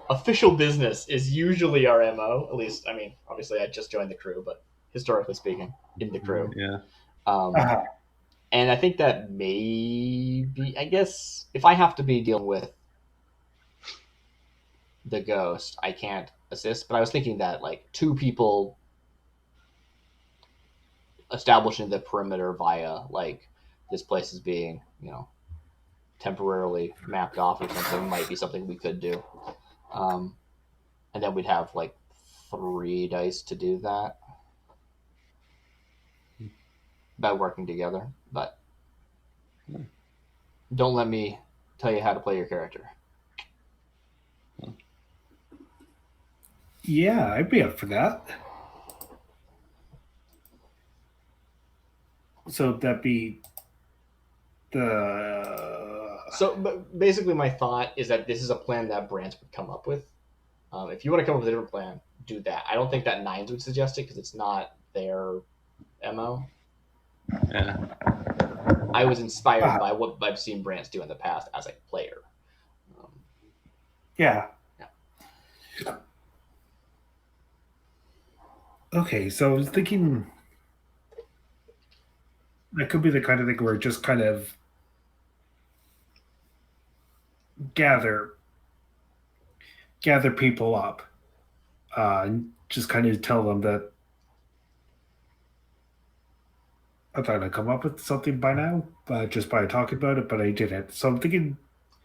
official business is usually our MO. At least, I mean, obviously I just joined the crew, but historically speaking, in the crew. Yeah. And I think that maybe, I guess, if I have to be dealing with the ghost, I can't assist. But I was thinking that like 2 people establishing the perimeter via like this place is being, temporarily mapped off or something might be something we could do. And then we'd have like 3 dice to do that by working together. But don't let me tell you how to play your character. Yeah, I'd be up for that. So that'd be So basically my thought is that this is a plan that Brant would come up with. If you want to come up with a different plan, do that. I don't think that Nines would suggest it because it's not their MO. Yeah. I was inspired by what I've seen Brant do in the past as a player. Yeah. Okay, so I was thinking that could be the kind of thing where just kind of gather people up, and just kind of tell them that I thought I'd come up with something by now, just by talking about it, but I didn't. So I'm thinking,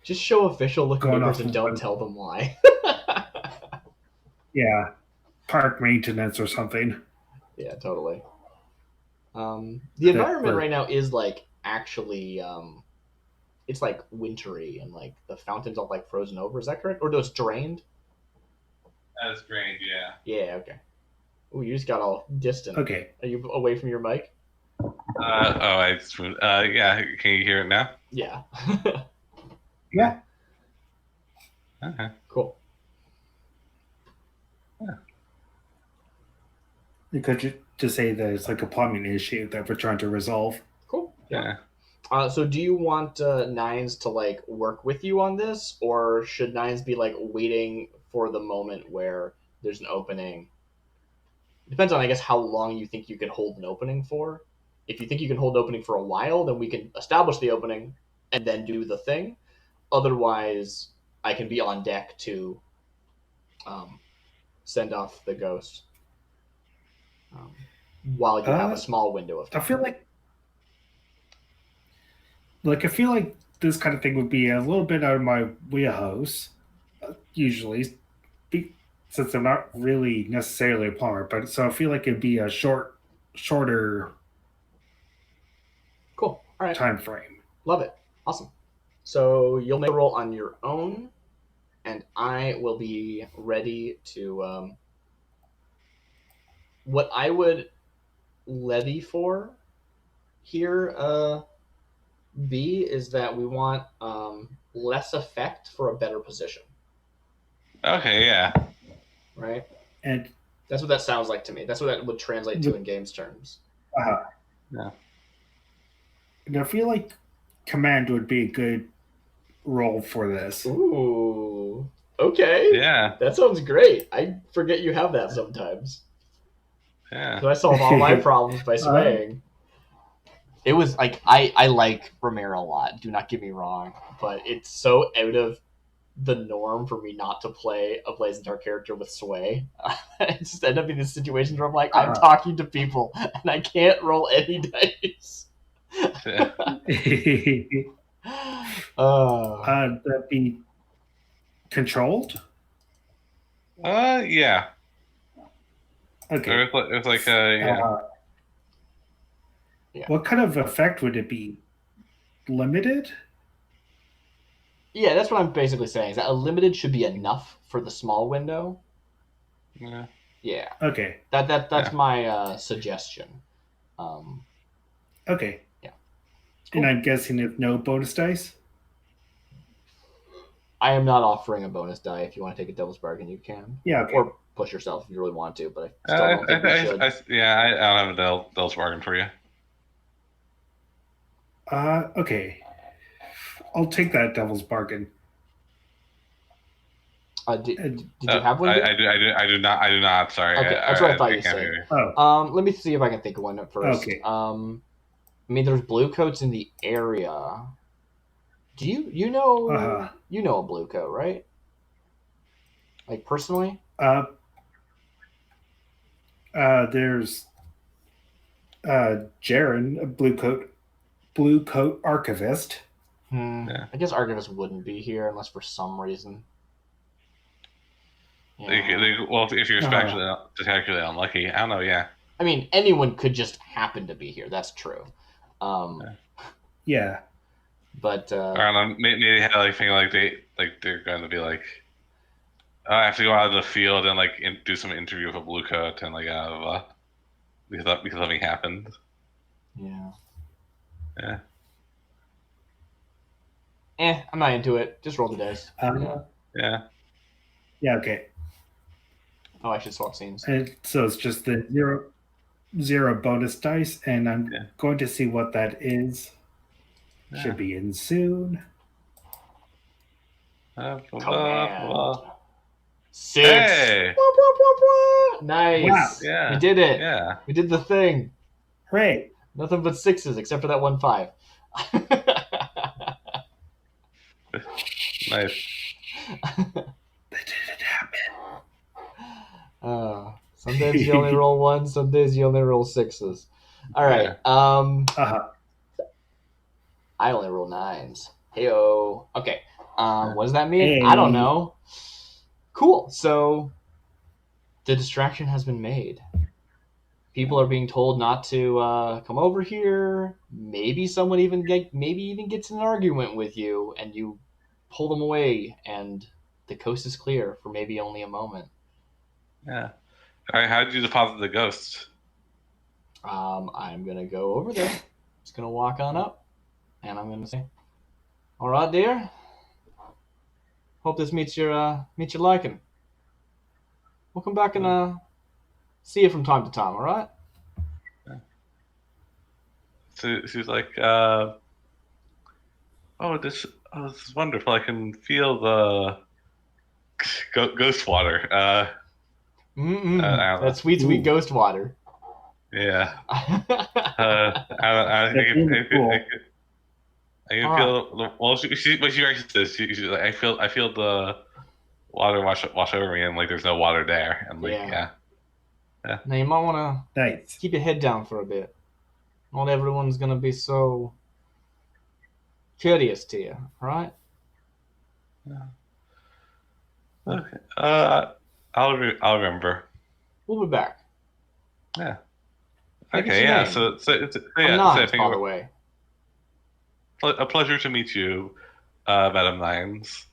just show official looking numbers and don't tell them why. Yeah, park maintenance or something. Yeah, totally. The environment right now is like actually, it's like wintry and like the fountains all like frozen over. Is that correct? Or no, it's drained? That's drained, yeah. Yeah, okay. Ooh, you just got all distant. Okay. Are you away from your mic? Yeah. Can you hear it now? Yeah. Yeah. Okay. Cool. Yeah. You could just say that it's like a plumbing issue that we're trying to resolve. Cool. Yeah. So do you want Nines to like work with you on this, or should Nines be like waiting for the moment where there's an opening? Depends on, I guess, how long you think you can hold an opening for. If you think you can hold an opening for a while, then we can establish the opening and then do the thing. Otherwise, I can be on deck to send off the ghost while you have a small window of time. I feel like this kind of thing would be a little bit out of my wheelhouse, usually, since I'm not really necessarily a plumber. But so I feel like it'd be a shorter. Cool. All right. Time frame. Love it. Awesome. So you'll make a roll on your own, and I will be ready to. What I would levy for here, B, is that we want less effect for a better position. Okay, yeah. Right? And that's what that sounds like to me. That's what that would translate to in games terms. Yeah. And I feel like command would be a good role for this. Ooh. Okay. Yeah. That sounds great. I forget you have that sometimes. Yeah. So I solve all my problems by swaying. It was like I like Ramiro a lot. Do not get me wrong, but it's so out of the norm for me not to play a Blazing Dark character with sway. I just end up in these situations where I'm like, I'm talking to people and I can't roll any dice. That be controlled? Yeah. Okay. It's like yeah. Yeah. What kind of effect would it be? Limited? Yeah, that's what I'm basically saying. Is that a limited should be enough for the small window? Yeah. Yeah. Okay. That's my suggestion. Okay. Yeah. And I'm guessing if no bonus dice? I am not offering a bonus die. If you want to take a devil's bargain, you can. Yeah, okay. Or push yourself if you really want to, but I still don't think we should. I don't have a devil's bargain for you. Okay. I'll take that devil's bargain. Did you have one? I do not. Sorry. Okay, that's what I thought you said. Oh. Let me see if I can think of one first. Okay. I mean, there's blue coats in the area. Do you know you know a blue coat, right? Like personally? There's Jaren, a blue coat archivist. Yeah. I guess archivist wouldn't be here unless for some reason. Yeah. Well, if you're spectacularly unlucky, I don't know. Yeah. I mean, anyone could just happen to be here. That's true. Yeah. But I don't know. Maybe they had like they're going to be like, I have to go out of the field and do some interview with a blue coat and because something happened. Yeah. Yeah. I'm not into it. Just roll the dice. Yeah. Yeah. Okay. Oh, I should swap scenes. And so it's just the zero bonus dice, and I'm going to see what that is. Yeah. Should be in soon. Command. 6. Hey. Nice. Wow. Yeah. We did it. Yeah. We did the thing. Hooray. Nothing but 6s except for that 1 5. Nice. That didn't happen. Sometimes you only roll 1, some days you only roll 6s. All right. I only roll 9s. Heyo. Okay. What does that mean? Hey. I don't know. Cool. So the distraction has been made. People are being told not to come over here. Maybe someone even gets in an argument with you, and you pull them away, and the coast is clear for maybe only a moment. Yeah. All right. How did you deposit the ghost? I'm gonna go over there. Just gonna walk on up, and I'm gonna say, "All right, dear. Hope this meets your liking. We'll come back and see you from time to time. All right." Yeah. So she's like, this is wonderful. I can feel the ghost water. That sweet ghost water. Yeah. I can feel. Well, she actually says she's like, I feel the water wash over me, and there's no water there, and yeah. Now you might want to keep your head down for a bit. Not everyone's gonna be so courteous to you, right? Yeah. Okay. I'll remember. We'll be back. Yeah. Okay. Yeah. So I'm not, by the way. A pleasure to meet you, Madam Nines.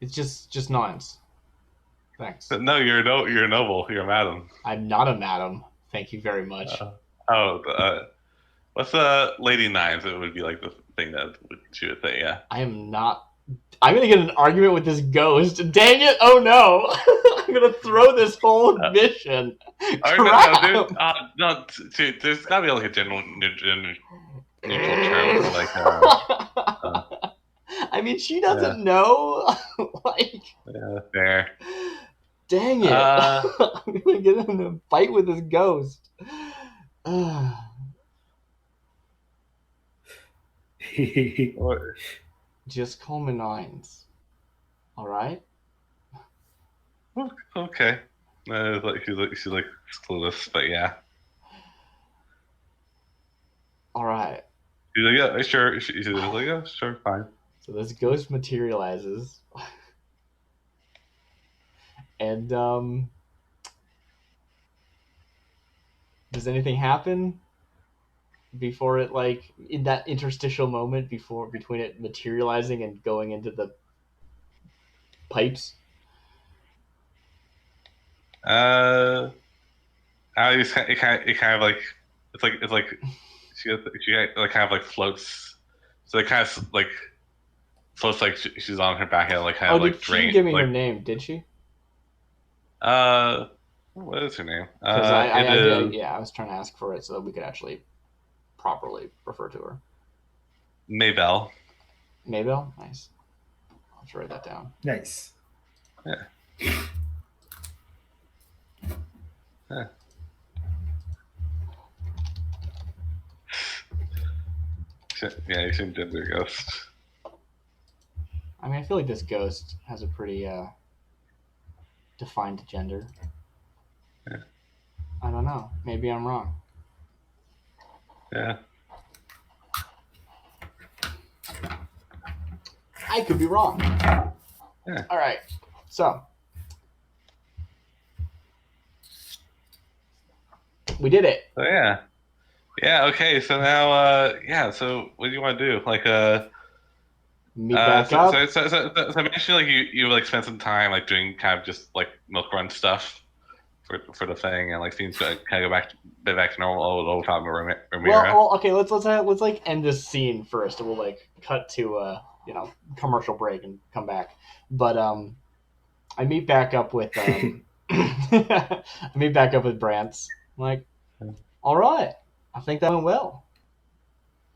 It's just Nines. Thanks. No, you're a noble. You're a madam. I'm not a madam. Thank you very much. What's Lady Nines? It would be like the thing that she would say. Yeah. I am not. I'm gonna get in an argument with this ghost. Dang it! Oh no! I'm gonna throw this whole mission. No, there's gotta be like a general neutral term for I mean, she doesn't know. Yeah, fair. Dang it! I'm gonna get in a fight with this ghost. Just call me Nines. All right. Okay. She's clueless, but yeah. All right. She's like, yeah, sure. She's like, yeah, sure, fine. So this ghost materializes, and does anything happen before it, in that interstitial moment between it materializing and going into the pipes? It kind of it's like she like kind of like floats. So it kind of like floats like she's on her back and like kind of like she didn't give me her name, did she? What is her name? Because I was trying to ask for it so that we could actually properly refer to her. Maybell. Maybell? Nice. I'll just write that down. Nice. Yeah. Yeah. Yeah, you seem gender ghost. I mean, I feel like this ghost has a pretty defined gender. Yeah. I don't know. Maybe I'm wrong. Yeah. I could be wrong. Yeah. All right. So we did it. So yeah. Yeah. Okay. So now, So what do you want to do? Like, meet back up. So I mentioned like you like spent some time like doing kind of just like milk run stuff for the thing, and like things kind of go back to normal old time Ramira. Well, okay. Let's like end this scene first, and we'll like cut to commercial break and come back. But I meet back up with Brantz. I'm like, all right, I think that went well.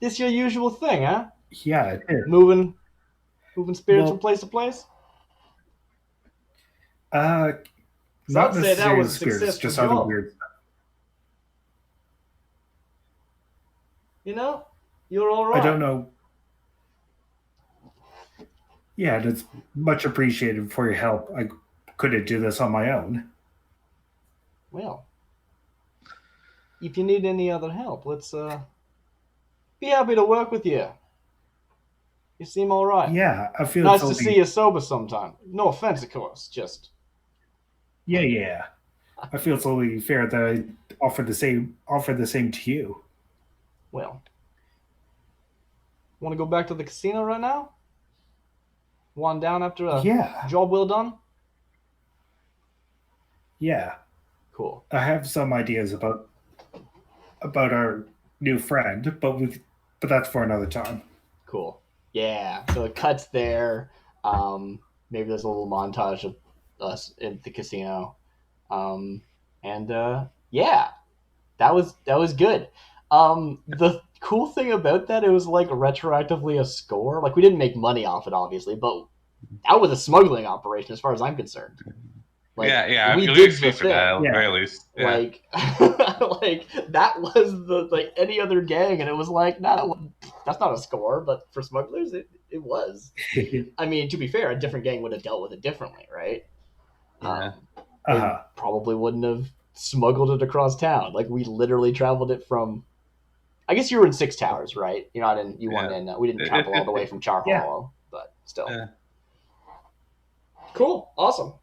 This your usual thing, huh? Yeah, it is. Moving spirits from place to place. Not necessarily that was spirits, just other weird stuff. You're all right. I don't know. Yeah, it's much appreciated for your help. I couldn't do this on my own. Well, if you need any other help, let's be happy to work with you. You seem all right. Yeah, I feel nice to see you sober sometime. No offense, of course. Just yeah. I feel it's only fair that I offer the same to you. Well, want to go back to the casino right now? One down after a job well done? Yeah. Cool. I have some ideas about our new friend, but that's for another time. Cool. Yeah. So it cuts there. Maybe there's a little montage of us in the casino. That was good. The cool thing about that, it was like retroactively a score. Like we didn't make money off it, obviously, but that was a smuggling operation as far as I'm concerned. Like, we did the thing. That, very least. Yeah. Like, like that was the any other gang, and it was like, that's not a score, but for smugglers, it was. I mean, to be fair, a different gang would have dealt with it differently, right? Yeah. Probably wouldn't have smuggled it across town. Like we literally traveled it from. I guess you were in Six Towers, right? You're not in. You weren't in. We didn't travel all the way from Char Hollow, but still. Yeah. Cool. Awesome.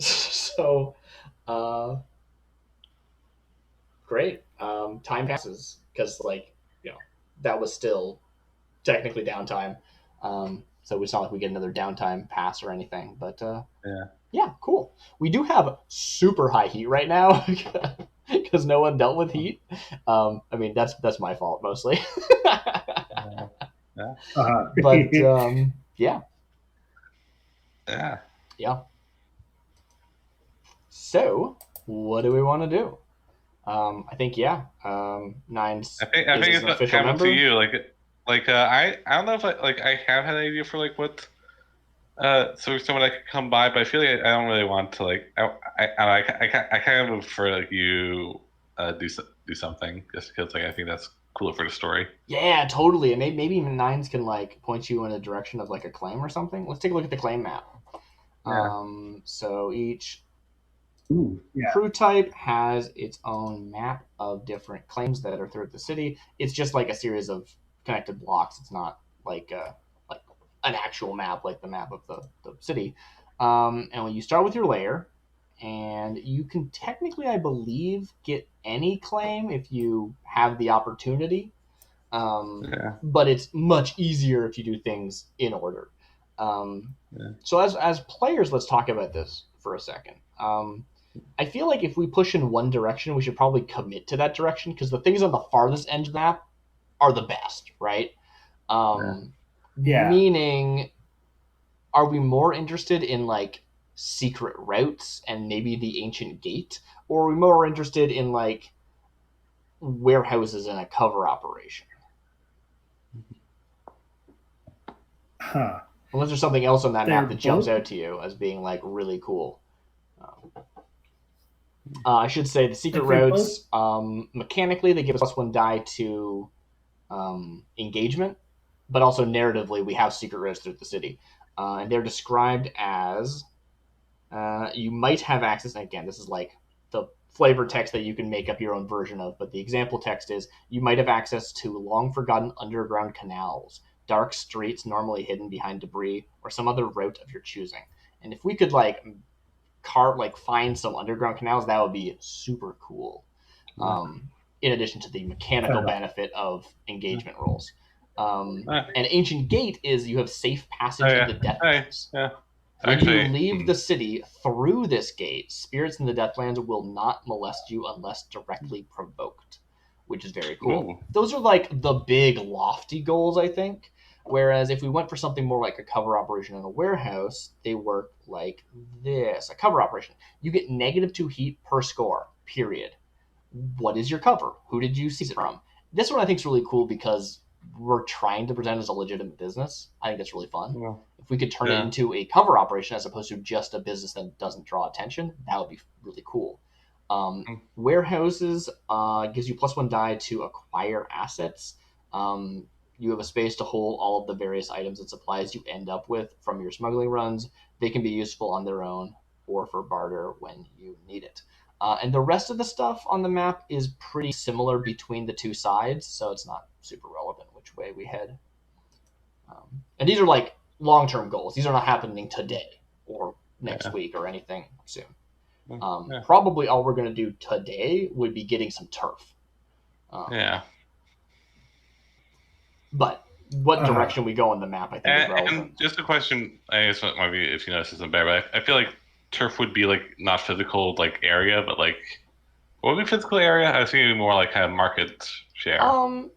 So, great. Time passes because, that was still technically downtime. So it's not like we get another downtime pass or anything. But yeah, cool. We do have super high heat right now because no one dealt with heat. I mean, that's my fault mostly. But yeah. Yeah. So, what do we want to do? I think Nine's. I think it's official member. To you, I don't know if I have had an idea for what. So someone I could come by, but I feel like I don't really want to I kind of prefer you do something just because I think that's cooler for the story. Yeah, totally. And maybe even Nines can point you in a direction of a claim or something. Let's take a look at the claim map. Yeah. So each crew type has its own map of different claims that are throughout the city. It's just a series of connected blocks. It's not an actual map like the map of the city. And when you start with your layer, and you can technically, I believe, get any claim if you have the opportunity. But it's much easier if you do things in order. So as players, let's talk about this for a second. I feel like if we push in one direction, we should probably commit to that direction, because the things on the farthest end of the map are the best, right? Meaning, are we more interested in like secret routes and maybe the ancient gate, or are we more interested in like warehouses and a cover operation? Unless there's something else on that map that jumps out to you as being like really cool. I should say the secret routes, mechanically, they give us +1 die to engagement, but also narratively, we have secret routes through the city. And they're described as you might have access, and again, this is like the flavor text that you can make up your own version of, but the example text is you might have access to long-forgotten underground canals, dark streets normally hidden behind debris, or some other route of your choosing. And if we could like find some underground canals, that would be super cool. In addition to the mechanical benefit of engagement rolls. And Ancient Gate is you have safe passage in the Deathlands. When you leave the city through this gate, spirits in the Deathlands will not molest you unless directly provoked, which is very cool. Ooh. Those are like the big lofty goals, I think. Whereas if we went for something more like a cover operation in a warehouse, they work like this. A cover operation. You get -2 heat per score, period. What is your cover? Who did you seize it from? This one I think is really cool because we're trying to present as a legitimate business. I think that's really fun. Yeah. If we could turn it into a cover operation as opposed to just a business that doesn't draw attention, that would be really cool. Warehouses gives you +1 die to acquire assets. You have a space to hold all of the various items and supplies you end up with from your smuggling runs. They can be useful on their own or for barter when you need it. And the rest of the stuff on the map is pretty similar between the two sides, so it's not super relevant which way we head. And these are like long-term goals. These are not happening today or next week or anything soon. Probably all we're going to do today would be getting some turf. But what direction we go on the map, I think, is relevant. And just a question, I guess it might be if you know this isn't bad, but I feel like turf would be like not physical like area, but like what would be physical area? I was thinking more like kind of market share.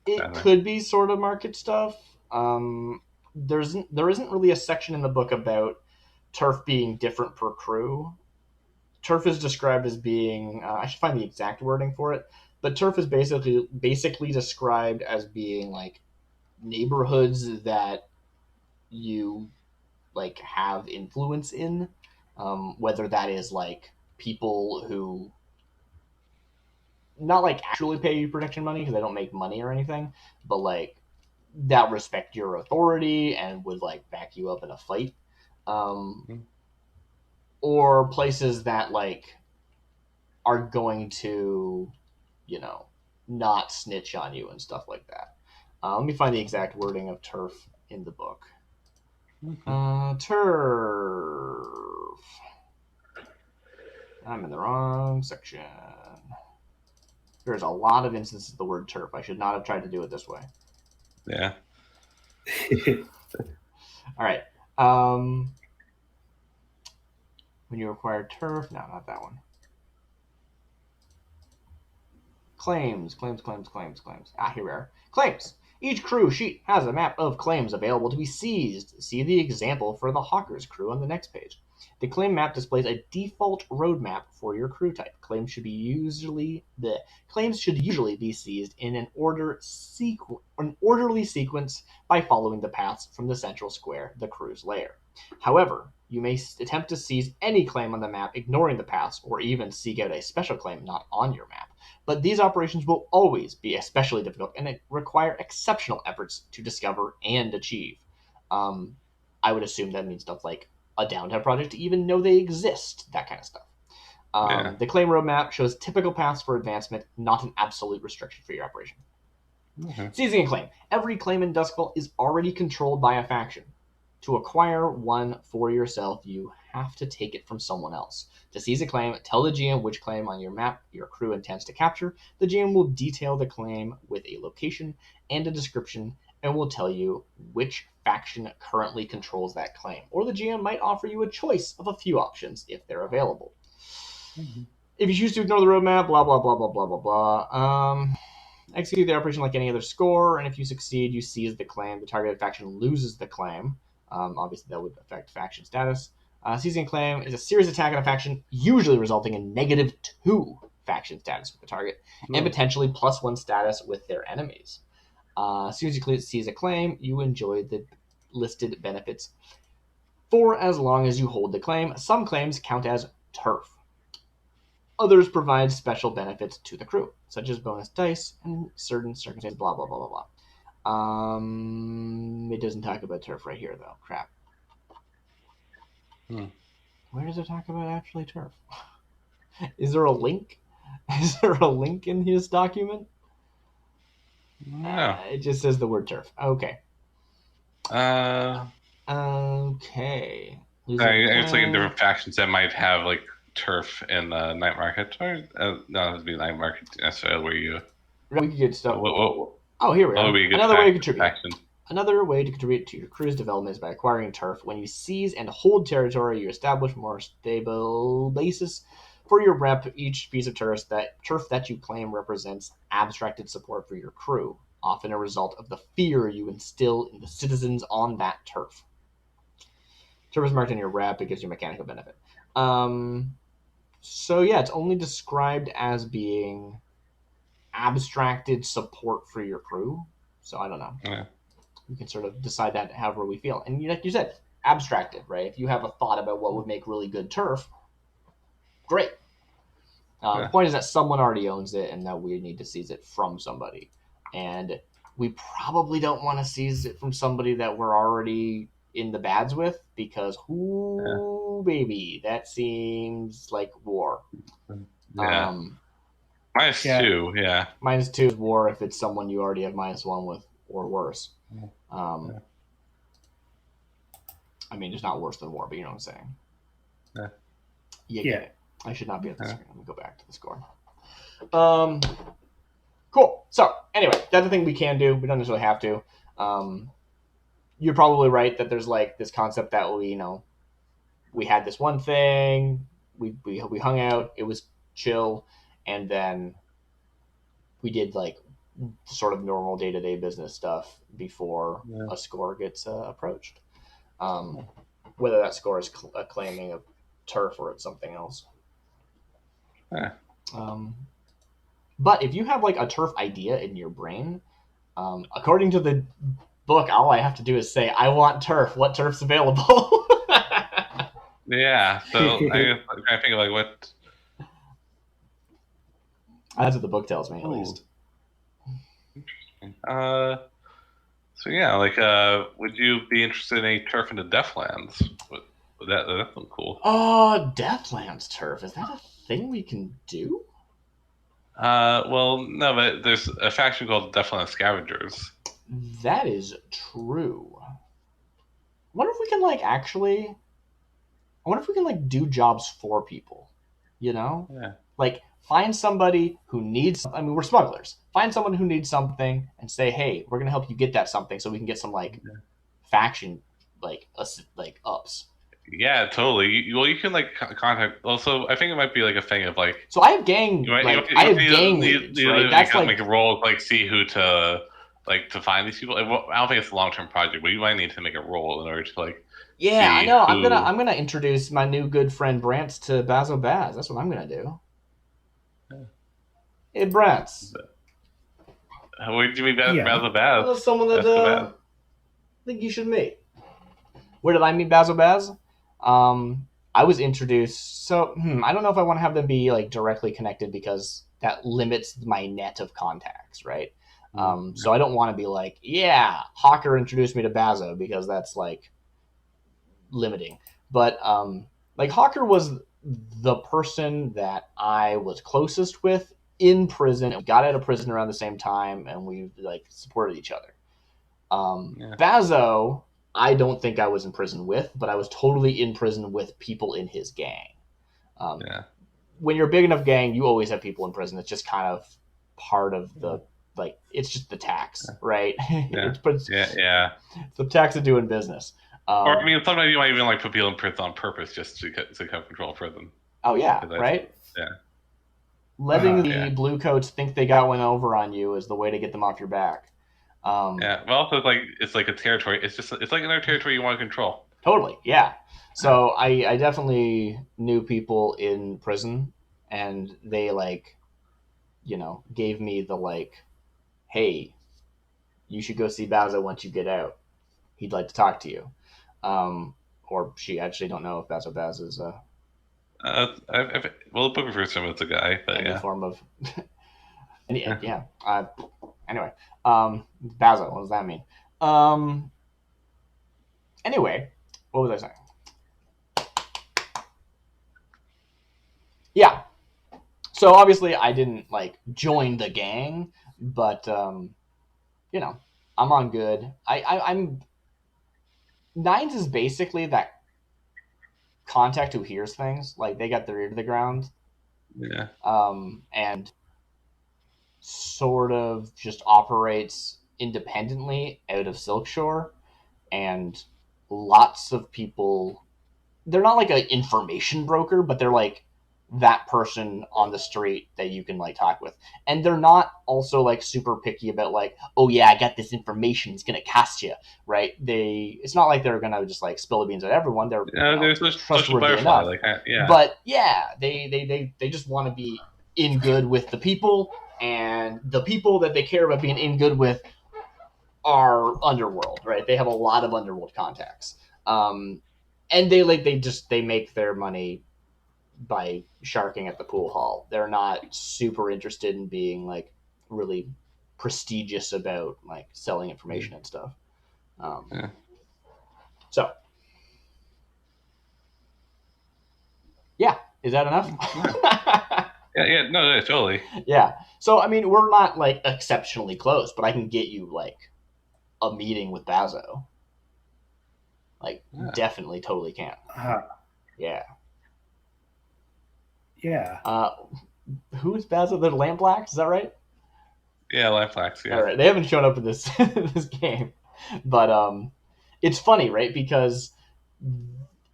It could be sort of market stuff. There isn't really a section in the book about turf being different per crew. Turf is described as being I should find the exact wording for it, but turf is basically described as being like neighborhoods that you like have influence in, whether that is like people who not like actually pay you protection money because they don't make money or anything, but like that respect your authority and would like back you up in a fight, or places that like are going to, you know, not snitch on you and stuff like that. Let me find the exact wording of turf in the book. Turf. I'm in the wrong section. There's a lot of instances of the word turf. I should not have tried to do it this way. Yeah. All right. When you acquire turf, no, not that one. Claims. Here we are. Claims. Each crew sheet has a map of claims available to be seized. See the example for the Hawker's crew on the next page. The claim map displays a default roadmap for your crew type. Claims should usually be seized in an orderly sequence by following the paths from the central square, the crew's lair. However, you may attempt to seize any claim on the map, ignoring the paths, or even seek out a special claim not on your map. But these operations will always be especially difficult and require exceptional efforts to discover and achieve. I would assume that means stuff like a downtime project to even know they exist, that kind of stuff. The claim roadmap shows typical paths for advancement, not an absolute restriction for your operation. Seizing a claim. Every claim in Doskvol is already controlled by a faction. To acquire one for yourself, you have to take it from someone else. To seize a claim, tell the GM which claim on your map your crew intends to capture. The GM will detail the claim with a location and a description and will tell you which faction currently controls that claim. Or the GM might offer you a choice of a few options if they're available. If you choose to ignore the roadmap, blah, blah, blah, blah, blah, blah, blah. Execute the operation like any other score, and if you succeed, you seize the claim. The targeted faction loses the claim. Obviously, that would affect faction status. Seizing a claim is a serious attack on a faction, usually resulting in -2 faction status with the target, and potentially +1 status with their enemies. As soon as you seize a claim, you enjoy the listed benefits for as long as you hold the claim. Some claims count as turf. Others provide special benefits to the crew, such as bonus dice and certain circumstances, blah, blah, blah, blah, blah. It doesn't talk about turf right here, though. Crap. Where does it talk about actually turf? Is there a link? Is there a link in his document? No. It just says the word turf. Okay. Okay. It's like in different factions that might have like turf in Nightmarket. Or no, it'd be Nightmarket necessarily where you. We could get stuff. Here we are. Another way to contribute. Faction. Another way to contribute to your crew's development is by acquiring turf. When you seize and hold territory, you establish more stable basis for your rep. Each piece of turf that you claim represents abstracted support for your crew, often a result of the fear you instill in the citizens on that turf. Turf is marked on your rep. It gives you mechanical benefit. So yeah, it's only described as being abstracted support for your crew. So I don't know. Yeah. We can sort of decide that however we feel. And like you said, abstracted, right? If you have a thought about what would make really good turf, great. The point is that someone already owns it and that we need to seize it from somebody. And we probably don't want to seize it from somebody that we're already in the bads with, because baby, that seems like war. Yeah. -2, yeah. -2 is war if it's someone you already have -1 with, or worse. I mean, it's not worse than war, but you know what I'm saying. Yeah. I should not be at the screen. Let me go back to the score. Cool. So, anyway, that's the thing we can do. We don't necessarily have to. You're probably right that there's like this concept that we had this one thing, we hung out, it was chill, and then we did like sort of normal day-to-day business stuff before a score gets approached. Whether that score is claiming a turf or it's something else. But if you have like a turf idea in your brain, according to the book, all I have to do is say, I want turf. What turf's available? Yeah, so I think of like what. That's what the book tells me, at least. Interesting. So yeah, like, would you be interested in a turf in the Deathlands? That's cool. Oh, Deathlands turf. Is that a thing we can do? Well, no, but there's a faction called Deathlands Scavengers. That is true. I wonder if we can do jobs for people, Yeah. Like, find somebody who needs, we're smugglers. Find someone who needs something and say, hey, we're going to help you get that something so we can get some, faction, ups. Yeah, totally. You can, contact, also, I think it might be, a thing of, So I have gang, I have gang leads, right? That's, make a roll, see who to find these people. I don't think it's a long-term project, but you might need to make a roll in order to, yeah, I know. I'm gonna introduce my new good friend Brants to Bazo Baz. That's what I'm gonna do. Yeah. Hey, Brants. Where did you meet Bazo Baz? Well, someone that I think you should meet. Where did I meet Bazo Baz? I was introduced. So I don't know if I want to have them be directly connected because that limits my net of contacts, right? So I don't want to be Hawker introduced me to Bazo because that's limiting. But Hawker was the person that I was closest with in prison. We got out of prison around the same time, and we supported each other. Bazo, I don't think I was in prison with, but I was totally in prison with people in his gang. When you're a big enough gang, you always have people in prison. It's just kind of part of the it's just the tax, right? Yeah. It's the tax of doing business. Or sometimes you might even put people in prison on purpose just to have control of prison. Oh yeah, right. Letting the blue coats think they got one over on you is the way to get them off your back. But also it's like a territory. It's like another territory you want to control. Totally, yeah. So I definitely knew people in prison, and they gave me the hey, you should go see Bazo once you get out. He'd like to talk to you. Or she actually don't know if Baz is well, the book refers to him as a guy, but any form of yeah. Anyway, Bazo, what does that mean? Anyway, what was I saying? Yeah. So obviously I didn't join the gang, but I'm on good. I'm Nines is basically that contact who hears things. Like, they got their ear to the ground. Yeah. And sort of just operates independently out of Silkshore, and lots of people, they're not like an information broker, but they're like that person on the street that you can talk with. And they're not also super picky about oh yeah, I got this information, it's gonna cast you, right? It's not like they're gonna just spill the beans on everyone. They're there's trustworthy enough. But yeah, they just want to be in good with the people, and the people that they care about being in good with are underworld, right? They have a lot of underworld contacts, and they make their money by sharking at the pool hall. They're not super interested in being really prestigious about selling information and stuff. So yeah, is that enough? Yeah, no, totally. Yeah. So I mean, we're not exceptionally close, but I can get you a meeting with Bazo. Definitely, totally can. Yeah. Yeah. Who's Bazo? The Lampblacks, is that right? Yeah, Lampblacks. Yeah. All right. They haven't shown up in this this game, but it's funny, right? Because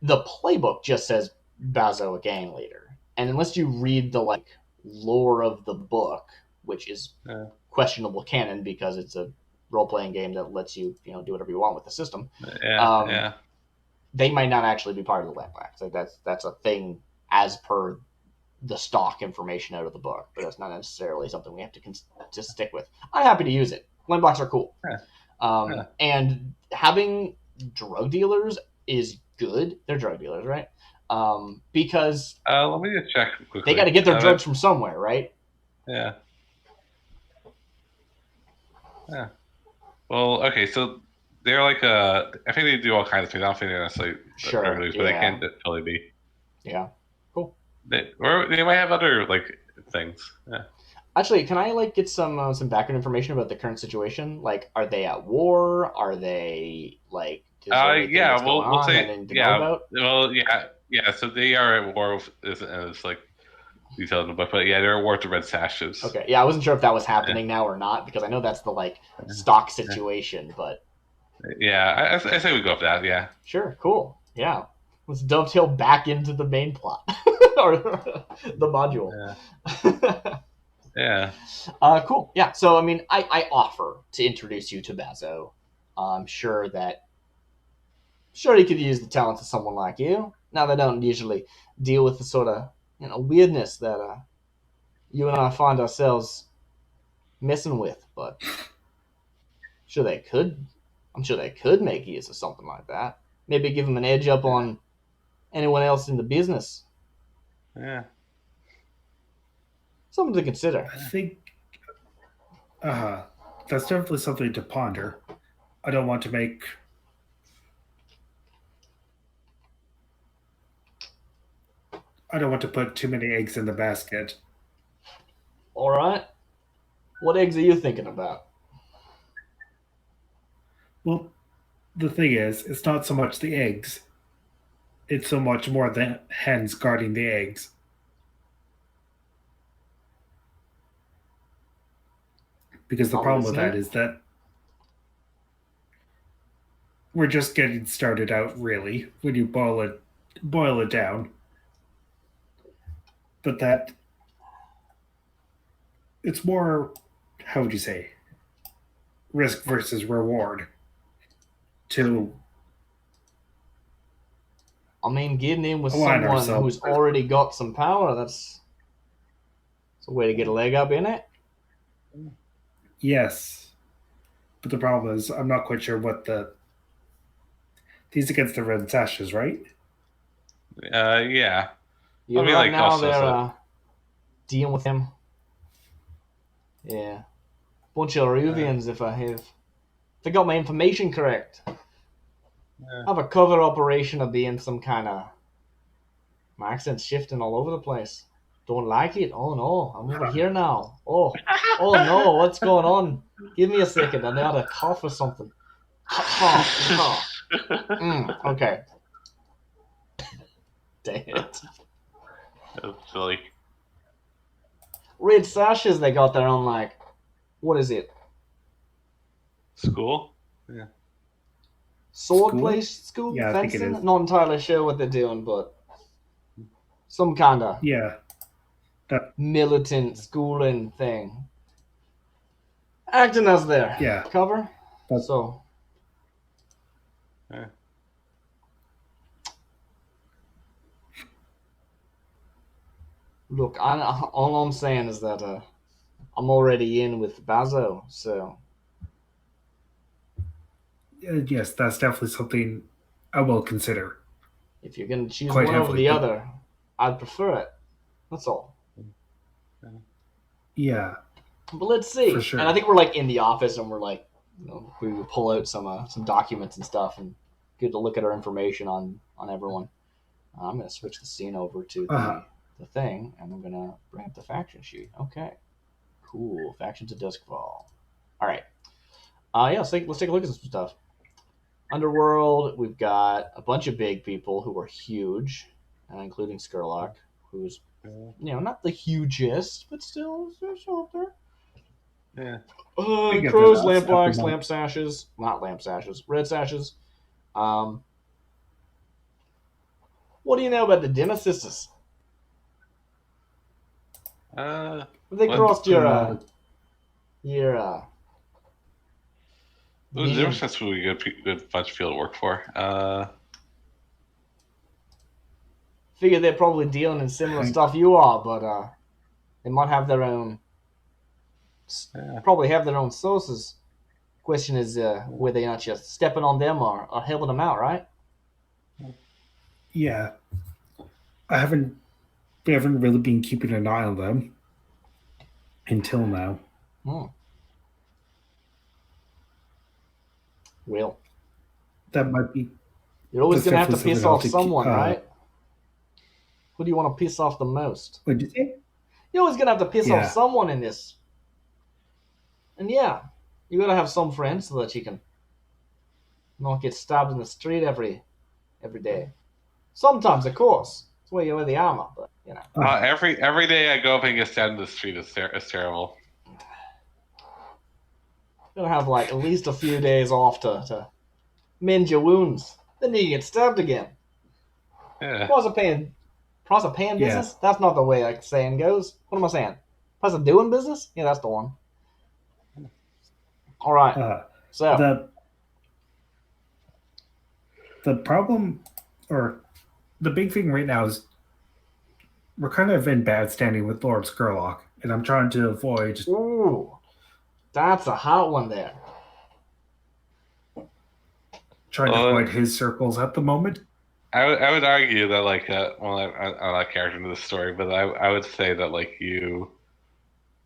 the playbook just says Bazo a gang leader, and unless you read the lore of the book, which is questionable canon because it's a role-playing game that lets you do whatever you want with the system. Yeah. They might not actually be part of the Lampblacks. That's a thing as per the stock information out of the book, but that's not necessarily something we have to just stick with. I'm happy to use it. Lampblacks are cool. And having drug dealers is good. They're drug dealers, right? Because let me just check quickly. They got to get their drugs from somewhere, right? Yeah. Yeah. Well, okay, so they're I think they do all kinds of things. I don't think they're necessarily drug dealers, but they can totally be. Yeah. Cool. They might have other things. Yeah. Actually, can I get some background information about the current situation? Are they at war? Are they yeah. We'll say yeah. About? Well, yeah. So they are at war with, and it's detailed in the book, but yeah, they're at war with the Red Sashes. Okay. Yeah, I wasn't sure if that was happening now or not, because I know that's the stock situation, but. Yeah, I say we go with that. Yeah. Sure. Cool. Yeah. Let's dovetail back into the main plot or the module. Yeah. Cool. Yeah. So I mean, I offer to introduce you to Bazo. I'm sure he could use the talents of someone like you. Now, they don't usually deal with the sort of weirdness that you and I find ourselves messing with, but sure they could. I'm sure they could make use of something like that. Maybe give them an edge up on anyone else in the business. Yeah. Something to consider. I think that's definitely something to ponder. I don't want to put too many eggs in the basket. All right. What eggs are you thinking about? Well, the thing is, it's not so much the eggs. It's so much more the hens guarding the eggs. Because the problem with that is that we're just getting started out, really, when you boil it down. but that it's more, how would you say, risk versus reward to. I mean, getting in with someone who's already got some power, that's a way to get a leg up in it. Yes. But the problem is, I'm not quite sure what these against the Red Sashes, right? Yeah. Yeah, right now they're dealing with him. Yeah. Bunch of Ruvians, if I got my information correct. I have a cover operation of being some kind of... My accent's shifting all over the place. Don't like it? Oh no, I'm over here now. Oh no, what's going on? Give me a second, I know how to cough or something. Okay. Dang it. That's silly. Red Sashes, they got their own, like, what is it? School? Yeah. Sword place school? Yeah, fencing? I think it is. Not entirely sure what they're doing, but some kind of militant schooling thing. Acting as their cover. So. Yeah. Look, all I'm saying is that I'm already in with Bazo, so. Yes, that's definitely something I will consider. If you're going to choose one over the other, I'd prefer it. That's all. Yeah. But let's see. For sure. And I think we're like in the office and we're like, we would pull out some documents and stuff and get to look at our information on everyone. I'm going to switch the scene over to the thing, and I'm going to bring up the faction sheet. Okay. Cool. Factions of Doskvol. All right. Yeah, let's take a look at some stuff. Underworld, we've got a bunch of big people who are huge, including Skurlock, who's, not the hugest, but still up there. Yeah. Crows, lampblacks, lamp sashes, not lamp sashes, red sashes. What do you know about the Demosistas? They crossed your Demosistas would be a good bunch of field work for. Figure they're probably dealing in similar stuff you are, but they might have their own. Probably have their own sources. Question is whether you're not just stepping on them or helping them out, right? Yeah. We haven't really been keeping an eye on them until now. Well, that might be. You're always going to have to piss off someone, right? Who do you want to piss off the most? What did you say? You're always going to have to piss off someone in this. And you got to have some friends so that you can not get stabbed in the street every day. Sometimes, of course. That's where you wear the armor, but, every day I go up and get stabbed in the street is terrible. You're going to have, at least a few days off to mend your wounds. Then you get stabbed again. Yeah. Price of paying business? That's not the way that saying goes. What am I saying? Price of doing business? Yeah, that's the one. All right. So the problem, or the big thing right now is we're kind of in bad standing with Lord Skurlock, and I'm trying to avoid. Ooh, that's a hot one there. Trying to avoid his circles at the moment. I would argue that I'm not character into the story, but I would say that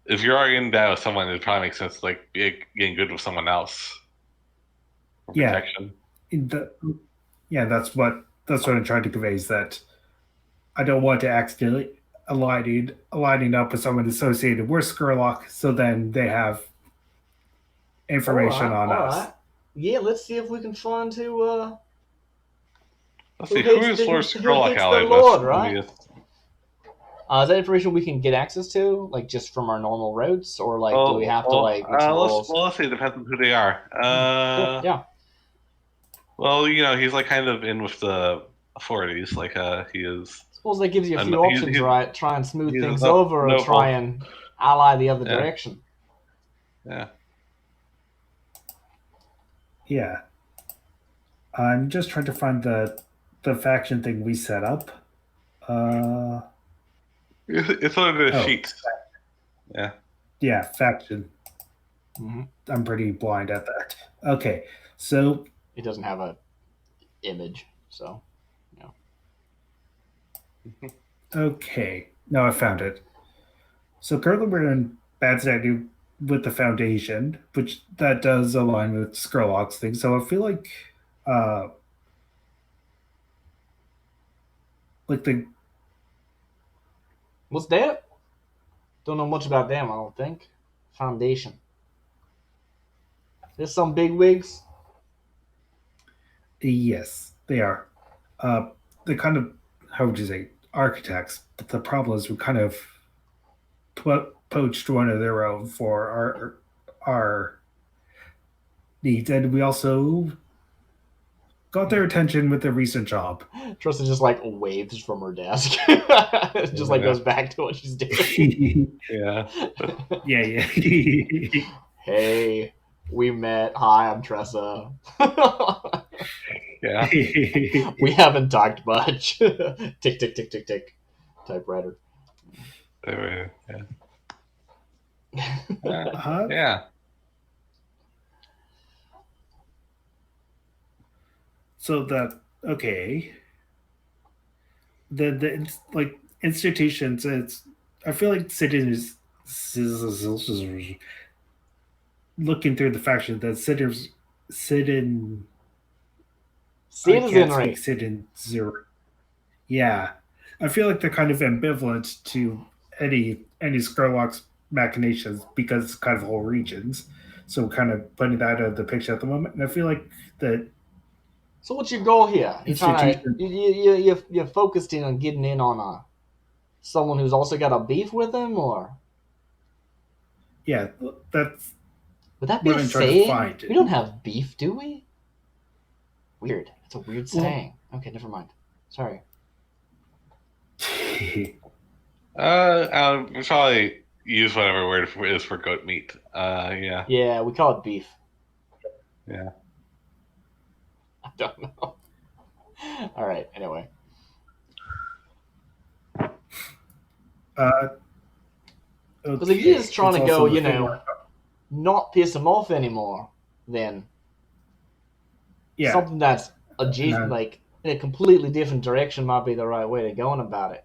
if you're arguing that with someone, it probably makes sense getting good with someone else. For protection. That's what I'm trying to convey, is that I don't want to accidentally aligning up with someone associated with Skurlock, so then they have information on us. Right. Yeah, let's see if we can find who. Let's see, who is Lord Skurlock allied with? Right? Is that information we can get access to, just from our normal routes, or do we have to let's see. It depends on who they are. Cool. Yeah. Well, he's kind of in with the authorities, he is. Suppose that gives you a few options, right? Try and smooth things over, or try and ally the other direction. Yeah. Yeah. I'm just trying to find the faction thing we set up. It's one of the sheets. Yeah. Yeah, faction. Mm-hmm. I'm pretty blind at that. Okay, so it doesn't have a image, so no. Okay, now I found it. So currently we're in bad standing with the Foundation, which that does align with Skurlock's thing. So I feel like the what's that? Don't know much about them, I don't think. Foundation. There's some big wigs. Yes, they are. They kind of, how would you say, architects. But the problem is we kind of poached one of their own for our needs, and we also got their attention with a recent job. Trista just like waves from her desk. Just like goes back to what she's doing. Yeah. Yeah. Hey, we met. Hi, I'm Tressa. Yeah. We haven't talked much. Tick, tick, tick, tick, tick. Typewriter. Yeah. Yeah. So okay. The like institutions, I feel like citizens looking through the faction that citizenry. Yeah, I feel like they're kind of ambivalent to any Skurlock's machinations because it's kind of whole regions. So kind of putting that out of the picture at the moment, and I feel like that. So what's your goal here? You're trying to you're focused in on getting in on someone who's also got a beef with him, or yeah, that's. Would that be a saying? We don't have beef, do we? Weird. It's a weird saying. Okay, never mind. Sorry. I'll probably use whatever word it is for goat meat. Yeah. Yeah, we call it beef. Yeah. I don't know. All right. Anyway. Because if you're just trying to go, not piss him off anymore, then something that's like in a completely different direction might be the right way to go on about it.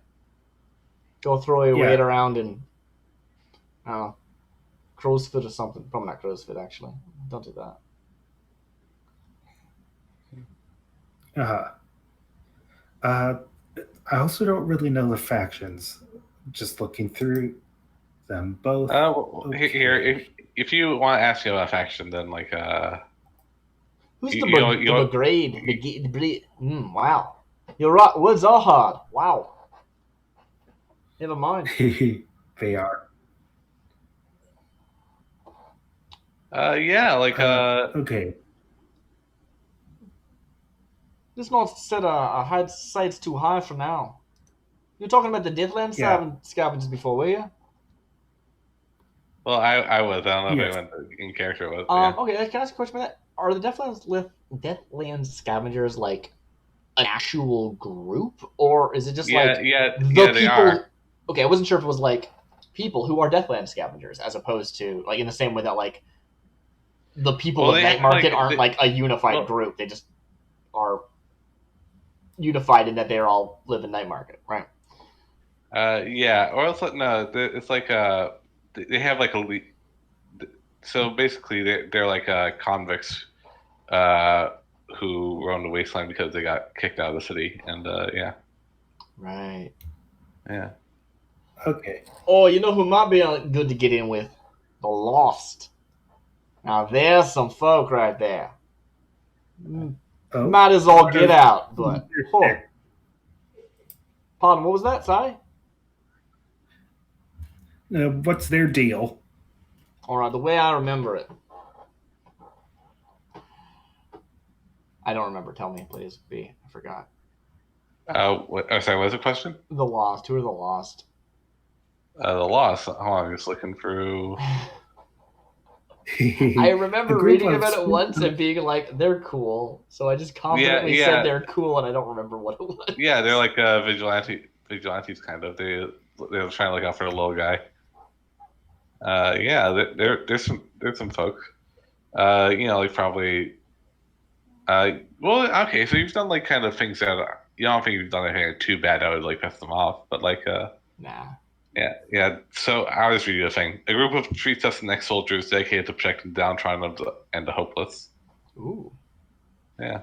Go throw your weight around in crow's foot or something. Probably not crow's foot, actually. Don't do that. I also don't really know the factions. Just looking through them both. Here, if you want to ask me about faction, then like who's the brigade? Wow, you're right. Woods are hard. Wow. Never mind. They are. Yeah, like okay. Let's not set our sights too high for now. You're talking about the Deathland scavengers before, were you? Well, I was. I don't know if I went in character with. Okay, can I ask a question about that? Are the Deathland scavengers like an actual group, or is it just the people? They are. Okay, I wasn't sure if it was like people who are Deathland scavengers, as opposed to like in the same way that like the people of Nightmarket aren't like a unified group. They just are unified in that they all live in Nightmarket, right? Yeah, or else no. It's like they have like a. So basically, they're like convicts who roam the wasteland because they got kicked out of the city, and yeah. Right. Yeah. Okay. Oh, you know who might be good to get in with? The Lost. Now there's some folk right there. Might as well get out, but. Pardon, what was that? Sorry? What's their deal? All right, the way I remember it. I don't remember. Tell me, please, B. I forgot. Sorry, what was the question? The Lost. Who are the Lost? The Lost. Hold on, I'm just looking through. I remember reading about it once and being like, they're cool. So I just confidently said they're cool, and I don't remember what it was. Yeah, they're like vigilantes, kind of. They're trying to look out for the little guy. There's some folks. Like probably. Well, okay, so you've done like kind of things that you don't think you've done anything too bad that would like piss them off, but like nah. Yeah. So I'll just read you a thing. A group of tree-tested ex-soldiers dedicated to protecting the downtrodden and the hopeless. Ooh. Yeah.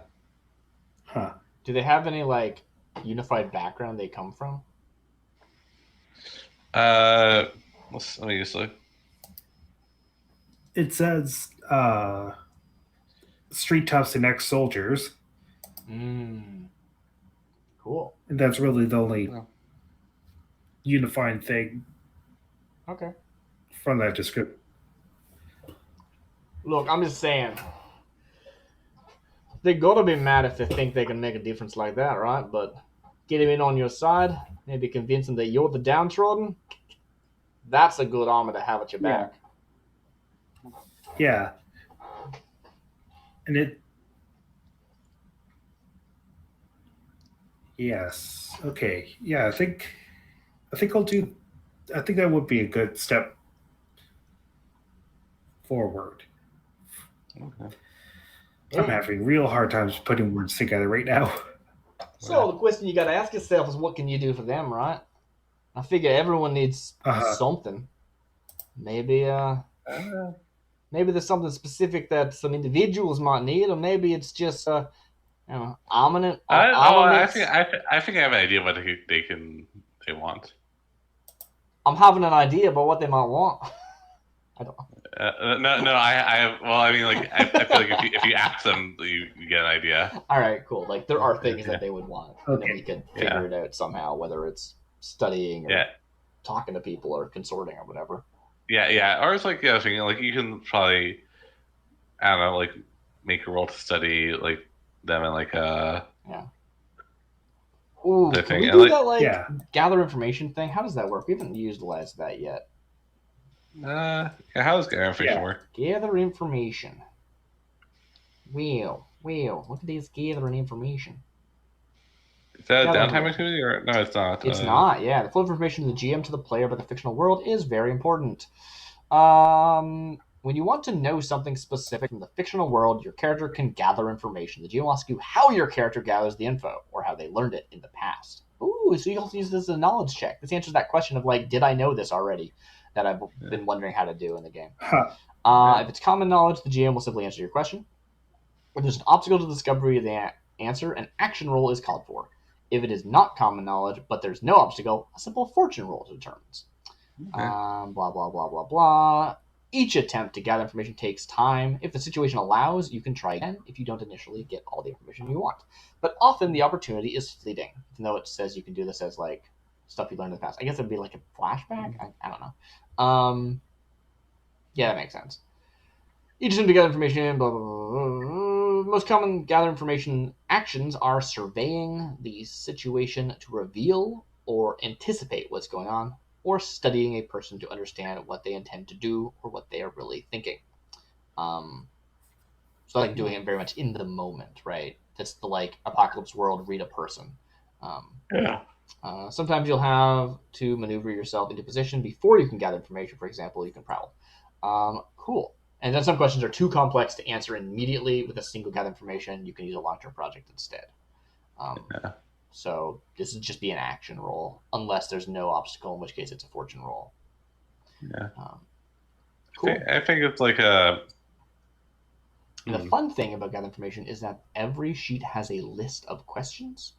Huh. Do they have any like unified background they come from? Let me just look. It says street toughs and ex-soldiers. Cool. And that's really the only unifying thing. Okay. From that description. Look, I'm just saying. They gotta be mad if they think they can make a difference like that, right? But get him in on your side, maybe convince him that you're the downtrodden. That's a good armor to have at your back. Yeah. And it... Yes. Okay. Yeah, I think I'll do... I think that would be a good step forward. Okay. I'm having real hard times putting words together right now. So the question you got to ask yourself is, what can you do for them, right? I figure everyone needs something. Maybe there's something specific that some individuals might need, or maybe it's just armament. I think I have an idea what they want. I'm having an idea about what they might want. I don't know. No. I have. Well, I mean, like, I feel like if you ask them, you get an idea. All right, cool. Like, there are things that they would want, and then we could figure it out somehow, whether it's studying or talking to people or consorting or whatever. Yeah. Or it's like thinking like you can probably, I don't know, like make a roll to study like them and like Ooh, can we do that gather information thing? How does that work? We haven't utilized that yet. How does gather information work? Gather information. Look at these gathering information. Is that a downtime activity or no? It's not. It's not. Yeah, the flow of information to the GM to the player about the fictional world is very important. When you want to know something specific from the fictional world, your character can gather information. The GM will ask you how your character gathers the info or how they learned it in the past. Ooh, so you also use this as a knowledge check. This answers that question of like, did I know this already? That I've been wondering how to do in the game. If it's common knowledge, the GM will simply answer your question. If there's an obstacle to the discovery of the answer, an action roll is called for. If it is not common knowledge, but there's no obstacle, a simple fortune roll determines. Blah, blah, blah, blah, blah. Each attempt to gather information takes time. If the situation allows, you can try again if you don't initially get all the information you want. But often the opportunity is fleeting, even though it says you can do this as like stuff you learned in the past. I guess it'd be like a flashback? I don't know. Yeah, that makes sense. Each attempt to gather information, blah, blah, blah, blah. Most common gather information actions are surveying the situation to reveal or anticipate what's going on, or studying a person to understand what they intend to do or what they are really thinking. So like doing it very much in the moment, right? That's the like apocalypse world, read a person. Sometimes you'll have to maneuver yourself into position before you can gather information. For example, you can prowl. Cool. And then some questions are too complex to answer immediately with a single gather information. You can use a long-term project instead. So this would just be an action roll, unless there's no obstacle, in which case it's a fortune roll. Yeah. Cool. I think it's like a... And the fun thing about gather information is that every sheet has a list of questions,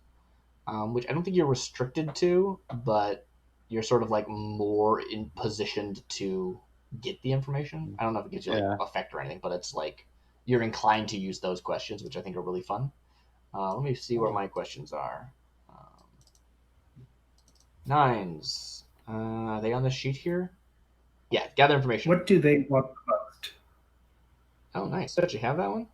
which I don't think you're restricted to, but you're sort of like more in positioned to get the information. I don't know if it gives you like effect or anything, but it's like you're inclined to use those questions, which I think are really fun. Let me see where my questions are. Nines. Are they on the sheet here? Yeah, gather information. What do they want most? Oh, nice. Did you have that one?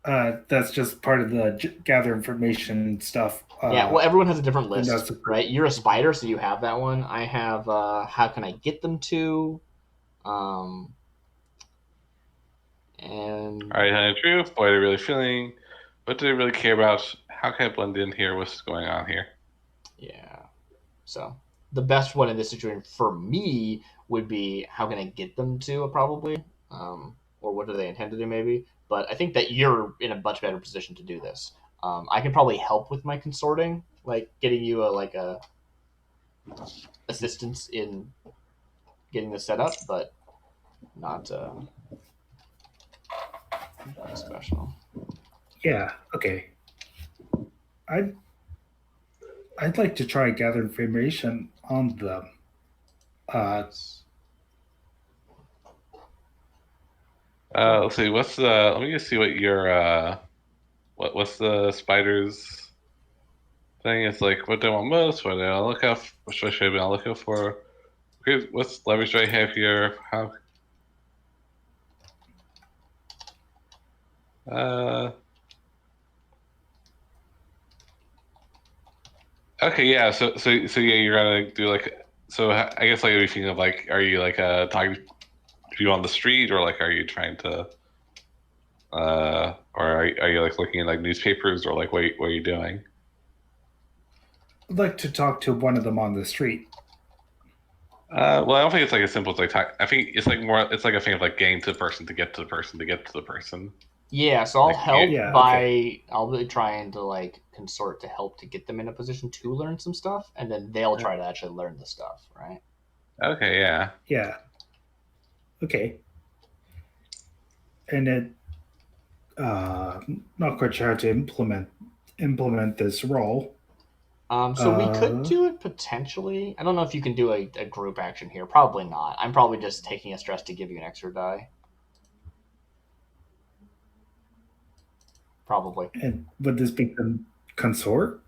That's just part of the gather information stuff. Yeah, well, everyone has a different list, right? You're a spider, so you have that one. I have how can I get them to? And all right, honey, true. Boy, they're really feeling. What do they really care about? How can I blend in here? What's going on here? Yeah. So the best one in this situation for me would be how can I get them to probably, or what do they intend to do maybe. But I think that you're in a much better position to do this. I can probably help with my consorting, like getting you a assistance in getting this set up, but not special. Yeah. Okay. I'd like to try gather information on them. Let's see. What's the? Let me just see what your what's the spider's thing? It's like what do I want most? What do I look up? What should I be on looking for? Okay, what's leverage do I have here? How? Okay, yeah. So yeah, you're gonna do like. So I guess like, are you thinking of like, are you like talking to you on the street, or like, are you trying to, or are you like looking at like newspapers, or like what are you doing? I'd like to talk to one of them on the street. Well, I don't think it's like as simple as like talk. I think it's like more. It's like a thing of like getting to the person to get to the person to get to the person. Yeah, so I'll Like, help yeah, by okay. I'll be trying to like consort to help to get them in a position to learn some stuff, and then they'll try to actually learn the stuff, right? Okay, yeah. Yeah. Okay. And it not quite sure how to implement this role. So we could do it potentially. I don't know if you can do a group action here. Probably not. I'm probably just taking a stress to give you an extra die. Probably. And would this be consort?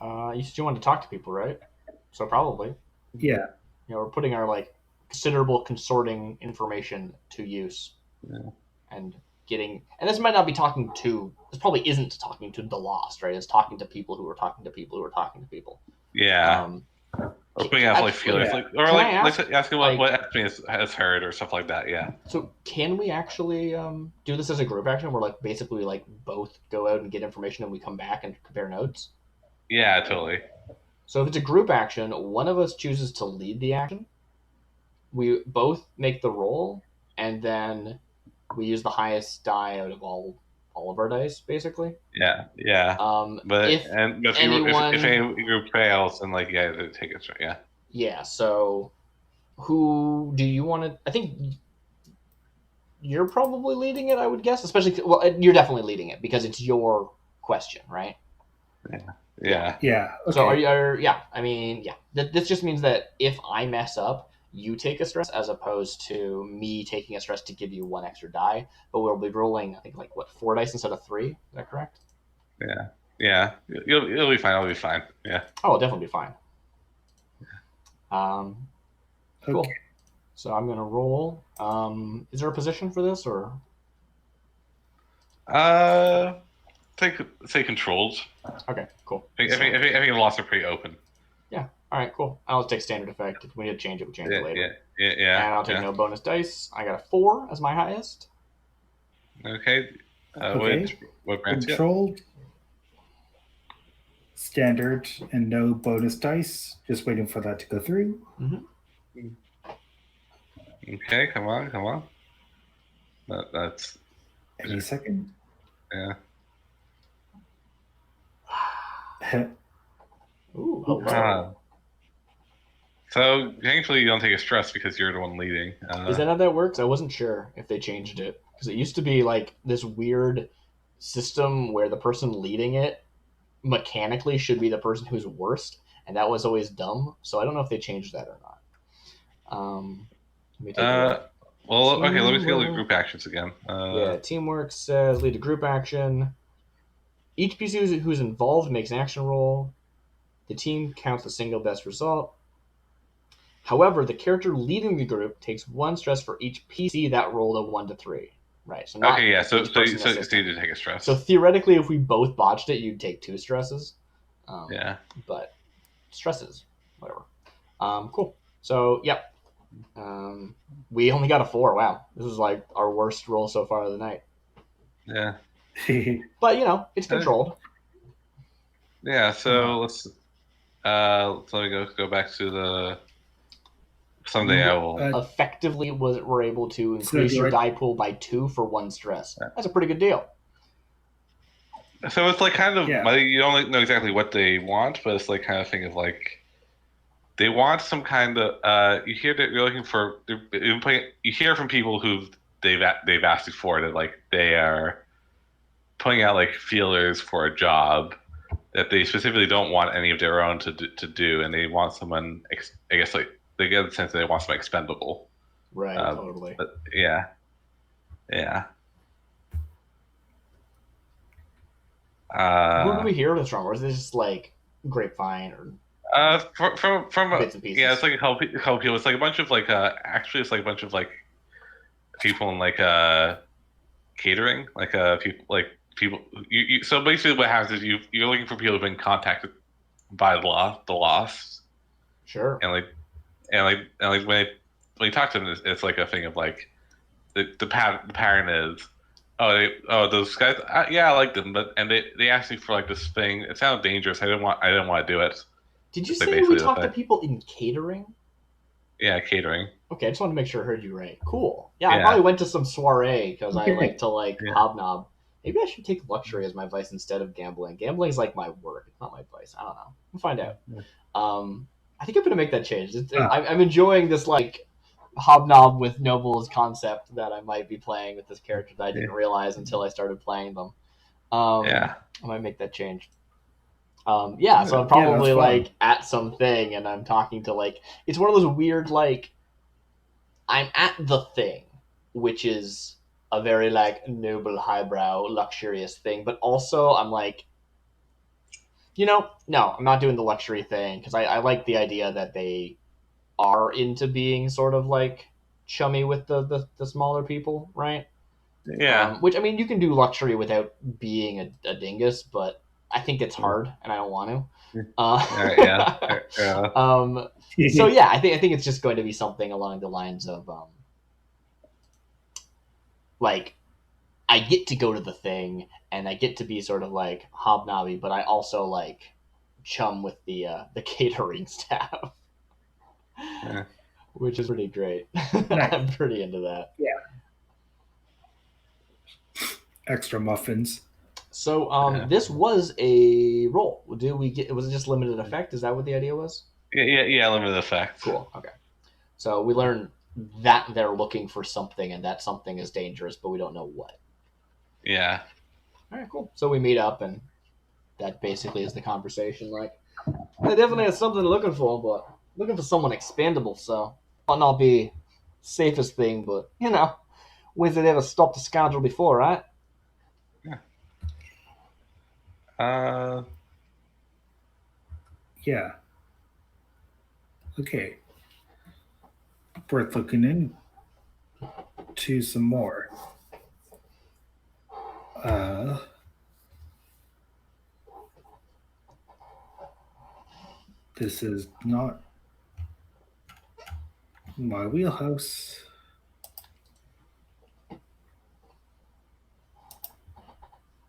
You said you wanted to talk to people, right? So probably. Yeah. You know, we're putting our like considerable consorting information to use, and getting. And this might not be talking to. This probably isn't talking to the lost, right? It's talking to people who are talking to people who are talking to people. Yeah. Putting out like feelers, yeah. like or Can like, I ask, like asking what like- Epstein has heard or stuff like that. Yeah. So can we actually do this as a group action where like basically like both go out and get information and we come back and compare notes? Yeah, totally. So if it's a group action, one of us chooses to lead the action. We both make the roll, and then we use the highest die out of all of our dice, basically. Yeah, yeah. But if if anyone, if any group fails, then like yeah, they take it. Yeah. Yeah. So who do you want to? I think you're probably leading it. I would guess, especially you're definitely leading it because it's your question, right? Yeah. Yeah. Okay. So yeah. I mean, yeah. This just means that if I mess up, you take a stress as opposed to me taking a stress to give you one extra die. But we'll be rolling, I think, like what, 4 dice instead of 3? Is that correct? Yeah. Yeah. It'll be fine. I'll be fine. Yeah. Oh, it'll definitely be fine. Cool. Okay. So I'm gonna roll. Is there a position for this or? Say controlled. Okay, cool. I think the lots are pretty open. Yeah. All right. Cool. I'll take standard effect. If we need to change it, we'll change it later. Yeah. And I'll take no bonus dice. I got a 4 as my highest. Okay. Okay. What grants Controlled, standard, and no bonus dice. Just waiting for that to go through. Mm-hmm. Okay, come on. That's any second. Yeah. Ooh, hello. So thankfully you don't take a stress because you're the one leading. Is that how that works? I wasn't sure if they changed it because it used to be like this weird system where the person leading it mechanically should be the person who's worst, and that was always dumb. So I don't know if they changed that or not. Let me take a look. Well, okay, let me see all the group actions again. Yeah, teamwork says lead a group action. Each PC who's involved makes an action roll. The team counts the single best result. However, the character leading the group takes 1 stress for each PC that rolled a 1 to 3. Right. So not okay, yeah. So you did take a stress. So theoretically, if we both botched it, you'd take 2 stresses. Yeah. But stresses, whatever. Cool. So yep. We only got a 4. Wow, this is like our worst roll so far of the night. Yeah. But it's controlled. Yeah. So let's let me go back to the. Someday I will. Effectively, we're able to increase your die pool by 2 for 1 stress. That's a pretty good deal. So it's like kind of you don't know exactly what they want, but it's like kind of thing of like they want some kind of you hear that you're looking for. You hear from people who they've asked before that like they are putting out like feelers for a job that they specifically don't want any of their own to do, and they want someone. I guess like they get the sense that they want someone expendable. Right. Totally. But yeah. Who do we hear this from, or is this just like grapevine or? From bits and pieces. Yeah, it's like a couple people. It's like a bunch of like actually it's like a bunch of like people in like catering, like people. You so basically what happens is you're looking for people who've been contacted by the lost. Sure. And when you talk to them, it's like a thing of like the pattern is. Those guys. Yeah, I like them, but they asked me for like this thing. It sounded dangerous. I didn't want to do it. Did you say we talked to people in catering? Yeah, catering. Okay, I just wanted to make sure I heard you right. Cool. Yeah, I probably went to some soiree because I like to hobnob. Maybe I should take luxury as my vice instead of gambling. Gambling is like my work. It's not my vice. I don't know. We'll find out. I think I'm gonna make that change. I'm enjoying this like hobnob with nobles concept that I might be playing with this character that I didn't realize until I started playing them. I might make that change. So I'm probably like at something and I'm talking to like it's one of those weird like I'm at the thing, which is a very like noble, highbrow, luxurious thing, but also I'm like, no, I'm not doing the luxury thing because I like the idea that they are into being sort of like chummy with the smaller people, right? Yeah. Which I mean, you can do luxury without being a dingus, but I think it's hard, and I don't want to. So yeah, I think it's just going to be something along the lines of like I get to go to the thing, and I get to be sort of like hobnobby, but I also like chum with the catering staff. Yeah. Which is pretty great. Nice. I'm pretty into that. Yeah. Extra muffins. So this was a roll. Was it just limited effect? Is that what the idea was? Yeah, limited effect. Cool. Okay. So we learn that they're looking for something, and that something is dangerous, but we don't know what. Yeah. All right, cool. So we meet up, and that basically is the conversation. Like, I definitely have something looking for, but looking for someone expandable, so might not be safest thing, but when's it ever stopped a scoundrel before, right? Yeah. Okay. Worth looking into some more. This is not my wheelhouse.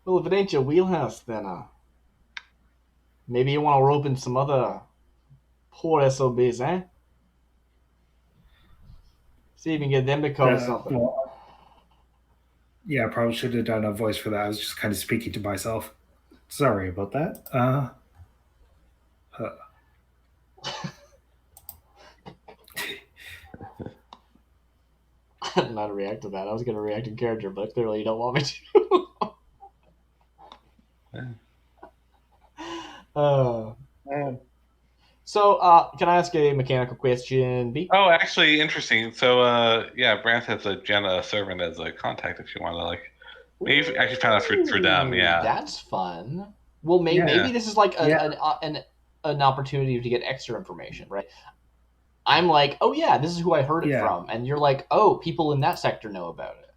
Well, if it ain't your wheelhouse, then maybe you want to rope in some other poor SOBs, eh? See if you can get them to cover something. Well, yeah, I probably should have done a voice for that. I was just kind of speaking to myself. Sorry about that. I didn't know how to react to that. I was going to react in character, but clearly you don't want me to. So, can I ask a mechanical question, B? Oh, actually, interesting. So, Brant has a Jenna servant as a contact if you want to, like, maybe actually found out through them, yeah. That's fun. Well, maybe this is like an opportunity to get extra information, right? I'm like, oh yeah, this is who I heard it from. And you're like, oh, people in that sector know about it.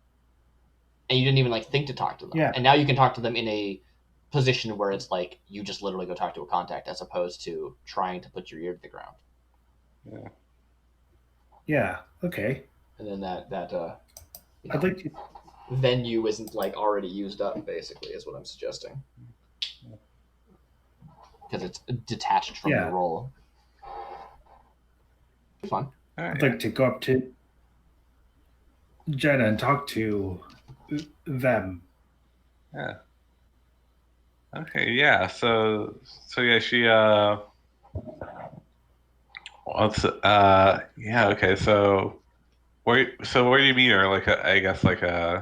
and you didn't even like think to talk to them. Yeah. And now you can talk to them in a position where it's like you just literally go talk to a contact as opposed to trying to put your ear to the ground. Yeah. Yeah. Okay. And then that I'd like to... venue isn't like already used up. Basically, is what I'm suggesting. Because it's detached from the role. Fun. I'd like to go up to Jenna and talk to them. Yeah. Okay. Yeah. So yeah, she yeah. Okay. So where do you meet her? Like I guess like I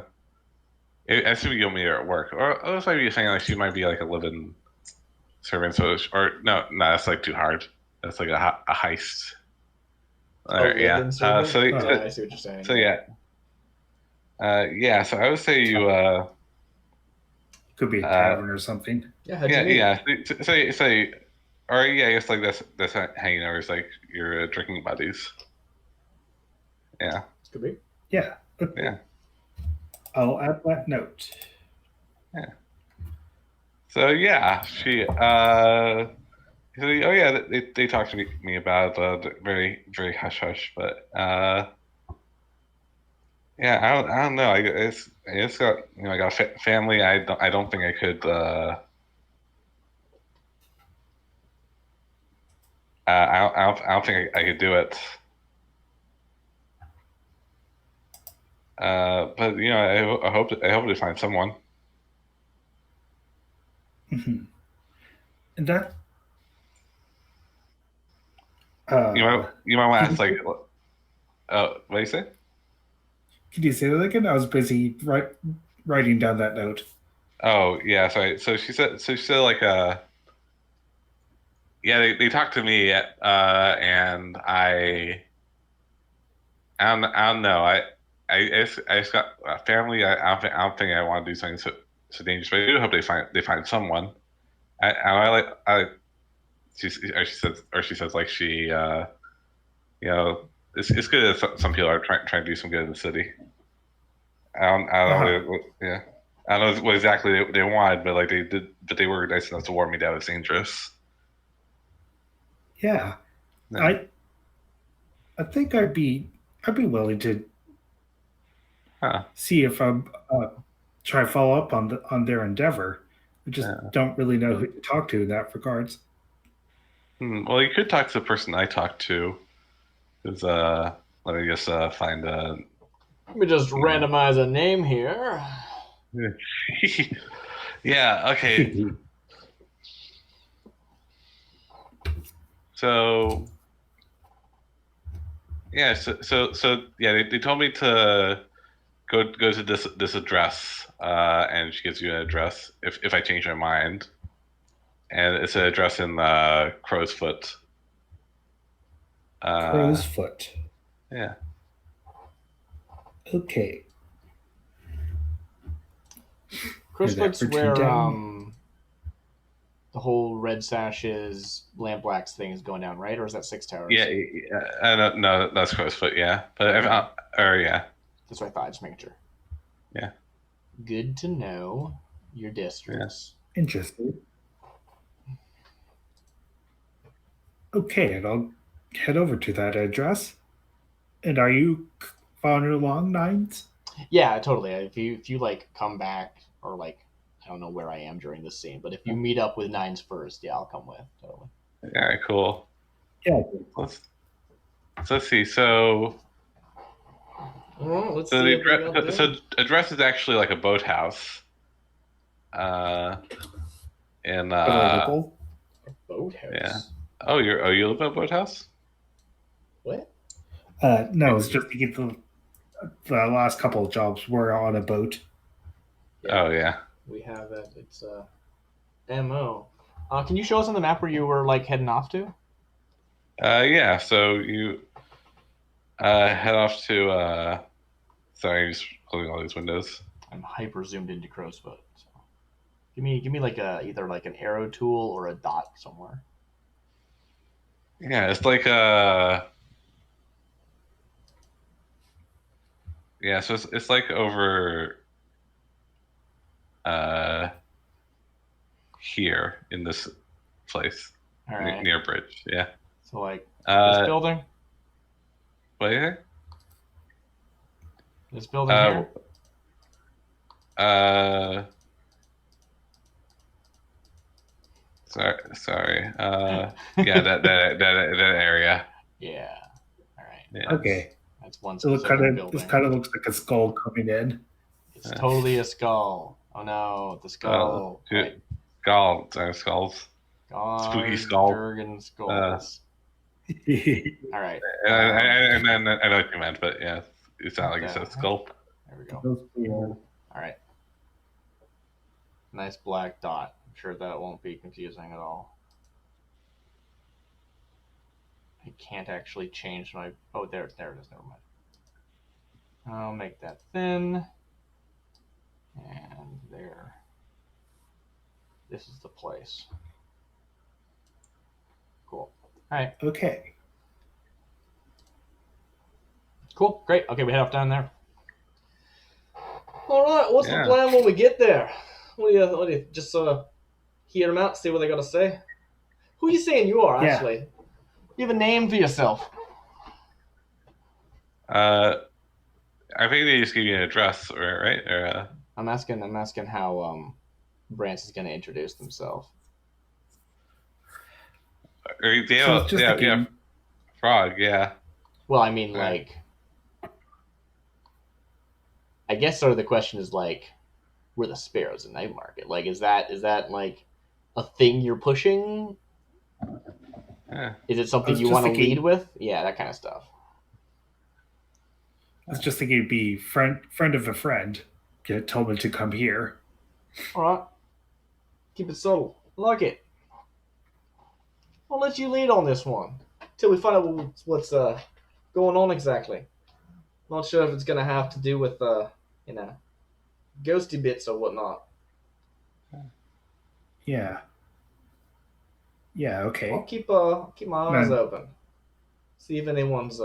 assume you'll meet her at work, or else might be saying like she might be like a living servant. So no, that's like too hard. That's like a heist. Yeah. I see what you're saying. So yeah. Yeah. So I would say you could be a tavern or something. Yeah. Say, or yeah, I guess like that's hanging over is like your drinking buddies. Yeah. Could be. Yeah. Yeah. I'll add that note. Yeah. So yeah, oh yeah, they talked to me about very very hush hush, but yeah, I don't know. I just got I got family. I don't think I could. I don't think I could do it. But I hope to find someone. Mm-hmm. And that you might want to ask like, what do you say? Can you say that again? I was busy writing down that note. Oh yeah, sorry. So she said like yeah, they talked to me and I don't know. I just got a family. I don't think I want to do something so dangerous. But I do hope they find someone. She says like she it's good that some people are trying to do some good in the city. I don't know. Yeah, I don't know what exactly they wanted, but like they did, but they were nice enough to warn me that it was dangerous. Yeah, I think I'd be willing to see if I'm try to follow up on their endeavor. I just don't really know who to talk to in that regards. Well, you could talk to the person I talked to. Who's let me just find a. Let me just randomize a name here. Yeah. Okay. So. Yeah. So yeah. They told me to go to this address, and she gives you an address if I change my mind, and it's an address in Crow's Foot. Crow's Foot. Yeah. Okay. Crow's Foot's where the whole Red Sashes, Lampblack's thing is going down, right? Or is that Six Towers? Yeah. No, that's Crow's Foot. Yeah, but yeah. That's what I thought. Just making sure. Yeah. Good to know your districts. Yeah. Interesting. Okay, and I'll head over to that address. And are you following along, Nines? Yeah, totally. If you like come back or like I don't know where I am during this scene, but if you meet up with Nines first, yeah, I'll come with totally. All right, cool. Yeah. Let's see. So. Let's see. So address is actually like a boathouse. In a boathouse. Yeah. Oh, you live in a boathouse? What? No, it's just to get the last couple of jobs were on a boat. Yeah. Oh yeah. We have it. It's MO. Can you show us on the map where you were like heading off to? Yeah. So you head off to. Sorry, just closing all these windows. I'm hyper zoomed into Crow's Foot. So. Give me like either like an arrow tool or a dot somewhere. Yeah, it's like yeah, so it's like over here in this place. All right. Near a bridge, yeah. So like this building? What do you think? This building here? Sorry. Yeah, that area. Yeah. All right. Yeah. Okay. That's one specific building. This kind of looks like a skull coming in. It's totally a skull. Oh no, the skull. Right. Skulls. Spooky skull. Durgan skulls. All right. I know what you meant, but yeah, it's not like you said skull. There we go. All right. Nice black dot. I'm sure that won't be confusing at all. I can't actually change my... Oh, there it is. Never mind. I'll make that thin. And there. This is the place. Cool. All right. Okay. Cool. Great. Okay, we head off down there. All right. What's the plan when we get there? What do you just hear them out, see what they got to say? Who are you saying you are, actually? You have a name for yourself. I think they just give you an address, right? Or I'm asking how Brance is going to introduce themselves. Frog, yeah. Well, I mean, like, I guess sort of the question is like, we're the Sparrows of Nightmarket. Like, is that like a thing you're pushing? Yeah. Is it something you want to lead with? Yeah, that kind of stuff. I was just thinking it'd be friend of a friend. Get Tobin to come here. All right. Keep it subtle. Like it. I'll let you lead on this one till we find out what's going on exactly. Not sure if it's gonna have to do with ghosty bits or whatnot. Yeah. Yeah. Okay. I'll keep my eyes open. See if anyone's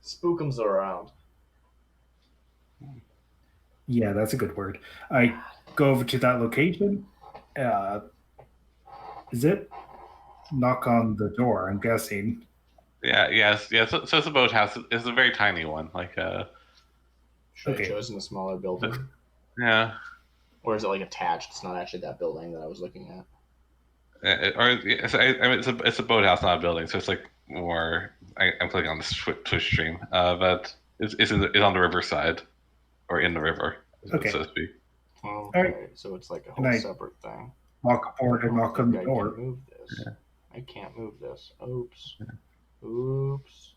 spookums are around. Yeah, that's a good word. I go over to that location. Is it? Knock on the door, I'm guessing. Yeah. So it's a boathouse. It's a very tiny one. Like should have chosen a smaller building. Yeah. Or is it like attached? It's not actually that building that I was looking at. It's a boathouse, not a building. So it's like more. I'm clicking on this Twitch stream, but it's on the riverside, or in the river, so to speak. Okay, all right. So it's like a whole separate thing. Walk forward and knock on the door. I can move this. Yeah. I can't move this. Oops. Oops.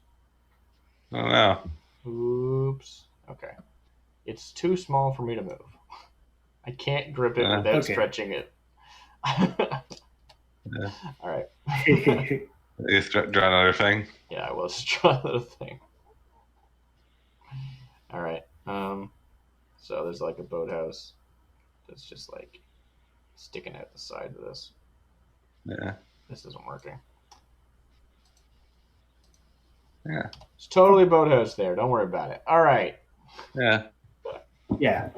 Oh no. Oops. Okay. It's too small for me to move. I can't grip it without stretching it. All right. You draw another thing? Yeah, I will draw another thing. All right. So there's like a boathouse that's just like sticking out the side of this. Yeah. This isn't working. Yeah. It's totally a boathouse there. Don't worry about it. All right. Yeah. Yeah.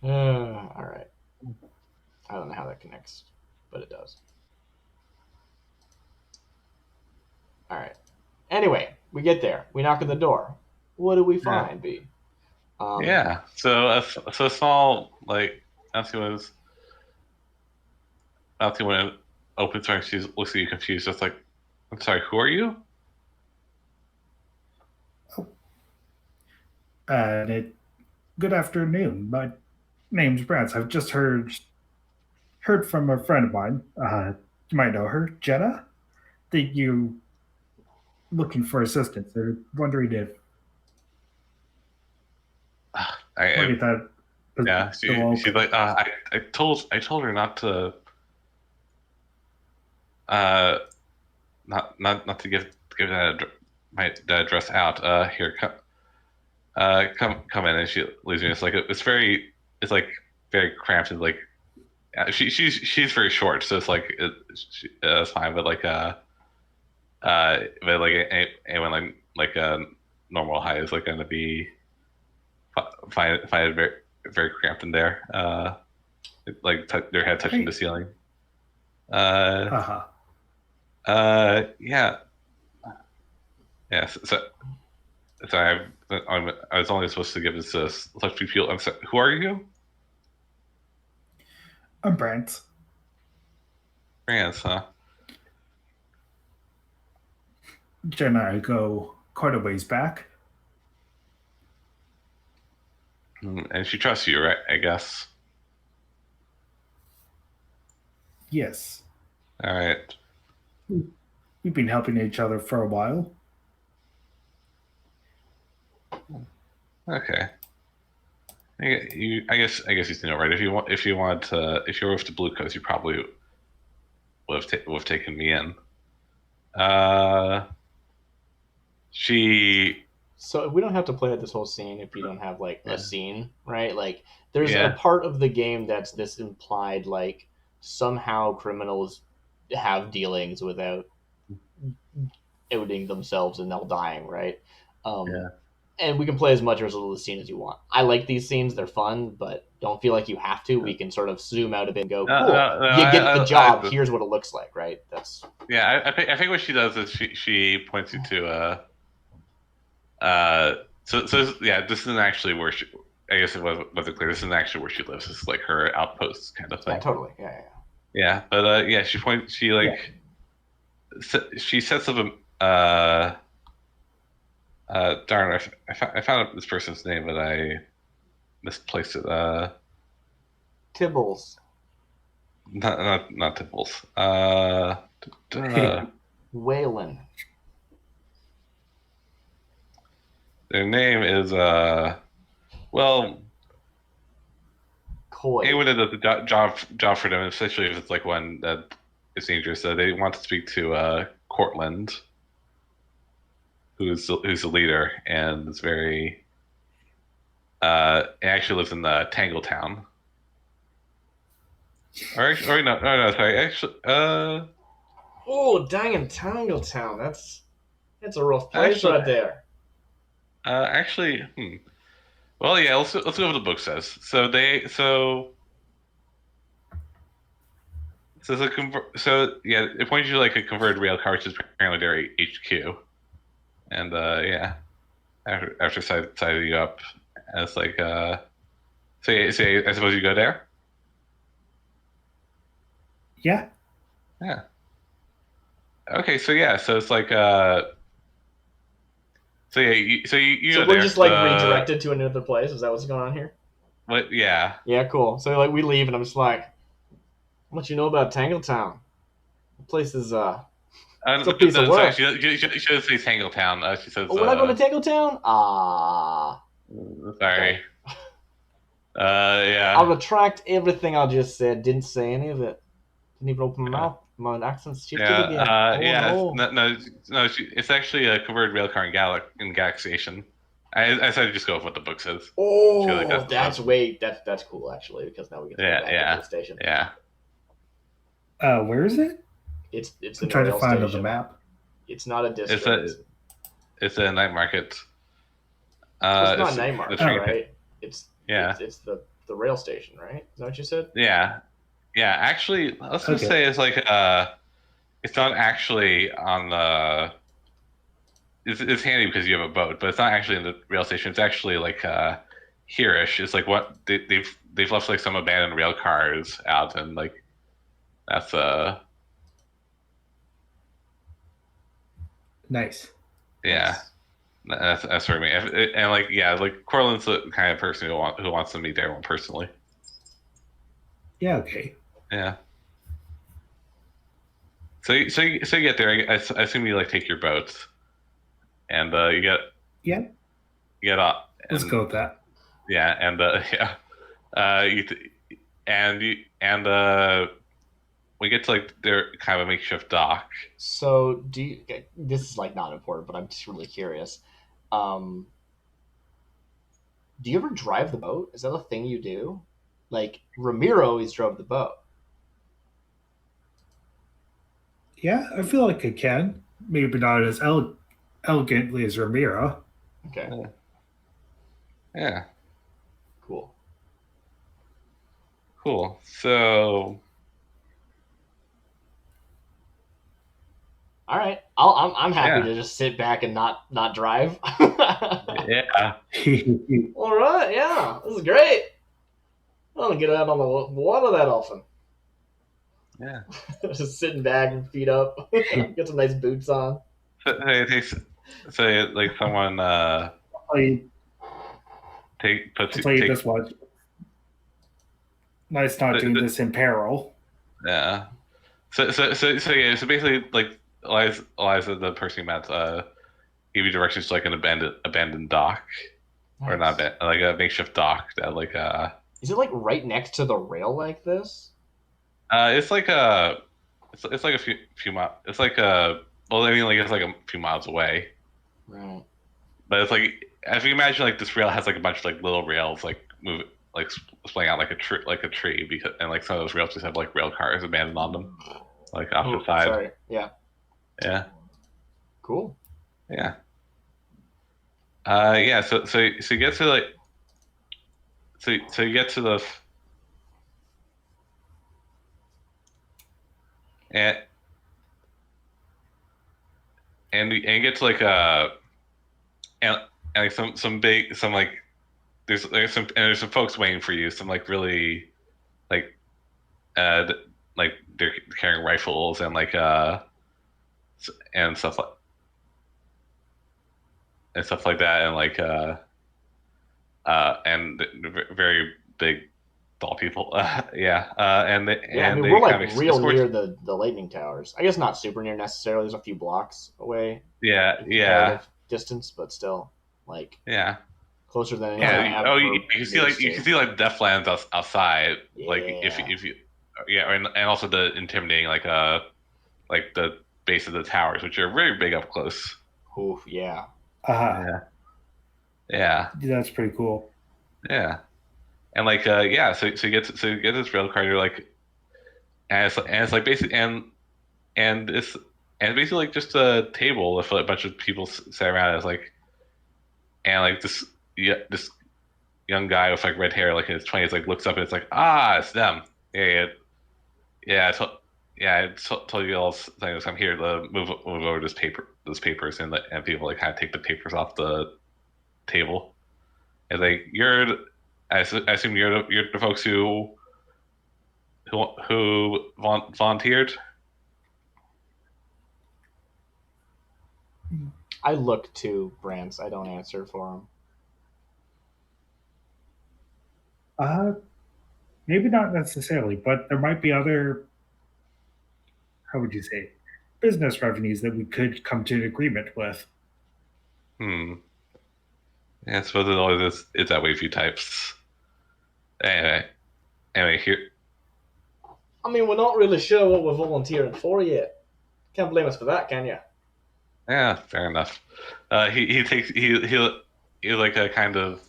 All right. I don't know how that connects, but it does. All right. Anyway, we get there. We knock on the door. What do we find, B? Yeah. So a small, like, Nancy when it opens her, she looks at you confused. Just like, I'm sorry, who are you? Good afternoon. My name's Brance. I've just heard from a friend of mine. You might know her, Jenna. Think you looking for assistance. They're wondering if. She's like, I told her not to. Not to give that the address out. Here, come in, and she leaves me. It's very cramped and like. She's very short, so it's like it's fine. But anyone like a normal height is like going to be find it very very cramped in there. Their head touching the ceiling. Yeah. Yeah. So sorry, I was only supposed to give this such people. I'm sorry, who are you? I'm Brant. Brant, huh? Jen and I go quite a ways back. And she trusts you, right? I guess. Yes. All right. We've been helping each other for a while. Okay. I guess you know, right? If you were with the Blue Coast, you probably would have taken me in. So we don't have to play out this whole scene if you don't have like a scene, right? Like there's a part of the game that's this implied like somehow criminals have dealings without outing themselves and they'll dying, right? And we can play as much or as little of the scene as you want. I like these scenes; they're fun, but don't feel like you have to. We can sort of zoom out a bit and go, "Cool, you get the job. Here's what it looks like." Right? That's I think what she does is she points you to So yeah, this isn't actually where she. I guess it wasn't clear. This isn't actually where she lives. It's like her outpost kind of thing. Yeah, totally. Yeah, but she points. She sets up a. Darn, I found out this person's name, but I misplaced it. Tibbles. Not Tibbles. Waylon. Their name is Coy. Anyone that does a job for them, especially if it's like one that is dangerous. They want to speak to Cortland, who's the leader, and is very. Actually lives in Tangletown. No, sorry. Actually, Oh, dang in Tangletown. That's a rough place right there. Actually, Well, yeah. Let's go what the book says. It points you to like a converted rail car, which is apparently their HQ, and after siding you up, and it's like I suppose you go there. Yeah. Yeah. Okay, so it's like So you So we're just like redirected to another place. Is that what's going on here? What? Yeah. Yeah, cool. So like we leave, and I'm just like, "How much you know about Tangletown? The place is it's a piece of work." Sorry, she doesn't say Tangletown. She says. Oh, we're not going to Tangletown? Sorry. Okay. Yeah. I'll retract everything I just said. Didn't say any of it. Didn't even open my mouth. My accent's shifted again. No. It's actually a converted railcar in Galaxy Station. I decided to just go with what the book says. Oh, that's cool actually, because now we can get back to the station. Yeah. Where is it? It's I'm trying to find it on the map. It's not a district. It's a night market. It's not night market, right? It's the rail station, right? Is that what you said? Yeah. Yeah, actually, let's just say it's like it's not actually on the. It's handy because you have a boat, but it's not actually in the rail station. It's actually like here-ish. It's like what they've left like some abandoned rail cars out, and like that's nice. Yeah, that's for me. And like Cortland's the kind of person who wants to meet everyone personally. Yeah. Okay. Yeah. So you get there. I assume you like take your boats, and you get. Yeah. You get off. Let's go with that. Yeah, and we get to like their kind of a makeshift dock. So this is like not important, but I'm just really curious. Do you ever drive the boat? Is that a thing you do? Like Ramiro always drove the boat. Yeah, I feel like I can. Maybe not as elegantly as Ramiro. Okay. Yeah. Cool. Cool. So. All right, I'm happy to just sit back and not drive. Yeah. All right, yeah, this is great. I want to get out on the water that often. Yeah. Just sitting back and feet up. Get some nice boots on. So like someone I'll tell you this much. Nice not doing this in peril. Yeah. So yeah. So basically, like Eliza, the person you met, gave you directions to like an abandoned dock, nice. Or not like a makeshift dock that like Is it like right next to the rail like this? It's like it's like a few miles. It's like well, I mean, like it's like a few miles away. Right. But it's like if you imagine like this rail has like a bunch of like little rails like move like splaying out like a tree because and like some of those rails just have like rail cars abandoned on them, like off the side. Sorry. Yeah. Yeah. Cool. Yeah. Yeah. So you get to like so you get to the and you get to like and like some big some like there's some folks waiting for you, some like really like like they're carrying rifles and like and stuff like that and like and very big tall people. Yeah. And they, yeah, and I mean, we're like real near the lightning towers. I guess not super near necessarily. There's a few blocks away. Yeah. Distance, but still, like closer than any. Yeah. Oh, you can see like Deathlands outside. Yeah. Like if you and also the intimidating like the base of the towers, which are very big up close. Oof, yeah. Yeah. That's pretty cool. Yeah. And like so you get this rail car, you're like and it's like basically and it's basically like just a table with a bunch of people sat around. It's like and like this young guy with like red hair, like in his 20s, like looks up and it's like, it's them. I told you all things. I'm here to move over those papers and people like kind of take the papers off the table. And like I assume you're the folks who volunteered. I look to Brance. I don't answer for him. Maybe not necessarily, but there might be other, how would you say, business revenues that we could come to an agreement with. Yeah, I suppose it always is that way for you types. Anyway, here. I mean, we're not really sure what we're volunteering for yet. Can't blame us for that, can you? Yeah, fair enough. He like a kind of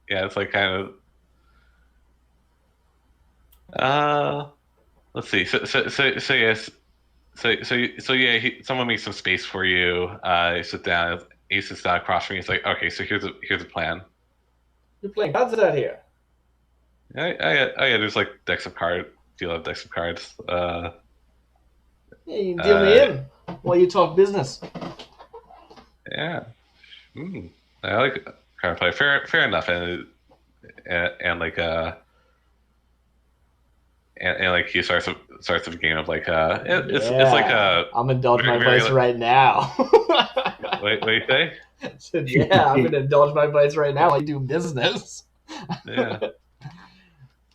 it's like kind of let's see. So yes. So yeah, someone makes some space for you. You sit down. He sits down across from me. He's like, okay, so here's a plan. You're playing cards out here. Yeah. There's like decks of cards. Do you have decks of cards? Yeah, you can deal me in while you talk business. Yeah. I like card play. Fair enough. And like and like he starts a game of like it's like I'm indulge my vice right now. What do you say? I said, yeah, I'm gonna indulge my vice right now. I do business. Yeah.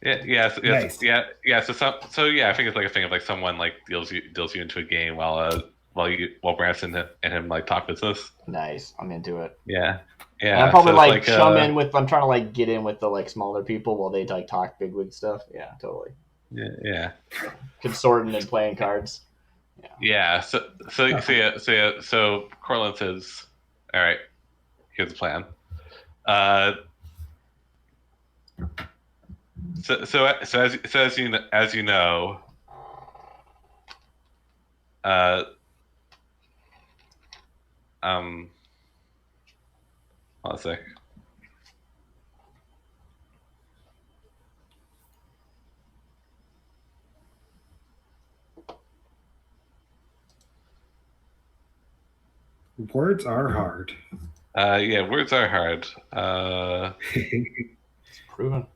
Nice. So I think it's like a thing of like someone like deals you into a game while Branson and him like talk business. Nice, I'm into it. Yeah. And I'm probably like chum in with. I'm trying to like get in with the like smaller people while they like talk bigwig stuff. Yeah, totally. Yeah. Consorting and playing cards. Yeah. So Cortland says, "All right, here's the plan." So as you know, hold on a sec. Words are hard. Yeah, words are hard. It's proven.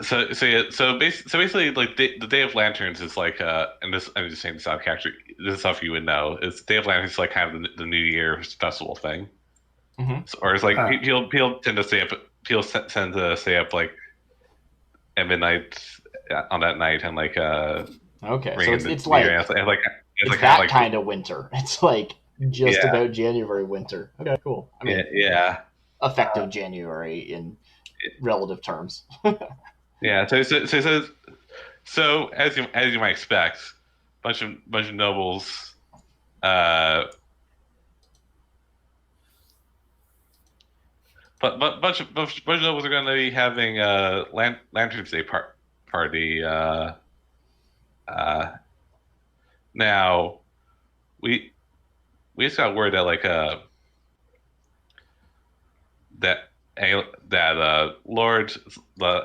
So basically, like the Day of Lanterns is like and this I'm just saying this out of character. This is stuff you would know. Is Day of Lanterns is like kind of the New Year's festival thing, or it's like people tend to stay up. People tend to stay up like at midnight on that night and like okay, so it's like it's that kind of winter. It's like just about January winter. Okay, cool. I mean, effective January in relative terms. Yeah. So as you might expect, bunch of nobles. But bunch of nobles are going to be having Lanterns Day party. Now we just got word that like Lord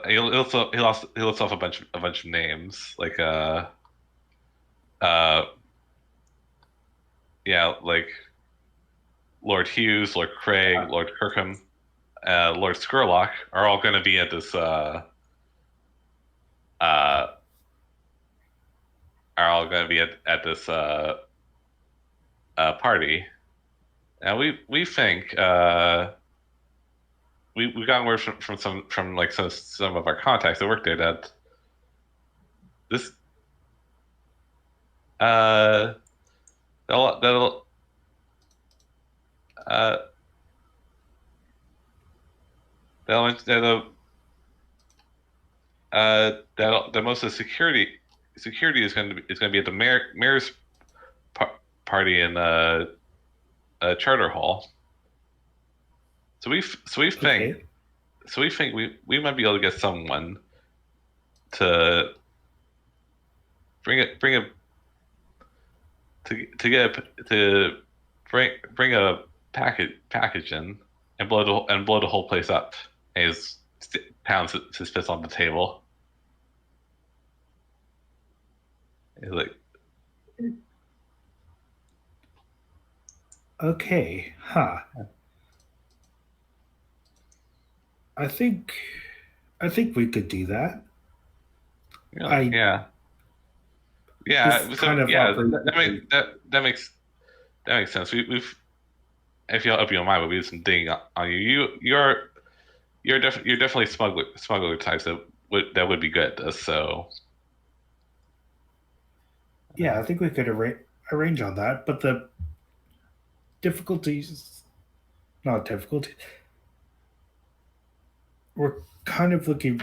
he lists off a bunch of names like like Lord Hughes, Lord Craig, Lord Kirkham, Lord Skurlock are all going to be at this party, and we think we got word from some of our contacts that work there that this that'll that most of the security is going to be at the mayor's party in Charter Hall. So we think we might be able to get someone to bring a package in and blow the whole place up. And he pounds his fist on the table. He's like, okay, I think we could do that. Yeah. That makes sense. We've if you don't mind, we'll do some digging on you. You're definitely smuggler types that would be good at this. So yeah, I think we could arrange on that. But the not difficulty. We're kind of looking,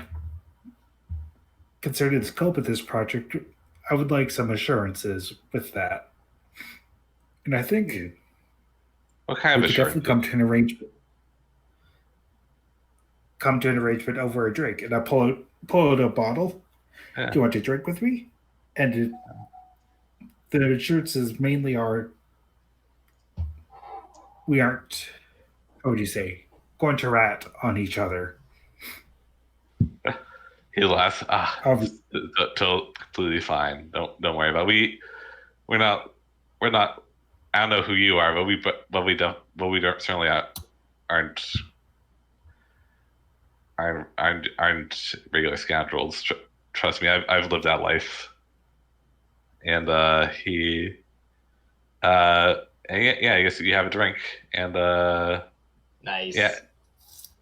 concerning the scope of this project, I would like some assurances with that. And I think what kind of assurance? Definitely come to an arrangement over a drink. And I pull out a bottle. Yeah. Do you want to drink with me? And the assurances mainly are we aren't, what would you say, going to rat on each other. He laughs. Completely fine. Don't worry about it. We're not. I don't know who you are, but we don't certainly aren't regular scoundrels. Trust me, I've lived that life. And he, and I guess you have a drink and nice.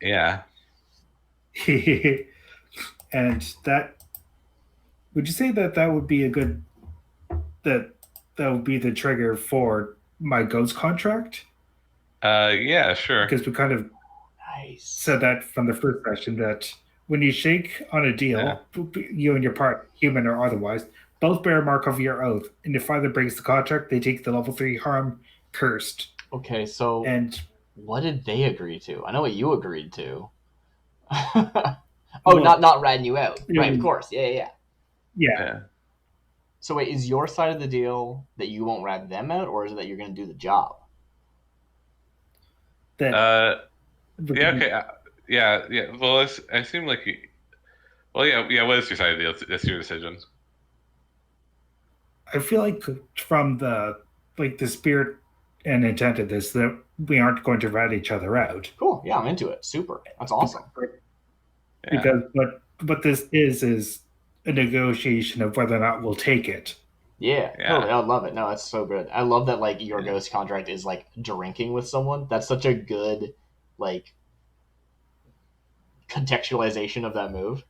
Yeah. And that, would you say that would be that would be the trigger for my ghost contract? Yeah, sure. Because we kind of said that from the first session that when you shake on a deal, you and your part, human or otherwise, both bear a mark of your oath, and if either breaks the contract, they take the level 3 harm cursed. Okay, so what did they agree to? I know what you agreed to. Not ratting you out. Right, of course. Yeah. So wait, is your side of the deal that you won't rat them out, or is it that you're going to do the job? Okay. Yeah. Well, I seem like you. Well, yeah. What is your side of the deal? That's your decision. I feel like from the like the spirit and intent of this that we aren't going to rat each other out. Cool. Yeah, I'm into it. Super. That's awesome. Because what this is a negotiation of whether or not we'll take it. Yeah, totally. I love it. No, that's so good. I love that like your ghost contract is like drinking with someone. That's such a good like contextualization of that move.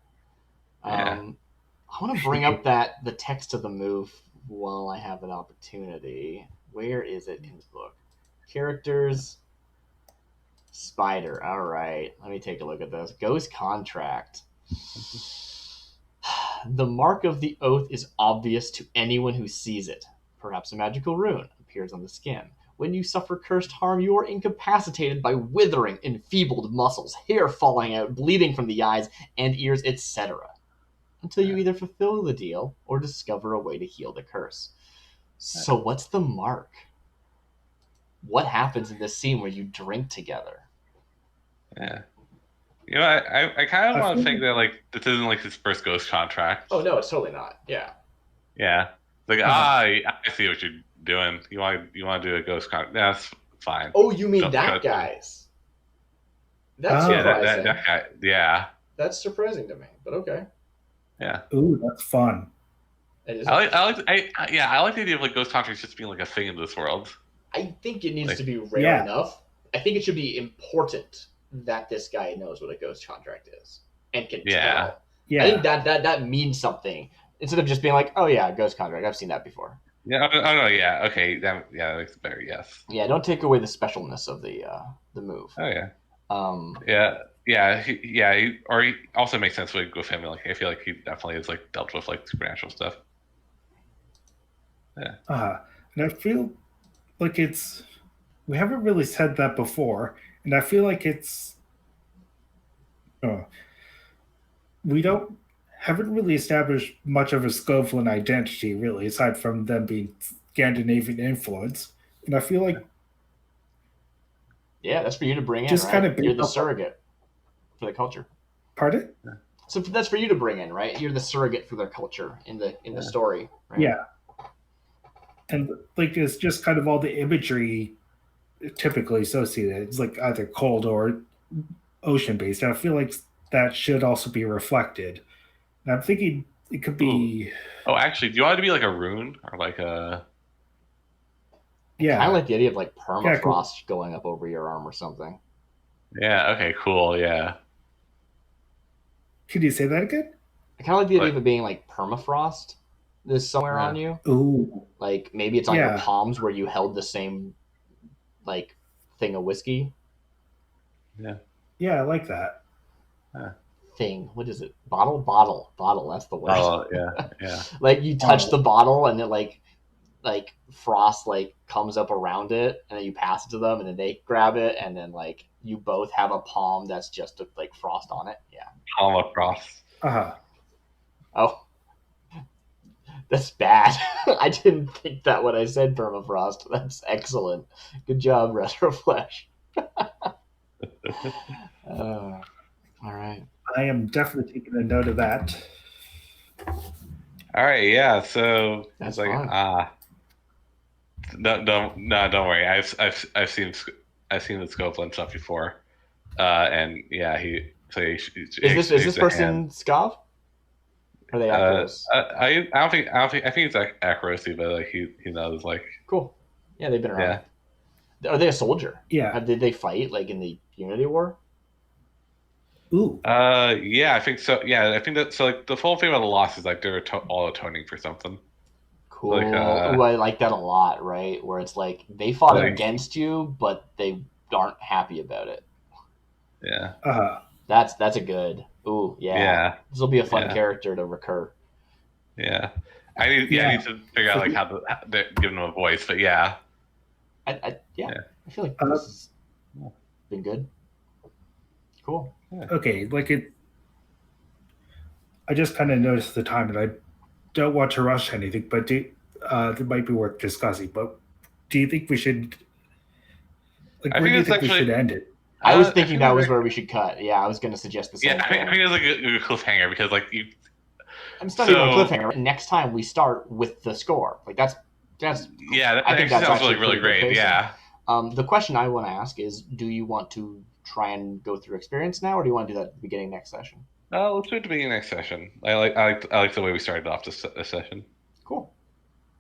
I want to bring up the text of the move while I have an opportunity. Where is it in this book? Characters, spider. All right, let me take a look at this. Ghost contract. The mark of the oath is obvious to anyone who sees it. Perhaps a magical rune appears on the skin. When you suffer cursed harm, you are incapacitated by withering, enfeebled muscles, hair falling out, bleeding from the eyes and ears, etc. Until you either fulfill the deal or discover a way to heal the curse. So what's the mark? What happens in this scene where you drink together? Yeah. You know, I kind of want to think that like this isn't like his first ghost contract. Oh no, it's totally not. Yeah. Yeah. Like I see what you're doing. You want to do a ghost contract? That's fine. Oh, you mean that guy's? That's surprising. That guy. Yeah. That's surprising to me, but okay. Yeah. Ooh, that's fun. I like the idea of like ghost contracts just being like a thing in this world. I think it needs to be rare enough. I think it should be important that this guy knows what a ghost contract is and can tell. Yeah. I think that means something instead of just being like, oh yeah, ghost contract. I've seen that before. Yeah. Oh no. Yeah. Okay. That makes it better. Yes. Yeah. Don't take away the specialness of the move. Oh yeah. He also makes sense with him. Like I feel like he definitely has like dealt with like supernatural stuff. Yeah. And I feel like we haven't really said that before, and I feel like we haven't really established much of a Scovelin identity, really, aside from them being Scandinavian influence. And I feel like that's for you to bring in, just right? Kind of you're the surrogate for the culture. Pardon? So that's for you to bring in, right? You're the surrogate for their culture in the story, right? Yeah. And like it's just kind of all the imagery typically associated. It's like either cold or ocean based. I feel like that should also be reflected. And I'm thinking it could be. Oh, actually, do you want it to be like a rune or like a? Yeah, I like the idea of like permafrost going up over your arm or something. Yeah. Okay. Cool. Yeah. Could you say that again? I kind of like the idea of it being like permafrost. This somewhere on you. Ooh. Like maybe it's on your palms where you held the same like thing of whiskey. Yeah. Yeah, I like that. Thing. What is it? Bottle. That's the word. Oh, yeah. Like you touch the bottle and it like frost like comes up around it and then you pass it to them and then they grab it and then like you both have a palm that's just like frost on it. Yeah. Palm of frost. Oh. That's bad. I didn't think that when I said permafrost. That's excellent. Good job, Retroflesh. All right. I am definitely taking a note of that. All right, yeah. So that's like fun. don't worry. I've seen the Scovelin stuff before, and yeah, is this person Skav? Are they Akros? I don't think it's Akrosi, but like he knows like. Cool. Yeah, they've been around. Yeah. Are they a soldier? Yeah. Did they fight like in the Unity War? Ooh. Yeah, I think so. Yeah, I think that. So like the whole thing about the loss is like they're all atoning for something. Cool. Like, I like that a lot. Right, where it's like they fought against you, but they aren't happy about it. Yeah. That's a good. Ooh, yeah. This will be a fun character to recur. Yeah. I need to figure out like how to give them a voice, but yeah. I feel like this has been good. Cool. Yeah. Okay, I just kind of noticed the time, and I don't want to rush anything, but it might be worth discussing. But do you think we should? Like, where do you think we should end it? I was thinking that was where we should cut. Yeah, I was going to suggest the same thing. I think it's like a cliffhanger because like you. I'm starting with a cliffhanger. Next time we start with the score. Like that's That's I think that sounds really great. Yeah. The question I want to ask is, do you want to try and go through experience now, or do you want to do that at the beginning next session? Let's do it at the beginning next session. I like the way we started off this session. Cool.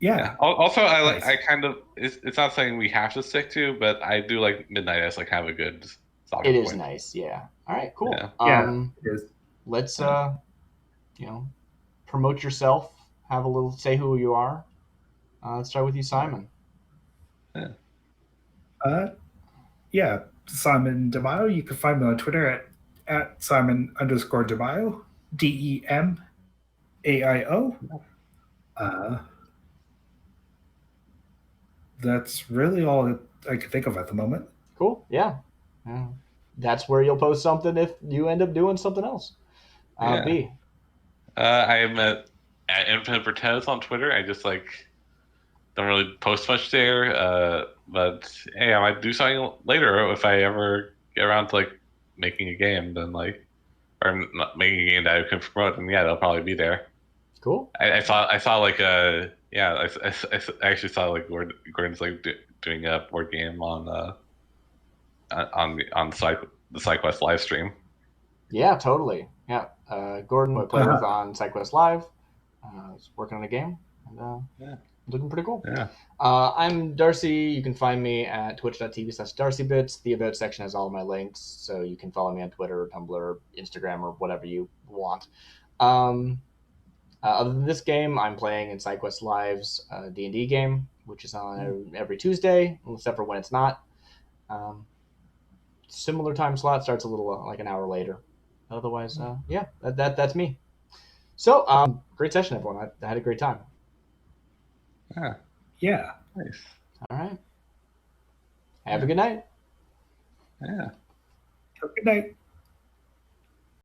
Yeah. Also, I kind of it's not saying we have to stick to, but I do like midnight as like have a good stopping point. It is nice. Yeah. All right. Cool. Yeah. It is. Let's promote yourself. Have a little say who you are. Let's start with you, Simon. Yeah. Simon DeMaio. You can find me on Twitter at Simon_DeMaio. DEMAIO. That's really all I can think of at the moment. Cool. Yeah. That's where you'll post something if you end up doing something else. B. I am at Infinite Pretenders on Twitter. I just don't really post much there. But hey, I might do something later if I ever get around to making a game. Then or not making a game that I can promote. And yeah, they'll probably be there. Cool. I saw I actually saw Gordon's doing a board game on the SideQuest live stream. Yeah, totally. Yeah, Gordon I play with on SideQuest Live. He's working on a game, and looking pretty cool. Yeah. I'm Darcy. You can find me at twitch.tv/DarcyBits. The About section has all of my links, so you can follow me on Twitter, Tumblr, Instagram, or whatever you want. Other than this game, I'm playing in SideQuest Live's D&D game, which is on every Tuesday, except for when it's not. Similar time slot, starts a little an hour later. Otherwise, that's me. So, great session, everyone. I had a great time. Yeah. Nice. All right. Have a good night. Yeah. Have a good night.